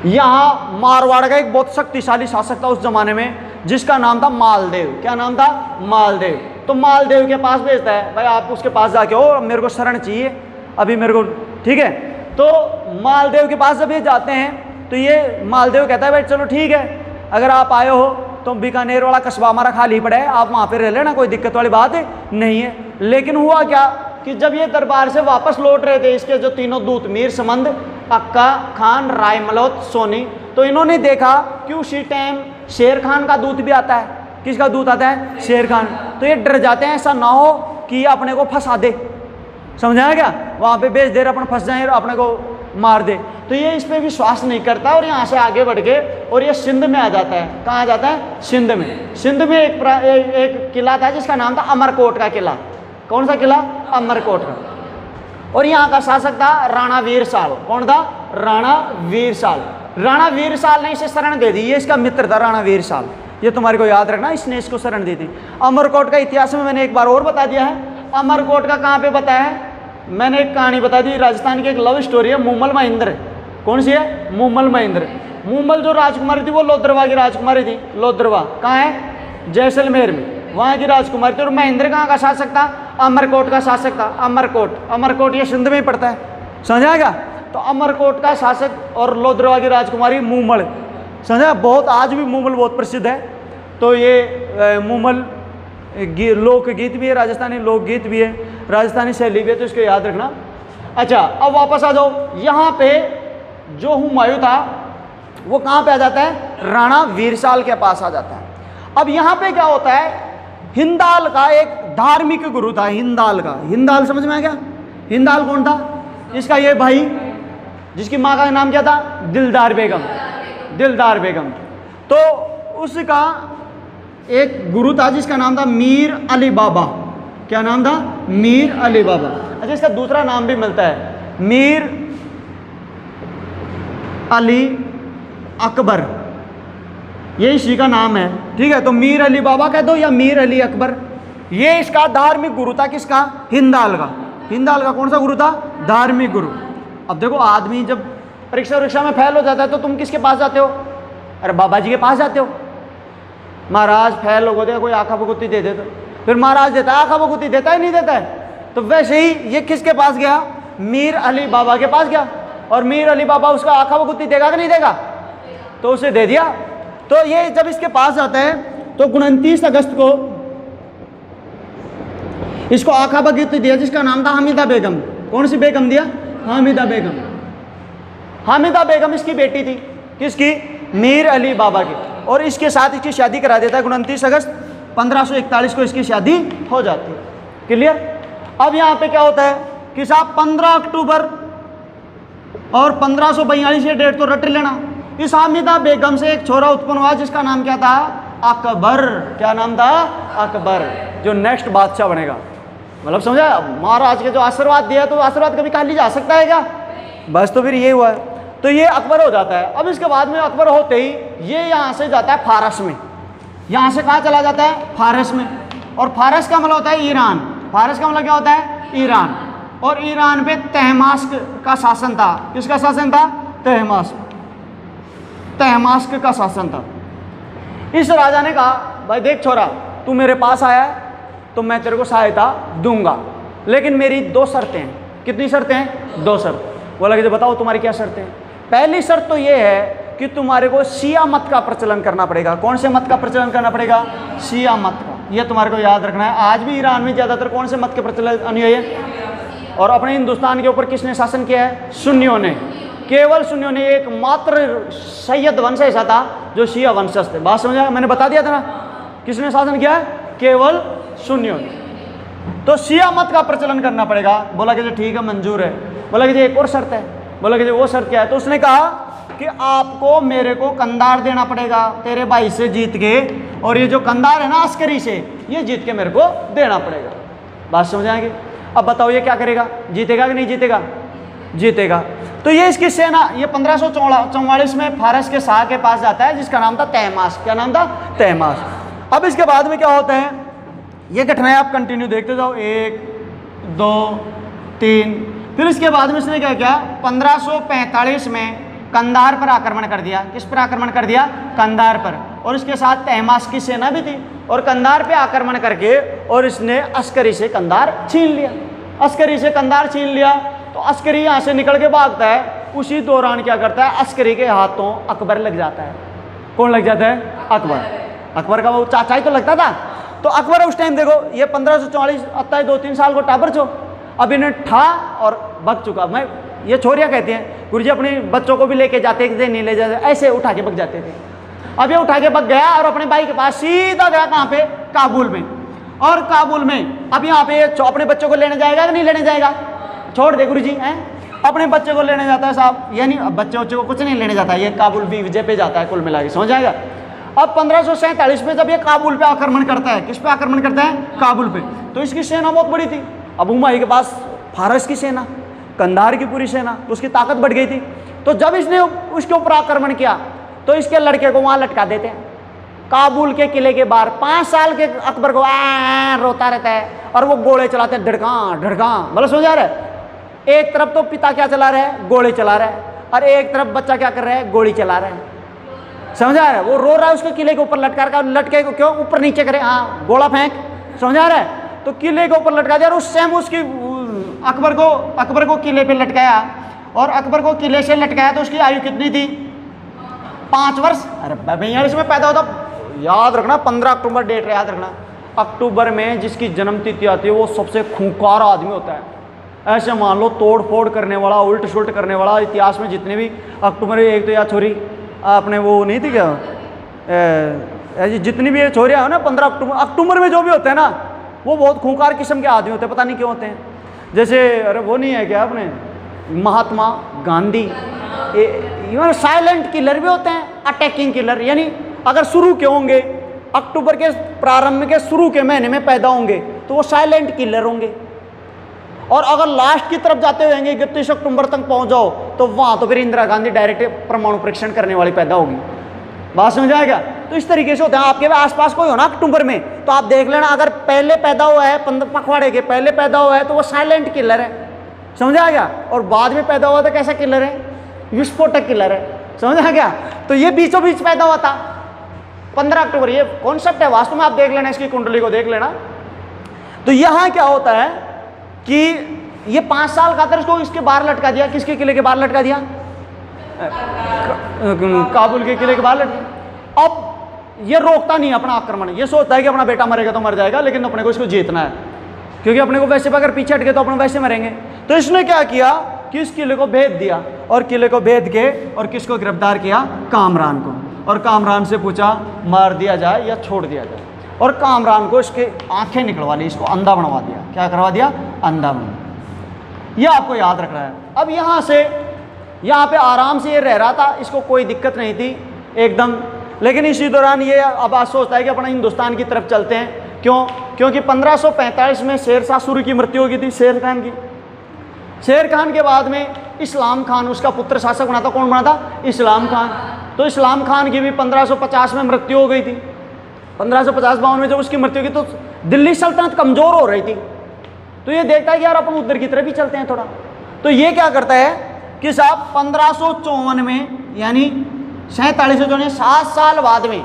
Speaker 1: यहाँ मारवाड़ का एक बहुत शक्तिशाली शासक था उस जमाने में, जिसका नाम था मालदेव। क्या नाम था? मालदेव। तो मालदेव के पास भेजता है, भाई आप उसके पास जाके हो, मेरे को शरण चाहिए अभी मेरे को, ठीक है। तो मालदेव के पास जब ये जाते हैं तो ये मालदेव कहता है भाई चलो ठीक है, अगर आप आए हो तो बीकानेर वाला कस्बा हमारा खाली पड़ा है, आप वहाँ पे रह लेना, कोई दिक्कत वाली बात नहीं है। लेकिन हुआ क्या कि जब ये दरबार से वापस लौट रहे थे इसके जो तीनों दूत, मीर समंद, अक्का खान, रायमलोद सोनी, तो इन्होंने देखा कि उसी टाइम शेर खान का दूत भी आता है। किसका दूत आता है? शेर खान। तो ये डर जाते हैं ऐसा ना हो कि ये अपने को फंसा दे, समझाया क्या? वहाँ पे भेज दे, अपन फंस जाए और अपने को मार दे। तो ये इस पर विश्वास नहीं करता और यहाँ से आगे बढ़ के और ये सिंध में आ जाता है। कहाँ आ जाता है? सिंध में एक किला था जिसका नाम था अमरकोट का किला। कौन सा किला? अमरकोट का। और यहाँ का शासक था राणा वीरसाल। कौन था? राणा वीरसाल ने इसे शरण दे दी। ये इसका मित्र था राणा वीरसाल, ये तुम्हारे को याद रखना, इसने इसको शरण दी थी। अमरकोट का इतिहास में मैंने एक बार और बता दिया है। अमरकोट का कहाँ पे बताया है? मैंने एक कहानी बता दी, राजस्थान की एक लव स्टोरी है, मूमल महेंद्र। कौन सी है? मूमल महेंद्र। मूमल जो राजकुमारी थी वो लोद्रवा की राजकुमारी थी। लोद्रवा कहाँ है? जैसलमेर में, वहाँ की राजकुमारी थी। और महेंद्र कहाँ का शासक था? अमरकोट का शासक था। अमरकोट ये सिंध में ही पड़ता है, समझा क्या? तो अमरकोट का शासक और लोद्रवा की राजकुमारी मूमल, समझा? बहुत आज भी मूमल बहुत प्रसिद्ध है। तो ये मूमल लोकगीत भी है, राजस्थानी लोकगीत भी है, राजस्थानी शैली भी है, तो इसको याद रखना। अच्छा, अब वापस आ जाओ। यहाँ पे जो हुमायूं था वो कहाँ पे आ जाता है? राणा वीरसाल के पास आ जाता है। अब यहाँ पे क्या होता है, हिंदाल का एक धार्मिक गुरु था। हिंदाल समझ में आ गया? हिंदाल कौन था? इसका ये भाई, जिसकी माँ का नाम क्या था? दिलदार बेगम। तो उसका एक गुरु था जिसका नाम था मीर अली बाबा। क्या नाम था? मीर अली बाबा। अच्छा, इसका दूसरा नाम भी मिलता है, मीर अली अकबर। ये इसी का नाम है, ठीक है। तो मीर अली बाबा कह दो या मीर अली अकबर, ये इसका धार्मिक गुरु था। किसका? हिंदाल का। हिंदाल का कौन सा गुरु था? धार्मिक गुरु। अब देखो आदमी जब परीक्षा में फेल हो जाता है तो तुम किसके पास जाते हो? अरे बाबा जी के पास जाते हो। महाराज फेल हो गए, कोई आखा बगुती दे दे तो फिर महाराज देता है, आखा बगुती देता है नहीं देता है। तो वैसे ही ये किसके पास गया? मीर अली बाबा के पास गया, और मीर अली बाबा उसका आखा बगुती देगा कि नहीं देगा? तो उसे दे दिया। तो ये जब इसके पास आता है तो 29 अगस्त को इसको आखा बगुती दिया, जिसका नाम था हामिदा बेगम। कौन सी बेगम दिया? हामिदा बेगम। हामिदा बेगम इसकी बेटी थी। किसकी? मीर अली बाबा की। और इसके साथ इसकी शादी करा देता है। 29 अगस्त 1541 को इसकी शादी हो जाती है। क्लियर? अब यहाँ पे क्या होता है कि साहब 15 अक्टूबर और 1542 ये डेट तो रट लेना। इस हामिदा बेगम से एक छोरा उत्पन्न हुआ जिसका नाम क्या था? अकबर। क्या नाम था? अकबर, जो नेक्स्ट बादशाह बनेगा। मतलब समझा? महाराज के जो आशीर्वाद दिया तो आशीर्वाद कभी खाली जा सकता है क्या? बस तो फिर ये हुआ है। तो ये अकबर हो जाता है। अब इसके बाद में अकबर होते ही ये यहाँ से जाता है फारस में। यहाँ से कहाँ चला जाता है? फारस में। और फारस का मतलब होता है ईरान। फारस का मतलब क्या होता है? ईरान। और ईरान पे तहमास्क का शासन था। किसका शासन था? तहमास्क। तहमास्क का शासन था। इस राजा ने कहा, भाई देख छोरा, तू मेरे पास आया है तो मैं तेरे को सहायता दूंगा, लेकिन मेरी 2 शर्तें हैं। कितनी शर्तें हैं? 2 शर्त। बोला कि बताओ तुम्हारी क्या शर्तें हैं? पहली शर्त तो ये है कि तुम्हारे को शिया मत का प्रचलन करना पड़ेगा। कौन से मत का प्रचलन करना पड़ेगा? शिया मत का। ये तुम्हारे को याद रखना है। आज भी ईरान में ज़्यादातर कौन से मत के प्रचलन अनुयायी है? और अपने हिंदुस्तान के ऊपर किसने शासन किया है? सुन्नियों ने। केवल सुन्नियों ने। एकमात्र सैयद वंश ऐसा था जो शिया वंशज थे। बात समझा? मैंने बता दिया था ना, किसने शासन किया है? केवल सुन्नियों ने। तो शिया मत का प्रचलन करना पड़ेगा। बोला कि ठीक है, मंजूर है। बोला कि एक और शर्त है। बोला कि वो शर्त क्या है? तो उसने कहा कि आपको मेरे को कंधार देना पड़ेगा तेरे भाई से जीत के, और ये जो कंधार है ना अस्करी से, ये जीत के मेरे को देना पड़ेगा। बात समझ आएगी? अब बताओ ये क्या करेगा? जीतेगा कि नहीं जीतेगा? जीतेगा। तो ये इसकी सेना ये 1544 में फारस के शाह के पास जाता है जिसका नाम था तहमास्क। क्या नाम था? तहमास्क। अब इसके बाद में क्या होता है? ये घटनाएं आप कंटिन्यू देखते जाओ, 1 2 3। फिर इसके बाद में इसने क्या किया? 1545 में कंधार पर आक्रमण कर दिया। किस पर आक्रमण कर दिया? कंधार पर। और इसके साथ तहमास्क की सेना भी थी, और कंधार पे आक्रमण करके और इसने अस्करी से कंधार छीन लिया। अस्करी से कंधार छीन लिया तो अस्करी यहाँ से निकल के भागता है। उसी दौरान क्या करता है? अस्करी के हाथों अकबर लग जाता है। कौन लग जाता है? अकबर। अकबर का वो चाचा ही तो लगता था। तो अकबर उस टाइम देखो, ये 1544 अब तक 2-3 साल को टाबर छो, अब इन्हें ठा और भग चुका। मैं ये छोरियाँ कहती हैं गुरुजी अपने बच्चों को भी लेके जाते थे, नहीं ले जाते, ऐसे उठा के भग जाते थे। अब ये उठा के भग गया और अपने भाई के पास सीधा गया। कहाँ पे? काबुल में। और काबुल में अब यहाँ पे अपने बच्चों को लेने जाएगा कि नहीं लेने जाएगा? छोड़ दे गुरुजी, हैं अपने बच्चे को लेने जाता है साहब। यानी बच्चे को कुछ नहीं लेने जाता है, ये काबुल भी विजय पे जाता है कुल मिला के, समझ आएगा? अब 1547 में जब ये काबुल पे आक्रमण करता है, किस पे आक्रमण करता है? काबुल पे। तो इसकी सेना बहुत बड़ी थी। अब हुमायूं के पास फारस की सेना, कंधार की पूरी सेना, तो उसकी ताकत बढ़ गई थी। तो जब इसने उसके ऊपर आक्रमण किया तो इसके लड़के को वहाँ लटका देते हैं काबुल के किले के बाहर। 5 साल के अकबर को रोता रहता है और वो गोले चलाते हैं, ढड़का ढड़का। मतलब समझ आ रहा है? एक तरफ तो पिता क्या चला रहा है? गोले चला रहा है, और एक तरफ बच्चा क्या कर रहा है? गोली चला रहा है। समझ आ रहा है? वो रो रहा है उसके किले के ऊपर लटका रखा, लटके को क्यों ऊपर नीचे करे? हाँ, गोला फेंक। समझ आ रहा है? तो किले के ऊपर लटका दिया और उस टाइम उसकी अकबर को किले पे लटकाया, और अकबर को किले से लटकाया तो उसकी आयु कितनी थी? 5 वर्ष। अरे भैया इसमें पैदा होता, याद रखना 15 अक्टूबर डेट याद रखना। अक्टूबर में जिसकी जन्मतिथि आती है वो सबसे खूंखार आदमी होता है। ऐसे मान लो तोड़ फोड़ करने वाला, उल्ट सुल्ट करने वाला, इतिहास में जितने भी अक्टूबर में, एक तो या छोरी आपने वो नहीं थी क्या, जितनी भी ये छोरियाँ हो ना 15 अक्टूबर में जो भी होते हैं ना, वो बहुत खूंखार किस्म के आदमी होते हैं। पता नहीं क्यों होते हैं। जैसे अरे वो नहीं है क्या अपने Mahatma Gandhi, even silent killer भी होते हैं, अटैकिंग किलर। यानी अगर शुरू के होंगे, अक्टूबर के प्रारंभ के शुरू के महीने में पैदा होंगे तो वो साइलेंट किलर होंगे, और अगर लास्ट की तरफ जाते हुए 31 अक्टूबर तक पहुंच जाओ तो वहां तो फिर इंदिरा गांधी डायरेक्ट परमाणु परीक्षण करने वाली पैदा होगी। बात समझ आएगा?
Speaker 2: तो इस तरीके से होते हैं। आपके आसपास कोई हो ना अक्टूबर में, तो आप देख लेना, अगर पहले पैदा हुआ है पखवाड़े के पहले पैदा हुआ है तो वो साइलेंट किलर है, समझा गया। और बाद में पैदा हुआ तो कैसा किलर है, विस्फोटक किलर है, समझा गया। तो ये बीचों बीच पैदा हुआ था 15 अक्टूबर, ये कॉन्सेप्ट है वास्तव में, आप देख लेना, इसकी कुंडली को देख लेना। तो यहां क्या होता है कि ये 5 साल का था, इसको इसके बाहर लटका दिया, किसके किले के बाहर लटका दिया, काबुल के किले के बाहर लटका। अब ये रोकता नहीं अपना आक्रमण, ये सोचता है कि अपना बेटा मरेगा तो मर जाएगा, लेकिन अपने को इसको जीतना है, क्योंकि अपने को वैसे अगर पीछे हट गए तो अपने वैसे मरेंगे। तो इसने क्या किया कि इस किले को भेद दिया, और किले को भेद के और किसको गिरफ्तार किया, कामरान को। और कामरान से पूछा मार दिया जाए या छोड़ दिया जाए, और कामरान को इसके आंखें निकलवा ली, इसको अंधा बनवा दिया। क्या करवा दिया, अंधा बनवा। यह आपको याद रखना है। अब यहाँ से यहाँ पे आराम से ये रह रहा था, इसको कोई दिक्कत नहीं थी एकदम। लेकिन इसी दौरान ये अब आज सोचता है कि अपना हिंदुस्तान की तरफ चलते हैं। क्यों? क्योंकि 1545 में शेरशाह सूरी की मृत्यु हो गई थी, शेर खान की। शेर खान के बाद में इस्लाम खान उसका पुत्र शासक बना था। कौन बना था? इस्लाम खान। तो इस्लाम खान की भी 1550 में मृत्यु हो गई थी। 1550-52 में जब उसकी मृत्यु की तो दिल्ली सल्तनत कमजोर हो रही थी। तो ये देखता है कि यार अपन उधर की तरफ ही चलते हैं थोड़ा। तो ये क्या करता है कि साहब 1554 में, यानी 47 से 7 साल बाद में,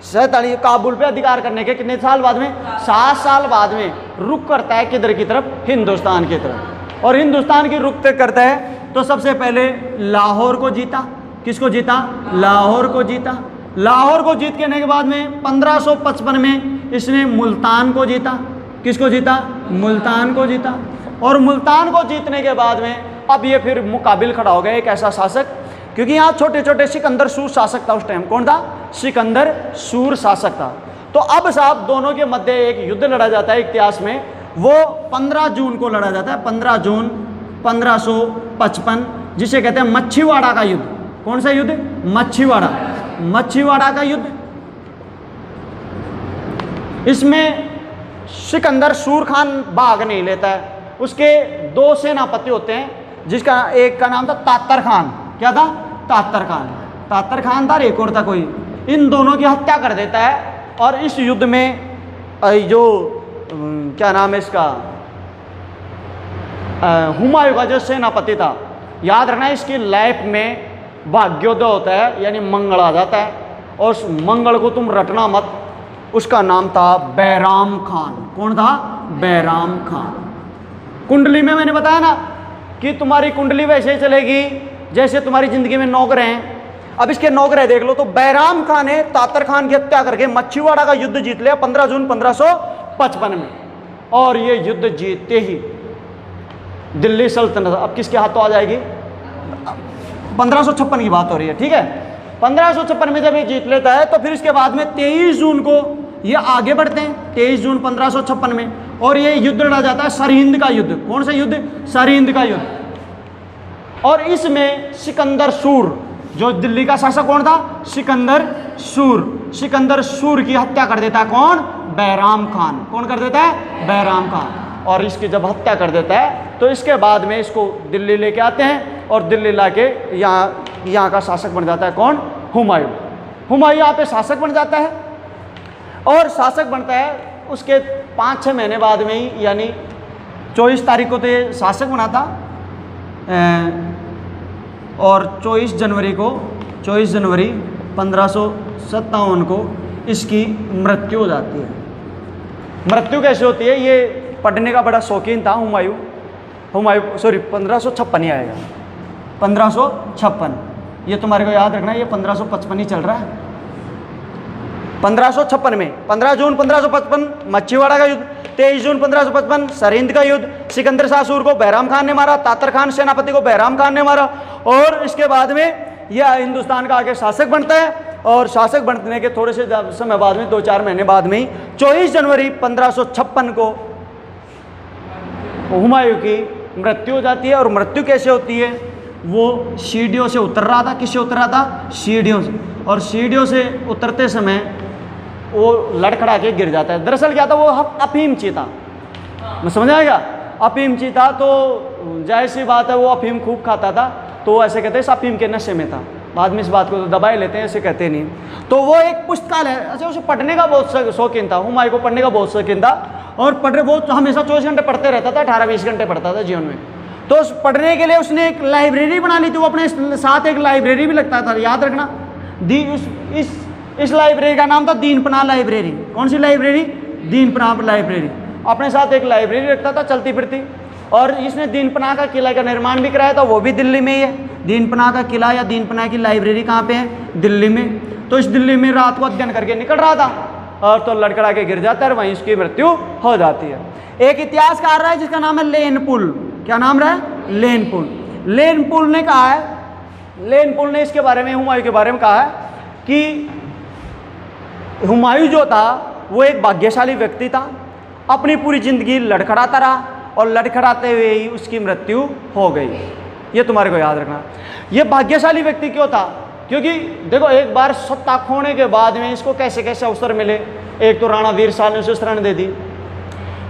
Speaker 2: 47 काबुल पे अधिकार करने के कितने साल बाद में, 7 साल बाद में रुख करता है किधर की तरफ, हिंदुस्तान की तरफ। और हिंदुस्तान की रुख करता है तो सबसे पहले लाहौर को जीता। किसको जीता? लाहौर को जीता। लाहौर को जीत के बाद में 1555 में इसने मुल्तान को जीता। किसको जीता? मुल्तान को जीता। और मुल्तान को जीतने के बाद में अब ये फिर मुकाबिल खड़ा हो गया एक ऐसा शासक, क्योंकि यहाँ छोटे छोटे सिकंदर सूर शासक था उस टाइम। कौन था? सिकंदर सूर शासक था। तो अब साहब दोनों के मध्य एक युद्ध लड़ा जाता है इतिहास में, वो 15 जून को लड़ा जाता है। 15 जून 1555, जिसे कहते हैं मच्छीवाड़ा का युद्ध। कौन सा युद्ध? मच्छीवाड़ा। मच्छीवाड़ा का युद्ध। इसमें सिकंदर सूर खान भाग नहीं लेता है। उसके 2 सेनापति होते हैं, जिसका एक का नाम था तातर खान। क्या था? तातर खान। तातर खान था, एक और था कोई। इन दोनों की हत्या कर देता है। और इस युद्ध में जो क्या नाम है इसका, हुमायूं का जो सेनापति था, याद रखना इसकी लाइफ में भाग्योदय होता है, यानी मंगल आ जाता है। और उस मंगल को तुम रटना मत। उसका नाम था बैराम खान। कौन था? बैराम खान। कुंडली में मैंने बताया ना कि तुम्हारी कुंडली वैसे ही चलेगी जैसे तुम्हारी जिंदगी में 9 ग्रह हैं। अब इसके 9 ग्रह देख लो। तो बैराम खान ने तातर खान की हत्या करके मच्छीवाड़ा का युद्ध जीत लिया 15 जून 1555 में। और ये युद्ध जीतते ही दिल्ली सल्तनत अब किसके हाथों आ जाएगी? 1556 की बात हो रही है, ठीक है। 1556 में जब ये जीत लेता है तो फिर इसके बाद में 23 जून को ये आगे बढ़ते हैं। 23 जून 1556 में, और ये युद्ध लड़ा जाता है सरहिंद का युद्ध। कौन सा युद्ध? सरहिंद का युद्ध। और इसमें सिकंदर सूर, जो दिल्ली का शासक कौन था? सिकंदर सूर। सिकंदर सूर की हत्या कर देता है कौन? बैराम खान। कौन कर देता है? बैराम खान। और इसकी जब हत्या कर देता है तो इसके बाद में इसको दिल्ली लेके आते हैं, और दिल्ली लाके यहाँ का शासक बन जाता है कौन? हुमायूं। हुमायूं यहाँ पे शासक बन जाता है। और शासक बनता है उसके 5-6 महीने बाद में ही, यानी 24 तारीख को तो ये शासक बना था, और 24 जनवरी 1557 को इसकी मृत्यु हो जाती है। मृत्यु कैसे होती है? ये पढ़ने का बड़ा शौकीन था हुमायूं। 1556 ही आएगा, 1556। ये तुम्हारे को याद रखना है, ये 1555 ही चल रहा है। 1556 में 15 जून 1555 मच्छीवाड़ा का युद्ध, 23 जून 1555 सरहिंद का युद्ध। सिकंदर शाह सूर को बैराम खान ने मारा, तातर खान सेनापति को बैराम खान ने मारा। और इसके बाद में यह हिंदुस्तान का आगे शासक बनता है। और शासक बनने के थोड़े से समय बाद में, 2-4 महीने बाद में ही 24 जनवरी 1556 को हुमायूं की मृत्यु हो जाती है। और मृत्यु कैसे होती है? वो सीढ़ियों से उतर रहा था। किससे उतर रहा था? सीढ़ियों से। और सीढ़ियों से उतरते समय वो लड़खड़ा के गिर जाता है। दरअसल क्या था? वो अफीम चीता। मैं समझ आएगा? अफीम चीता, तो जाहिर सी बात है वो अफीम खूब खाता था, तो ऐसे कहते हैं इस अफीम के नशे में था। बाद में इस बात को तो दबा ही लेते हैं, ऐसे कहते नहीं। तो वो एक पुस्तकालय, अच्छा उसे पढ़ने का बहुत शौकीन था, हुमायूं को पढ़ने का बहुत शौकीन था, और पढ़ वो हमेशा 24 घंटे पढ़ते रहता था, 18-20 घंटे पढ़ता था जीवन में। तो उस पढ़ने के लिए उसने एक लाइब्रेरी बना ली थी, वो अपने साथ एक लाइब्रेरी भी लगता था, याद रखना। इस लाइब्रेरी का नाम था दीनपनाह लाइब्रेरी। कौन सी लाइब्रेरी? दीनपनाह लाइब्रेरी। अपने साथ एक लाइब्रेरी रखता था चलती फिरती, और इसने दीनपनाह का किला का निर्माण भी कराया था, वो भी दिल्ली में ही है। दीनपनाह का किला या दीनपनाह की लाइब्रेरी कहाँ पे है? दिल्ली में। तो इस दिल्ली में रात को अध्ययन करके निकल रहा था, और तो लड़खड़ा के गिर जाता है और वहीं उसकी मृत्यु हो जाती है। एक इतिहासकार रहा है जिसका नाम है लेनपुल। क्या नाम रहा है? लेनपुल। लेनपुल ने कहा है, लेनपुल ने इसके बारे में, हुमायूं के बारे में कहा है कि हुमायूं जो था वो एक भाग्यशाली व्यक्ति था, अपनी पूरी जिंदगी लड़खड़ाता रहा, और लड़खड़ाते हुए ही उसकी मृत्यु हो गई। ये तुम्हारे को याद रखना। ये भाग्यशाली व्यक्ति क्यों था? क्योंकि देखो, एक बार सत्ता खोने के बाद में इसको कैसे कैसे अवसर मिले। एक तो राणा वीर साल ने उसे शरण दे दी,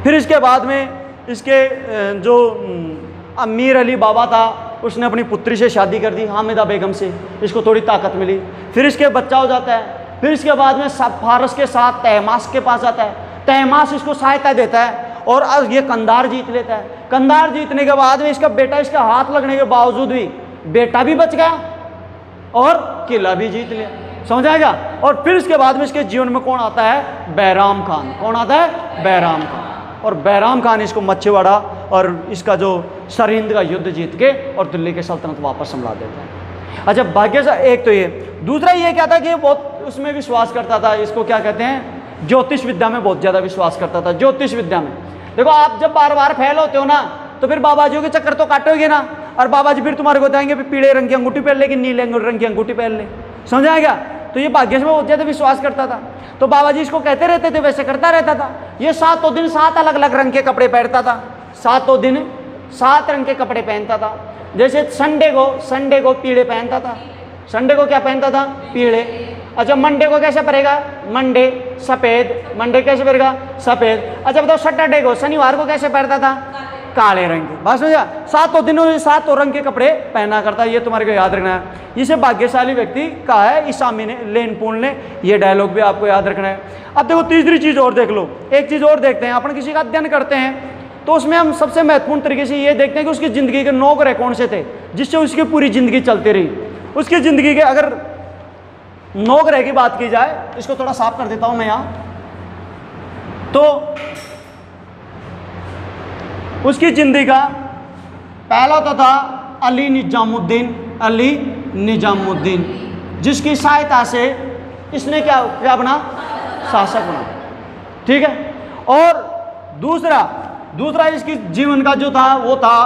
Speaker 2: फिर इसके बाद में इसके जो अमीर अली बाबा था उसने अपनी पुत्री से शादी कर दी, हामिदा बेगम से, इसको थोड़ी ताकत मिली। फिर इसके बच्चा हो जाता है, फिर इसके बाद में फारस के साथ तहमास के पास जाता है, तहमास इसको सहायता देता है, और अब ये कंधार जीत लेता है। कंधार जीतने के बाद में इसका बेटा, इसका हाथ लगने के बावजूद भी बेटा भी बच गया और किला भी जीत लिया। समझ आएगा? और फिर इसके बाद में इसके जीवन में कौन आता है? बैराम खान। कौन आता है? बैराम खान। और बैराम खान इसको मच्छीवाड़ा और इसका जो सरिंद का युद्ध जीत के और दिल्ली के सल्तनत वापस संभाल देता है। अच्छा, भाग्य से एक तो ये, दूसरा ये क्या था कि ये बहुत उसमें विश्वास करता था, इसको क्या कहते हैं? ज्योतिष विद्या में बहुत ज़्यादा विश्वास करता था। ज्योतिष विद्या में देखो, आप जब बार बार फेल होते हो ना, तो फिर बाबा जी के चक्कर तो काटोगे ना, और बाबा जी फिर तुम्हारे को बताएंगे पीले रंग की अंगूठी पहन ले कि नीले रंग की अंगूठी पहन ले। समझ आएगा? तो ये भाग्य में बहुत ज़्यादा विश्वास करता था। तो बाबा जी इसको कहते रहते थे, वैसे करता रहता था। ये 7 दिन 7 अलग अलग रंग के कपड़े पहनता था, 7 दिन 7 रंग के कपड़े पहनता था। जैसे संडे को पीले पहनता था। संडे को क्या पहनता था? पीले। अच्छा, मंडे को कैसे पड़ेगा? मंडे सफ़ेद। मंडे कैसे पड़ेगा? सफ़ेद। अच्छा बताओ, सैटरडे को, शनिवार को कैसे पहनता था? काले रंग के। बस समझा? 7 दिनों में 7 रंग के कपड़े पहना करता है। ये तुम्हारे को याद रखना है। इसे भाग्यशाली व्यक्ति कहा है इस आमी ने, लेनपुल ने। ये डायलॉग भी आपको याद रखना है। अब देखो, तीसरी चीज़ और देख लो। एक चीज़ और देखते हैं, अपन किसी का अध्ययन करते हैं तो उसमें हम सबसे महत्वपूर्ण तरीके से ये देखते हैं कि उसकी ज़िंदगी के 9 ग्रह कौन से थे जिससे उसकी पूरी ज़िंदगी चलती रही। उसकी ज़िंदगी के अगर 9 ग्रह की बात की जाए, इसको थोड़ा साफ कर देता हूं मैं यहाँ, तो उसकी जिंदगी का पहला तो था अली निजामुद्दीन, जिसकी सहायता से इसने क्या बना? शासक बना। ठीक है। और दूसरा इसकी जीवन का जो था वो था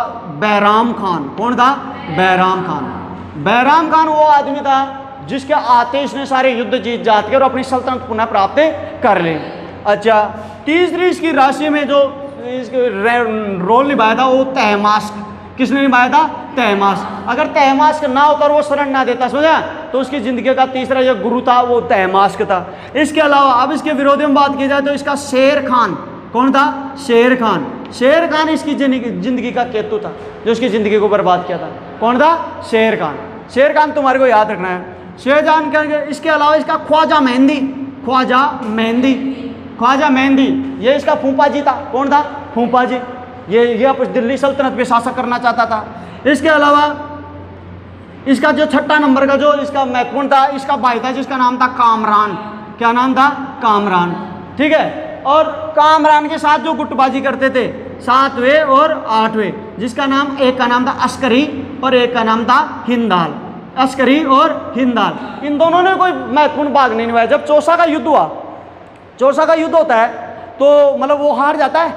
Speaker 2: बैराम खान। कौन था? बैराम खान। बैराम खान वो आदमी था जिसके आते इसने सारे युद्ध जीत जात के और अपनी सल्तनत पुनः प्राप्त कर ले। अच्छा, तीसरी इसकी राशि में जो रोल निभाया था वो तहमास्क। किसने निभाया था? तहमास्क। अगर तहमास्क ना होकर वो शरण ना देता, समझा, तो उसकी जिंदगी का तीसरा जो गुरु था वो तहमास्क था। इसके अलावा अब इसके विरोधी में बात की जाए तो इसका शेर खान। कौन था? शेर खान। शेर खान इसकी जिंदगी का केतु था जो उसकी जिंदगी को बर्बाद किया था। कौन था? शेर खान। शेर खान तुम्हारे को याद रखना है। शेर खान के इसके अलावा इसका ख्वाजा मेहंदी, ये इसका फूफा जी था। कौन था? फूफा जी। ये दिल्ली सल्तनत पे शासक करना चाहता था। इसके अलावा इसका जो 6ठा नंबर का जो इसका महत्वपूर्ण था, इसका भाई था जिसका नाम था कामरान। क्या नाम था? कामरान। ठीक है। और कामरान के साथ जो गुटबाजी करते थे 7वें और 8वें, जिसका नाम, एक का नाम था अस्करी और एक का नाम था हिंदाल। अस्करी और हिंदाल, इन दोनों ने कोई महत्वपूर्ण भाग नहीं निभाया। जब चौसा का युद्ध हुआ, चौसा का युद्ध होता है तो मतलब वो हार जाता है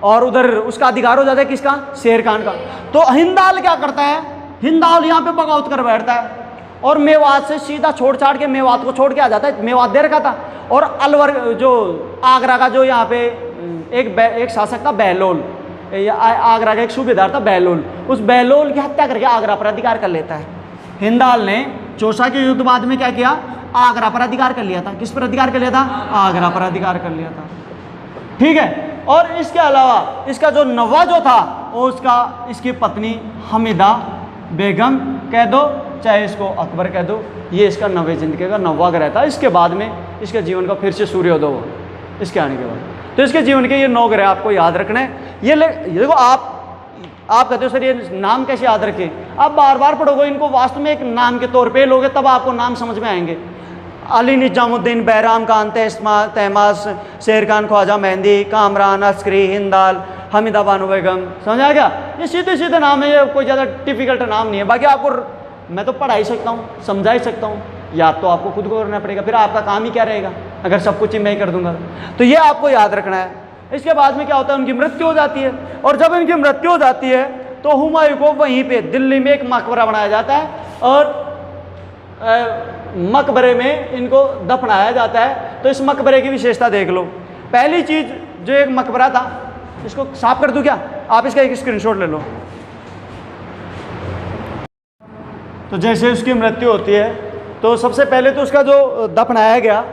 Speaker 2: और उधर उसका अधिकार हो जाता है किसका? शेर खान का। तो हिंदाल क्या करता है? हिंदाल यहाँ पे बगावत कर बैठता है और मेवात से सीधा छोड़ छाड़ के मेवात को छोड़ के आ जाता है। मेवात दे रखा था। और अलवर जो आगरा का जो यहाँ पे एक शासक था बहलोल, आगरा का एक सूबेदार था बहलोल, उस बहलोल की हत्या करके आगरा पर अधिकार कर लेता है। हिंदाल ने चौसा के युद्ध बाद में क्या किया? आगरा पर अधिकार कर लिया था। किस पर अधिकार कर लिया था? आगरा पर अधिकार कर लिया था। ठीक है। और इसके अलावा इसका जो नवा जो था वो इसकी पत्नी हमीदा बेगम, कह दो चाहे इसको अकबर कह दो, ये इसका नवे ज़िंदगी का 9वां ग्रह था। इसके बाद में इसके जीवन का फिर से सूर्योदय हुआ इसके आने के बाद। तो इसके जीवन के ये 9 ग्रह आपको याद रखना है। ये देखो आप कहते हो सर ये नाम कैसे याद रखें, आप बार बार पढ़ोगे इनको, वास्तव में एक नाम के तौर पे लोगे तब आपको नाम समझ में आएंगे। अली निजामुद्दीन, बहराम खान, तहमास, शेर खान, ख्वाजा मेहंदी, कामरान, अस्करी, हिंदाल, हमीदा बानो बेगम, समझ आ गया। ये सीधे सीधे नाम है, ये कोई ज़्यादा डिफिकल्ट नाम नहीं है। बाकी आपको मैं तो पढ़ा ही सकता हूँ, समझा ही सकता हूँ, याद तो आपको खुद को करना पड़ेगा, फिर आपका काम ही क्या रहेगा अगर सब कुछ ही मैं ही कर दूंगा। तो ये आपको याद रखना है। इसके बाद में क्या होता है, उनकी मृत्यु हो जाती है, और जब इनकी मृत्यु हो जाती है तो हुमायूं को वहीं पे दिल्ली में एक मकबरा बनाया जाता है, और मकबरे में इनको दफनाया जाता है। तो इस मकबरे की विशेषता देख लो। पहली चीज़ जो एक मकबरा था, इसको साफ कर दूं क्या, आप इसका एक स्क्रीनशॉट ले लो। तो जैसे उसकी मृत्यु होती है तो सबसे पहले तो उसका जो दफनाया गया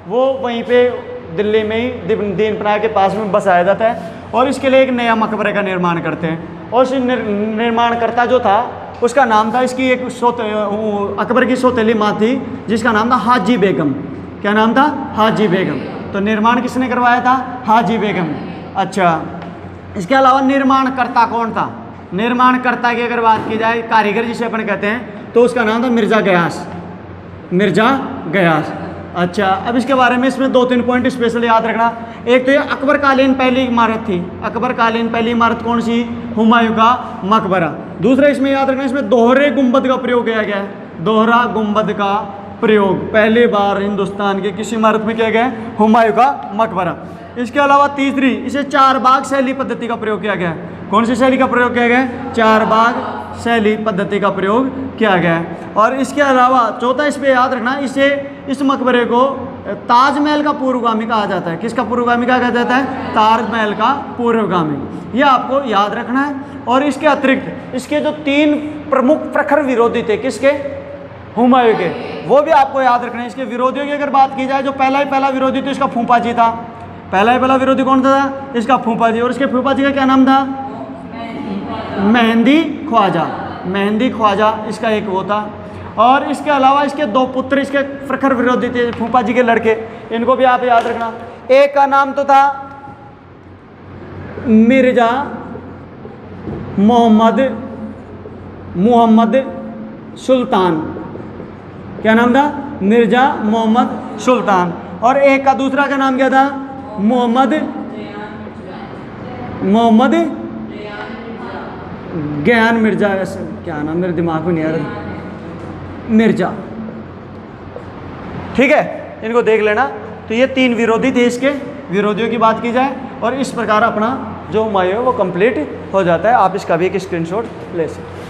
Speaker 2: वो वहीं पे दिल्ली में ही दीनपनाह के पास में बसाया जाता है, और इसके लिए एक नया मकबरे का निर्माण करते हैं। और इस निर्माणकर्ता जो था उसका नाम था, इसकी एक अकबर की सौतेली माँ थी जिसका नाम था हाजी बेगम। क्या नाम था, हाजी बेगम। तो निर्माण किसने करवाया था, हाजी बेगम। अच्छा, इसके अलावा निर्माणकर्ता कौन था, निर्माणकर्ता की अगर बात की जाए, कारीगर जिसे अपन कहते हैं, तो उसका नाम था मिर्ज़ा गयास, मिर्ज़ा गयास। अच्छा, अब इसके बारे में इसमें 2-3 पॉइंट स्पेशल याद रखना। एक तो ये अकबर कालीन पहली इमारत थी, अकबर कालीन पहली इमारत कौन सी, हुमायूं का मकबरा। दूसरा इसमें याद रखना, इसमें दोहरे गुंबद का प्रयोग किया गया है, दोहरा गुंबद का प्रयोग पहली बार हिंदुस्तान के किसी इमारत में किया गया है, हुमायूं का मकबरा। इसके अलावा तीसरी, इसे 4 बाग शैली पद्धति का प्रयोग किया गया है। कौन सी शैली का प्रयोग किया गया है, 4 बाग शैली पद्धति का प्रयोग किया गया है। और इसके अलावा चौथा इस पर याद रखना, इस मकबरे को ताजमहल का पूर्वगामी कहा जाता है। किसका पूर्वगामी कहा जाता है, ताजमहल का पूर्वगामी। ये आपको याद रखना है। और इसके अतिरिक्त इसके जो 3 प्रमुख प्रखर विरोधी थे, किसके, हुमायूं के, वो भी आपको याद रखना है। इसके विरोधियों की अगर बात की जाए, जो पहला विरोधी तो इसका फूफा जी था, पहला विरोधी कौन था, इसका फूफा जी। और इसके फूफा जी का क्या नाम था, मेहंदी ख्वाजा, मेहंदी ख्वाजा इसका एक वो था। और इसके अलावा इसके 2 पुत्र इसके प्रखर विरोधी थे, फूफा जी के लड़के, इनको भी आप याद रखना। एक का नाम तो था मिर्जा मोहम्मद सुल्तान। क्या नाम था, मिर्जा मोहम्मद सुल्तान। और एक का दूसरा का नाम क्या था, मोहम्मद ज्ञान मिर्जा, ऐसे क्या नाम मेरे दिमाग में नहीं आ रहा, मिर्जा। ठीक है, इनको देख लेना। तो ये 3 विरोधी थे, इसके विरोधियों की बात की जाए, और इस प्रकार अपना जो हुमायूं है वो कंप्लीट हो जाता है। आप इसका भी एक स्क्रीनशॉट ले सकते हैं।